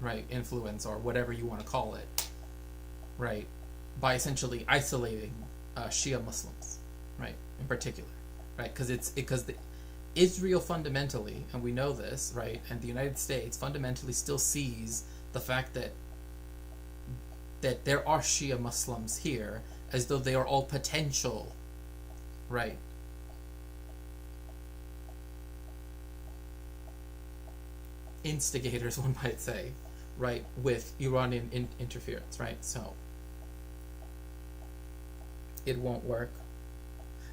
right, influence or whatever you want to call it, right, by essentially isolating Shia Muslims, right, in particular, right, because Israel fundamentally, and we know this, right, and the United States fundamentally still sees the fact that there are Shia Muslims here as though they are all potential, right, instigators, one might say, right, with Iranian interference, right? So it won't work.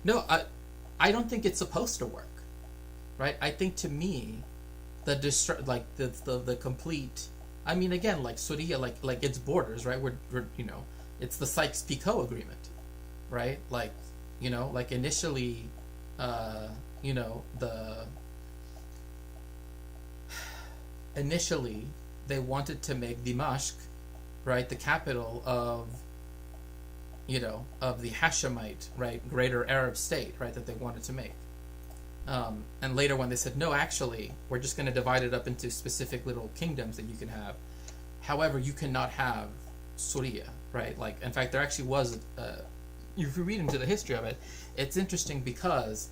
No, I don't think it's supposed to work, right? I think to me, the complete. I mean, again, like Surya, like its borders, right? We're it's the Sykes-Picot Agreement, right? Like, like initially, initially they wanted to make Dimashq, right, the capital of the Hashemite, right, greater Arab state, right, that they wanted to make. And later when they said, no, actually, we're just going to divide it up into specific little kingdoms that you can have. However, you cannot have Surya, right? Like, in fact, there actually was, if you read into the history of it, it's interesting because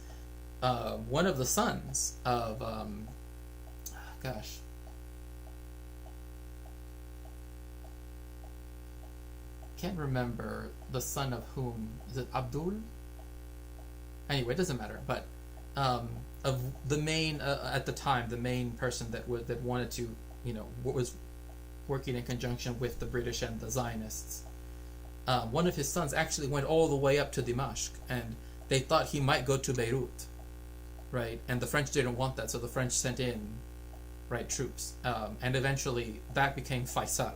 one of the sons of, can't remember the son of whom. Is it Abdul? Anyway, it doesn't matter. But of the main at the time, the main person that wanted to, was working in conjunction with the British and the Zionists. One of his sons actually went all the way up to Dimashq, and they thought he might go to Beirut, right? And the French didn't want that, so the French sent in, right, troops, and eventually that became Faisal,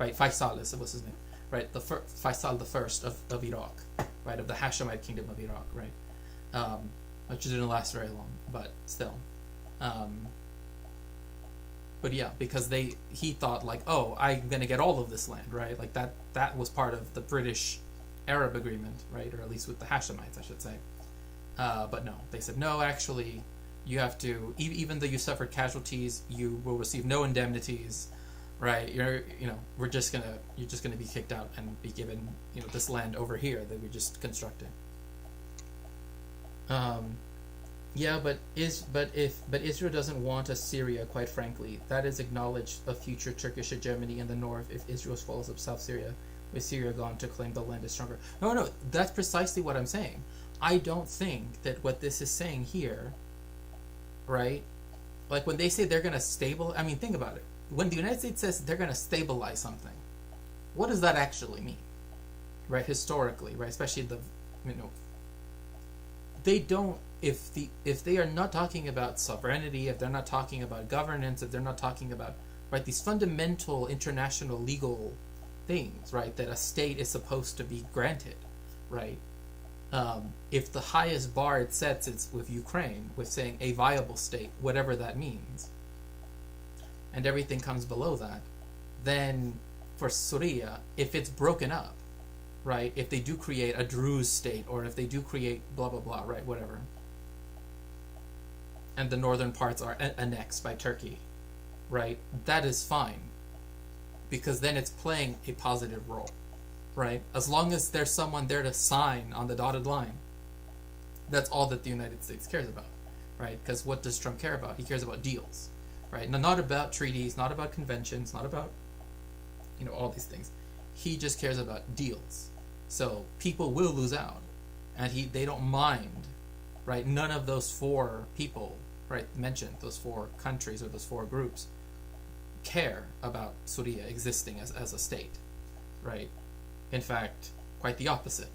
right? Faisal was his name. Right, Faisal the First of Iraq, right, of the Hashemite kingdom of Iraq, right, which didn't last very long, but still, but yeah, because he thought like, oh, I'm gonna get all of this land, right, like that was part of the British Arab agreement, right, or at least with the Hashemites, I should say, but no, they said no, actually, you have to, even though you suffered casualties, you will receive no indemnities. Right, you're just gonna be kicked out and be given this land over here that we just constructed. Yeah, but Israel doesn't want a Syria. Quite frankly, that is acknowledged a future Turkish hegemony in the north if Israel swallows up South Syria, with Syria gone to claim the land is stronger. No, that's precisely what I'm saying. I don't think that what this is saying here, right? Like when they say they're gonna I mean, think about it. When the United States says they're going to stabilize something, what does that actually mean? Right, historically, right, especially they don't, if they are not talking about sovereignty, if they're not talking about governance, if they're not talking about, right, these fundamental international legal things, right, that a state is supposed to be granted, right, if the highest bar it sets is with Ukraine, with saying a viable state, whatever that means, and everything comes below that, then for Syria, if it's broken up, right, if they do create a Druze state, or if they do create blah blah blah, right, whatever, and the northern parts are annexed by Turkey, right, that is fine, because then it's playing a positive role, right, as long as there's someone there to sign on the dotted line. That's all that the United States cares about, right, because what does Trump care about? He cares about deals. Right? Not about treaties, not about conventions, not about all these things. He just cares about deals. So people will lose out, and they don't mind, right? None of those four people, right, mentioned, those four countries or those four groups, care about Syria existing as a state, right? In fact, quite the opposite,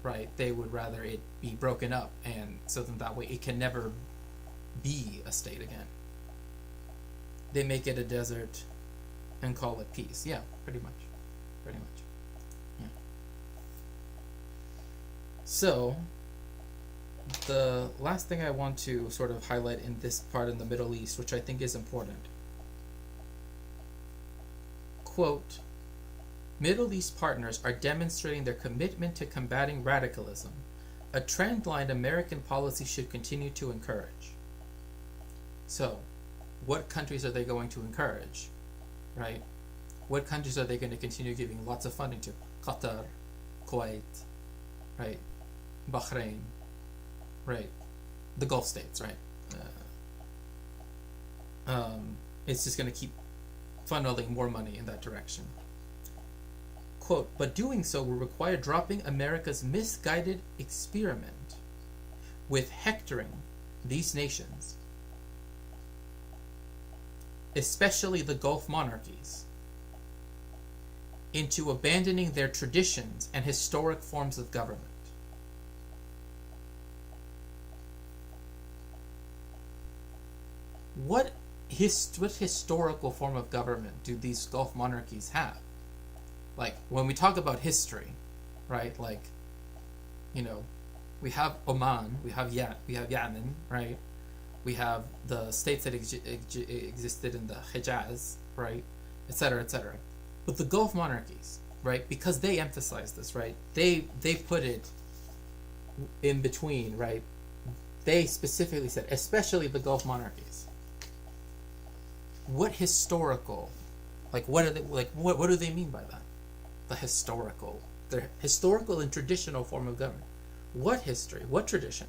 right? They would rather it be broken up, and so then that way it can never be a state again. They make it a desert and call it peace. Yeah, pretty much. Yeah. So, the last thing I want to sort of highlight in this part in the Middle East, which I think is important. Quote, Middle East partners are demonstrating their commitment to combating radicalism, a trend line American policy should continue to encourage. So, what countries are they going to encourage, right? What countries are they going to continue giving lots of funding to? Qatar, Kuwait, right? Bahrain, right? The Gulf states, right? It's just going to keep funneling more money in that direction. Quote, but doing so will require dropping America's misguided experiment with hectoring these nations, especially the Gulf monarchies, into abandoning their traditions and historic forms of government. what what historical form of government do these Gulf monarchies have? Like, when we talk about history, right? Like, you know, we have Oman, we have Yemen, right? We have the states that existed in the Hijaz, right? Etc., etc. But the Gulf monarchies, right? Because they emphasize this, right? They put it in between, right? They specifically said, especially the Gulf monarchies. What historical, like, what are they, like, what do they mean by that? The historical, their historical and traditional form of government. What history? What tradition?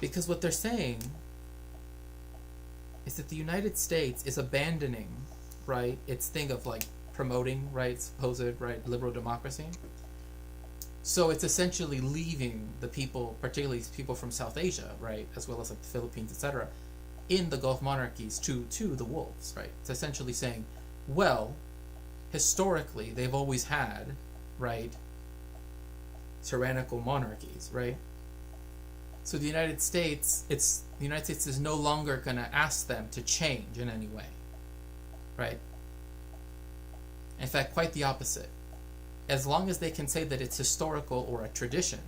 Because what they're saying is that the United States is abandoning, right, its thing of like promoting, right, supposed, right, liberal democracy. So it's essentially leaving the people, particularly people from South Asia, right, as well as like the Philippines, etc., in the Gulf monarchies to the wolves, right? It's essentially saying, well, historically they've always had, right, tyrannical monarchies, right? So the United States is no longer going to ask them to change in any way, right? In fact, quite the opposite. As long as they can say that it's historical or a tradition,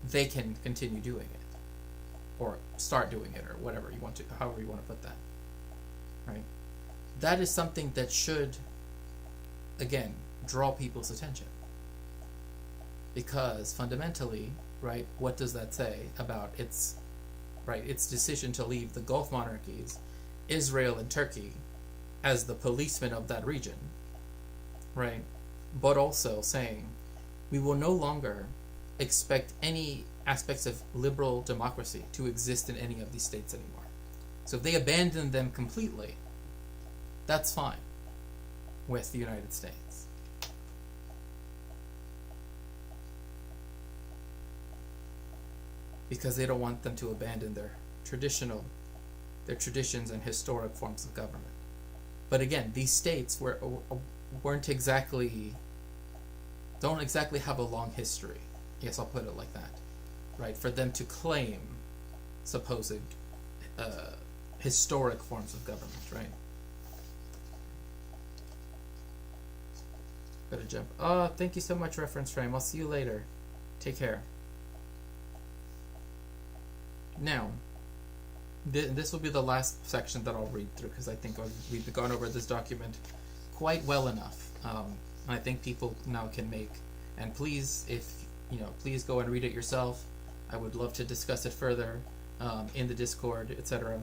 they can continue doing it, or start doing it, or whatever you want to, however you want to put that, right? That is something that should, again, draw people's attention, because fundamentally, right, what does that say about its decision to leave the Gulf monarchies, Israel and Turkey, as the policemen of that region, right? But also saying, we will no longer expect any aspects of liberal democracy to exist in any of these states anymore. So if they abandon them completely, that's fine with the United States. Because they don't want them to abandon their traditions and historic forms of government. But again, these states don't exactly have a long history. Yes, I'll put it like that, right? For them to claim supposed historic forms of government, right? Gotta jump. Oh, thank you so much, Reference Frame. I'll see you later. Take care. Now, this will be the last section that I'll read through, because I think we've gone over this document quite well enough. I think people now can make, and please, please go and read it yourself. I would love to discuss it further in the Discord, etc.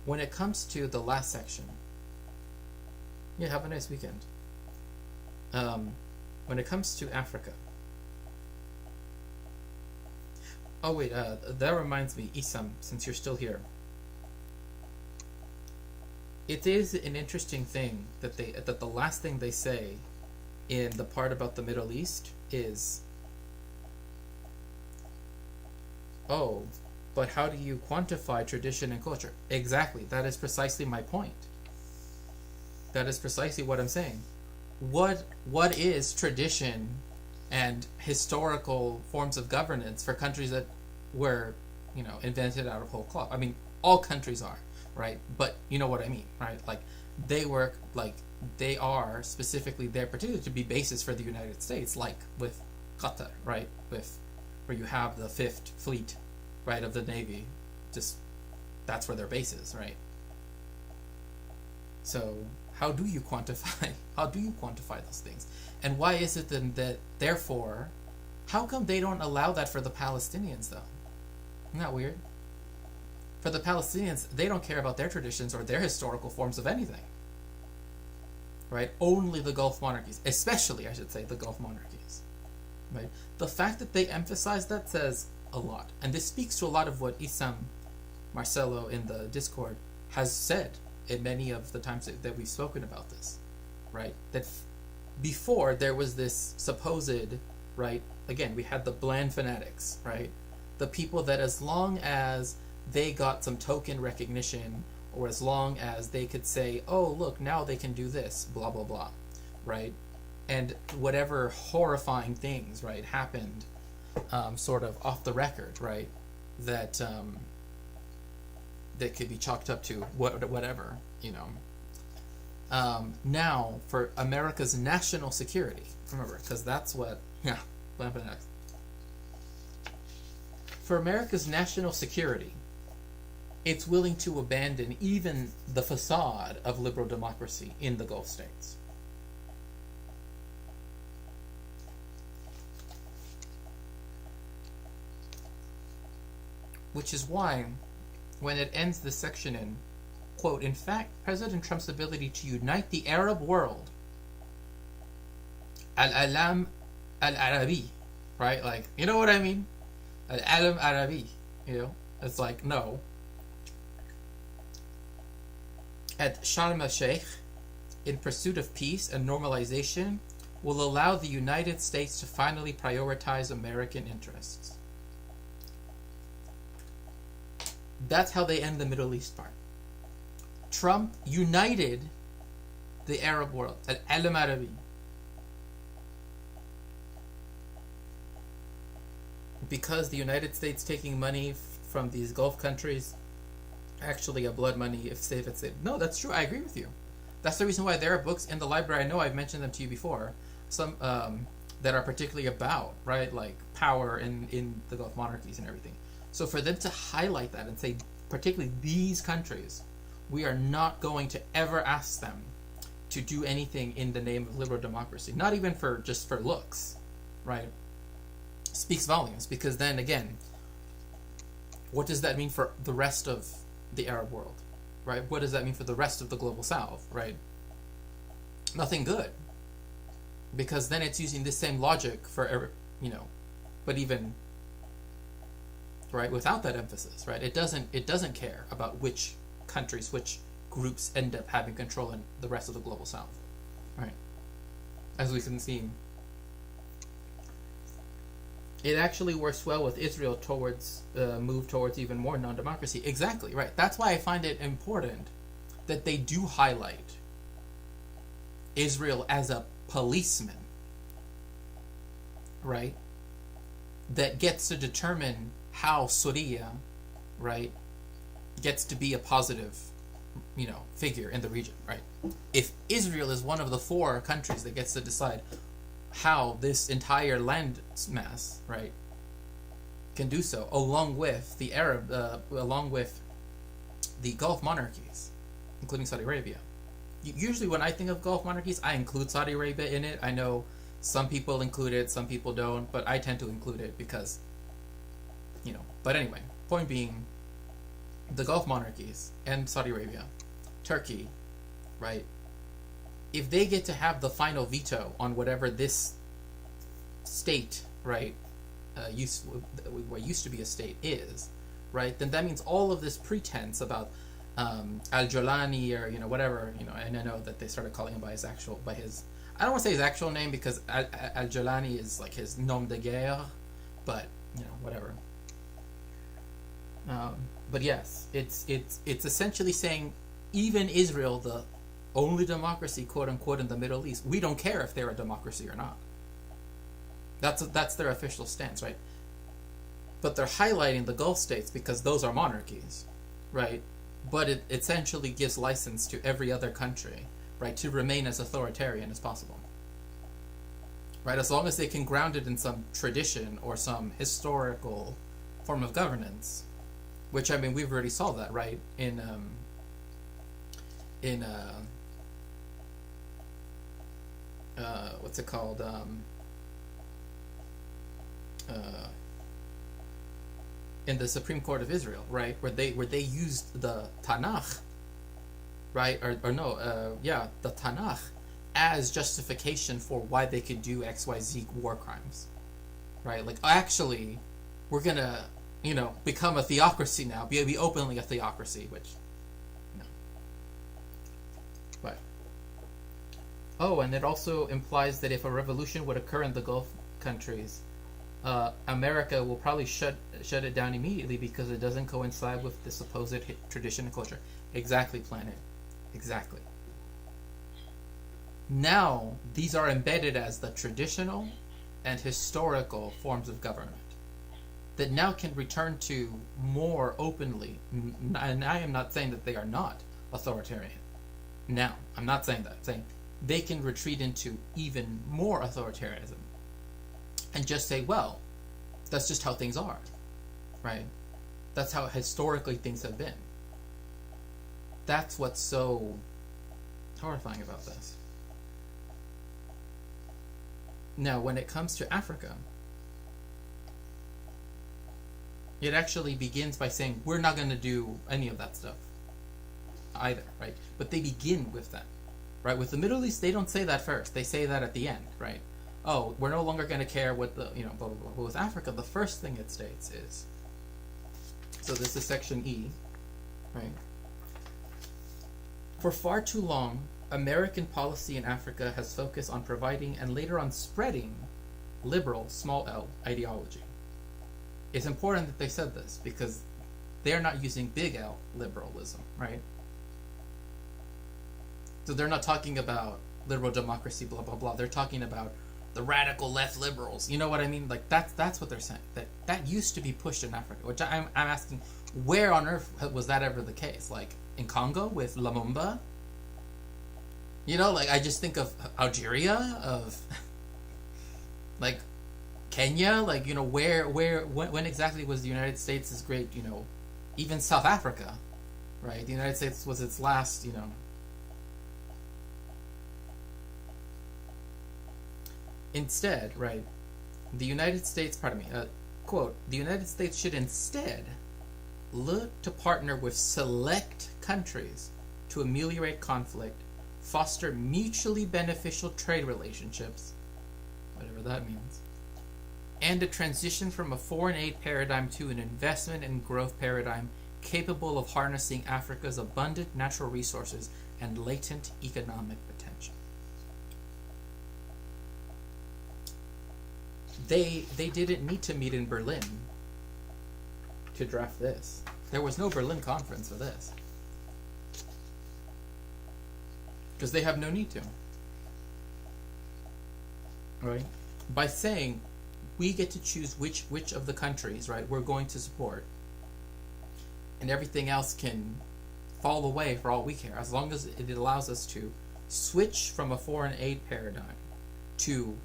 When it comes to the last section, yeah, have a nice weekend. When it comes to Africa, oh wait, that reminds me, Isam, since you're still here. It is an interesting thing that the last thing they say in the part about the Middle East is, oh, but how do you quantify tradition and culture? Exactly, that is precisely my point. That is precisely what I'm saying. What is tradition and historical forms of governance for countries that were, invented out of whole cloth? I mean, all countries are, right? But you know what I mean, right? Like, they are specifically there particularly to be bases for the United States, like with Qatar, right? Where you have the 5th Fleet, right, of the Navy. Just, that's where their base is, right? So how do you quantify those things? And why is it then that, therefore, how come they don't allow that for the Palestinians, though? Isn't that weird? For the Palestinians, they don't care about their traditions or their historical forms of anything. Right? Only the Gulf monarchies, especially, I should say, the Gulf monarchies. Right? The fact that they emphasize that says a lot. And this speaks to a lot of what Isam Marcelo in the Discord has said in many of the times that we've spoken about this. Right? That before there was this supposed, right, again, we had the bland fanatics, right? The people that as long as they got some token recognition or as long as they could say, oh, look, now they can do this, blah, blah, blah, right? And whatever horrifying things, right, happened sort of off the record, right, that that could be chalked up to whatever, you know. Now, for America's national security, remember, because that's what, yeah, what happened next? For America's national security, it's willing to abandon even the facade of liberal democracy in the Gulf states. Which is why, when it ends this section in, quote, in fact, President Trump's ability to unite the Arab world, al-alam al-arabi, right? Like, you know what I mean? Al-alam arabi, you know? It's like, no. At Sharm el-Sheikh, in pursuit of peace and normalization, will allow the United States to finally prioritize American interests. That's how they end the Middle East part. Trump united the Arab world, al-alam arabi. Because the United States taking money from these Gulf countries, actually a blood money, if it's safe. No, that's true. I agree with you. That's the reason why there are books in the library. I know I've mentioned them to you before. Some that are particularly about, right, like power in the Gulf monarchies and everything. So for them to highlight that and say, particularly these countries, we are not going to ever ask them to do anything in the name of liberal democracy, not even for just for looks, right? Speaks volumes, because then again, what does that mean for the rest of the Arab world, right? What does that mean for the rest of the global South, right? Nothing good, because then it's using this same logic for, you know, but even, right, without that emphasis, right? It doesn't care about which countries, which groups end up having control in the rest of the global South, right? As we can see, it actually works well with Israel towards move towards even more non-democracy. Exactly, right. That's why I find it important that they do highlight Israel as a policeman, right? That gets to determine how Syria, right, gets to be a positive, you know, figure in the region, right? If Israel is one of the 4 countries that gets to decide how this entire land mass, right, can do so, along with the along with the Gulf monarchies, including Saudi Arabia. Usually when I think of Gulf monarchies, I include Saudi Arabia in it. I know some people include it, some people don't, but I tend to include it because, you know, but anyway, point being, the Gulf monarchies and Saudi Arabia, Turkey, right, if they get to have the final veto on whatever this state, right, what used to be a state is, right, then that means all of this pretense about Al-Jolani or, you know, whatever, you know, and I know that they started calling him by his I don't want to say his actual name because Al-Jolani is like his nom de guerre, but, you know, whatever. But yes, it's essentially saying even Israel, the only democracy, quote unquote, in the Middle East, we don't care if they're a democracy or not. That's their official stance, right? But they're highlighting the Gulf states because those are monarchies, right? But it essentially gives license to every other country, right, to remain as authoritarian as possible, right? As long as they can ground it in some tradition or some historical form of governance, which, I mean, we've already saw that, right, in what's it called? In the Supreme Court of Israel, right, where they used the Tanakh, right, the Tanakh as justification for why they could do XYZ war crimes, right? Like, actually, we're gonna, you know, become a theocracy now, be openly a theocracy, which, you know, but. Oh, and it also implies that if a revolution would occur in the Gulf countries, America will probably shut it down immediately because it doesn't coincide with the supposed tradition and culture. Exactly, Planet. Exactly. Now, these are embedded as the traditional and historical forms of government that now can return to more openly. And I am not saying that they are not authoritarian. Now, I'm not saying that. I'm saying they can retreat into even more authoritarianism and just say, well, that's just how things are, right? That's how historically things have been. That's what's so horrifying about this. Now, when it comes to Africa, it actually begins by saying, we're not going to do any of that stuff either, right? But they begin with that, right? With the Middle East, they don't say that first. They say that at the end, right? Oh, we're no longer going to care what the, blah, blah, blah. But with Africa, the first thing it states is, so this is section E, right? For far too long, American policy in Africa has focused on providing and later on spreading liberal, small l, ideology. It's important that they said this because they're not using big L liberalism, right? So they're not talking about liberal democracy, blah, blah, blah. They're talking about the radical left liberals. You know what I mean? Like, that's what they're saying. That used to be pushed in Africa, which I'm asking, where on earth was that ever the case? Like, in Congo with Lumumba? Like, I just think of Algeria, of, like, Kenya, like, when exactly was the United States as great, even South Africa, right? The United States was its last, Instead, right, the United States, quote, the United States should instead look to partner with select countries to ameliorate conflict, foster mutually beneficial trade relationships, whatever that means, and a transition from a foreign aid paradigm to an investment and growth paradigm capable of harnessing Africa's abundant natural resources and latent economic potential. They didn't need to meet in Berlin to draft this. There was no Berlin conference for this. Because they have no need to. Right? By saying we get to choose which of the countries, right, we're going to support, and everything else can fall away for all we care, as long as it allows us to switch from a foreign aid paradigm to,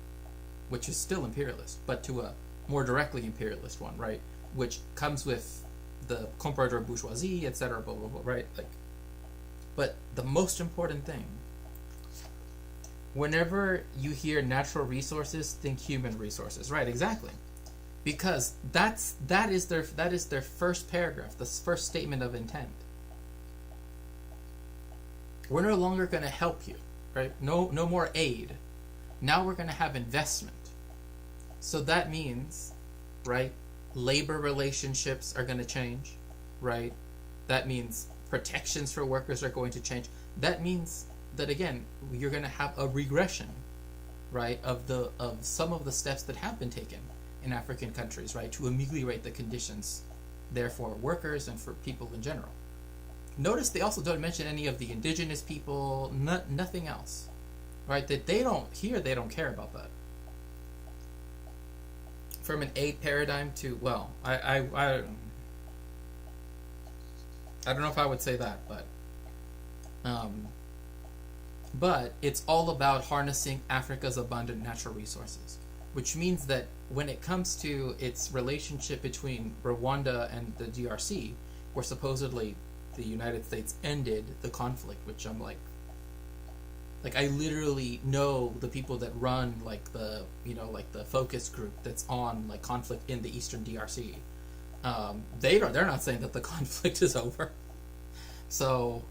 which is still imperialist, but to a more directly imperialist one, right? Which comes with the comprador bourgeoisie, etc., blah, blah, blah, right? But the most important thing, whenever you hear natural resources, think human resources, right? Exactly, because that is their first paragraph, the first statement of intent. We're no longer going to help you, right? No more aid. Now we're going to have investment. So that means, right, labor relationships are going to change, right? That means protections for workers are going to change. That means that, again, you're going to have a regression, right, of some of the steps that have been taken in African countries, right, to ameliorate the conditions there for workers and for people in general. Notice they also don't mention any of the indigenous people, nothing else, right? That they don't care about that. From an aid paradigm to, well, I don't know if I would say that, but it's all about harnessing Africa's abundant natural resources, which means that when it comes to its relationship between Rwanda and the DRC, where supposedly the United States ended the conflict, which I'm like I literally know the people that run the focus group that's on conflict in the Eastern DRC. They're not saying that the conflict is over. So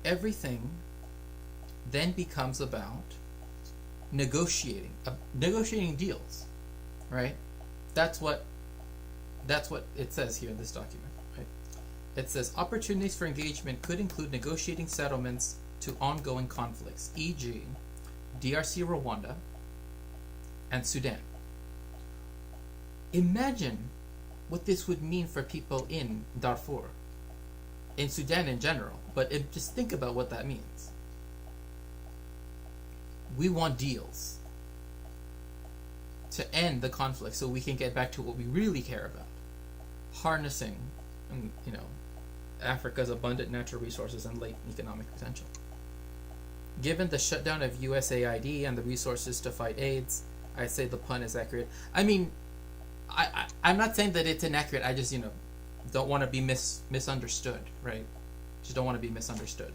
everything then becomes about negotiating deals, right? That's what it says here in this document, right? It says opportunities for engagement could include negotiating settlements to ongoing conflicts, e.g., DRC, Rwanda, and Sudan. Imagine what this would mean for people in Darfur, in Sudan in general, but just think about what that means. We want deals to end the conflict so we can get back to what we really care about, harnessing, Africa's abundant natural resources and latent economic potential. Given the shutdown of USAID and the resources to fight AIDS, I'd say the pun is accurate. I mean, I'm not saying that it's inaccurate. I just, don't want to be misunderstood, right? Just don't want to be misunderstood.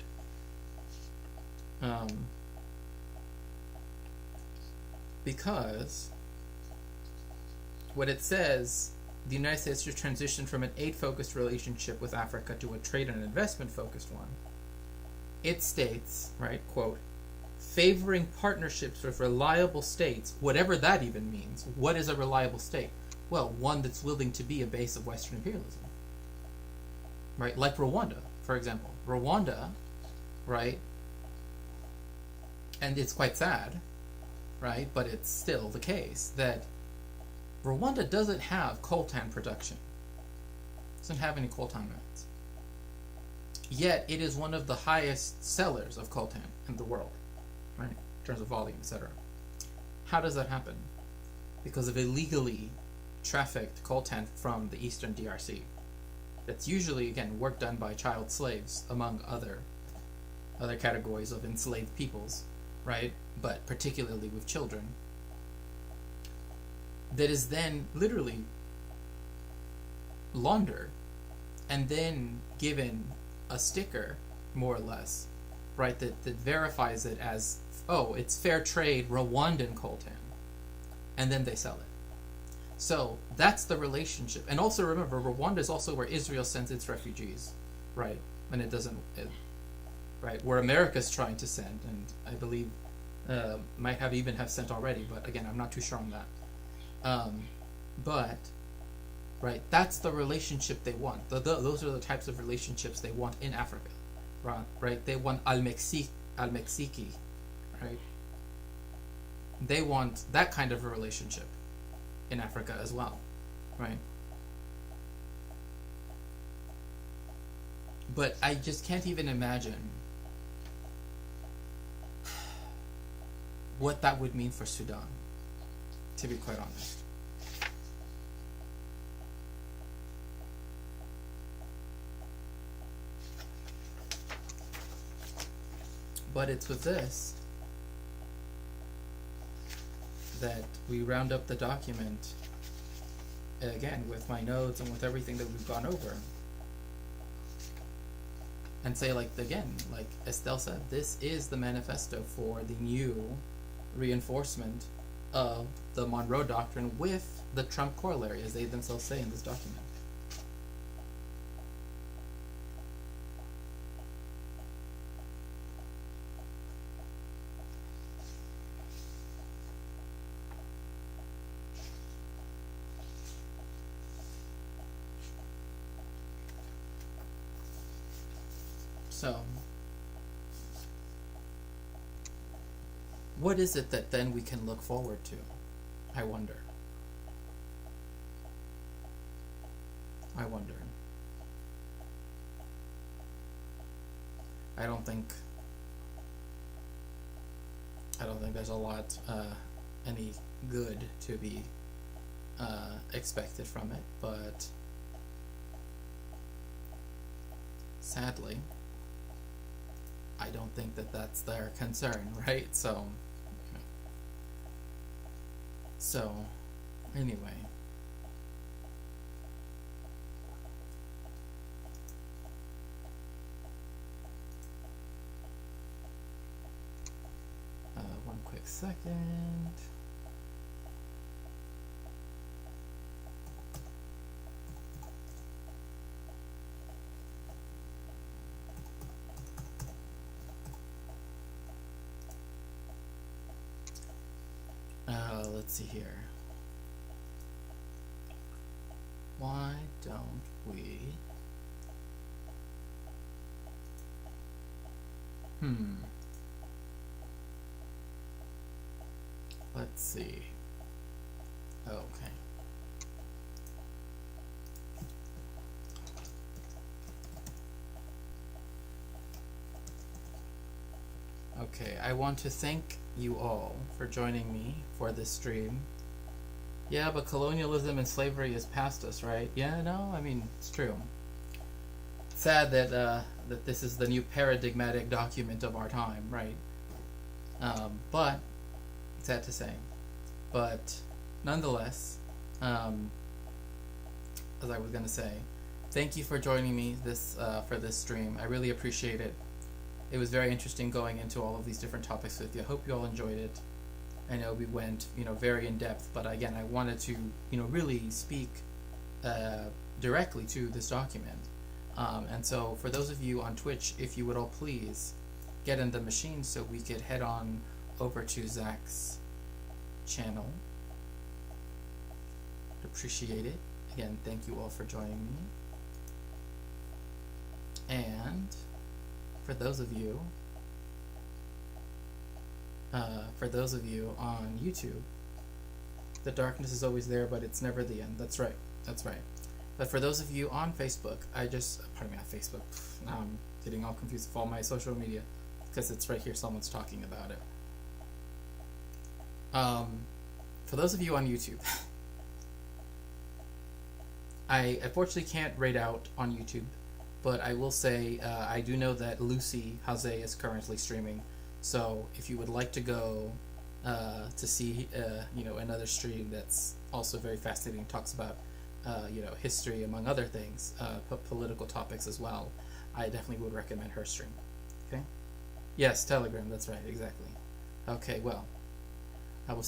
Because what it says, the United States should transition from an aid-focused relationship with Africa to a trade and investment-focused one. It states, right, quote, favoring partnerships with reliable states, whatever that even means. What is a reliable state? Well, one that's willing to be a base of Western imperialism. Right? Like Rwanda, for example. Rwanda, right? And it's quite sad, right? But it's still the case that Rwanda doesn't have coltan production. It doesn't have any coltan mines. Yet it is one of the highest sellers of coltan in the world, right? In terms of volume, etc. How does that happen? Because of illegally trafficked coltan from the eastern DRC. That's usually, again, work done by child slaves, among other categories of enslaved peoples, right? But particularly with children. That is then literally laundered and then given a sticker, more or less, right, that verifies it as, oh, it's fair trade Rwandan coltan, and then they sell it. So that's the relationship. And also remember, Rwanda is also where Israel sends its refugees, right? And it doesn't, right, where America's trying to send, and I believe might have sent already, but again, I'm not too sure on that. But right, that's the relationship they want. Those are the types of relationships they want in Africa, right? They want al-Mexique, right? They want that kind of a relationship in Africa as well, right? But I just can't even imagine what that would mean for Sudan, to be quite honest. But it's with this that we round up the document, again, with my notes and with everything that we've gone over, and say, like Estelle said, this is the manifesto for the new reinforcement of the Monroe Doctrine with the Trump corollary, as they themselves say in this document. So, what is it that then we can look forward to? I wonder. I don't think there's a lot, any good to be expected from it, but sadly, I don't think that that's their concern, right? So anyway. One quick second. Let's see here. Why don't we Let's see. Okay. Okay, I want to thank you all for joining me for this stream. Yeah, but colonialism and slavery is past us, right? Yeah, no, I mean, it's true. Sad that that this is the new paradigmatic document of our time, right? But sad to say. But nonetheless, as I was gonna say, thank you for joining me for this stream. I really appreciate it. It was very interesting going into all of these different topics with you. I hope you all enjoyed it. I know we went, very in depth, but again, I wanted to, really speak directly to this document. And so, for those of you on Twitch, if you would all please get in the machine so we could head on over to Zach's channel. Appreciate it. Again, thank you all for joining me. And for those of you on YouTube, the darkness is always there, but it's never the end. That's right. That's right. But for those of you on Facebook, pardon me, on Facebook. Now I'm getting all confused with all my social media because it's right here. Someone's talking about it. For those of you on YouTube, I unfortunately can't rate out on YouTube, but I will say I do know that Lucy Haze is currently streaming. So if you would like to go to see another stream that's also very fascinating, talks about history among other things, political topics as well, I definitely would recommend her stream. Okay. Yes, Telegram. That's right. Exactly. Okay. Well, I will see.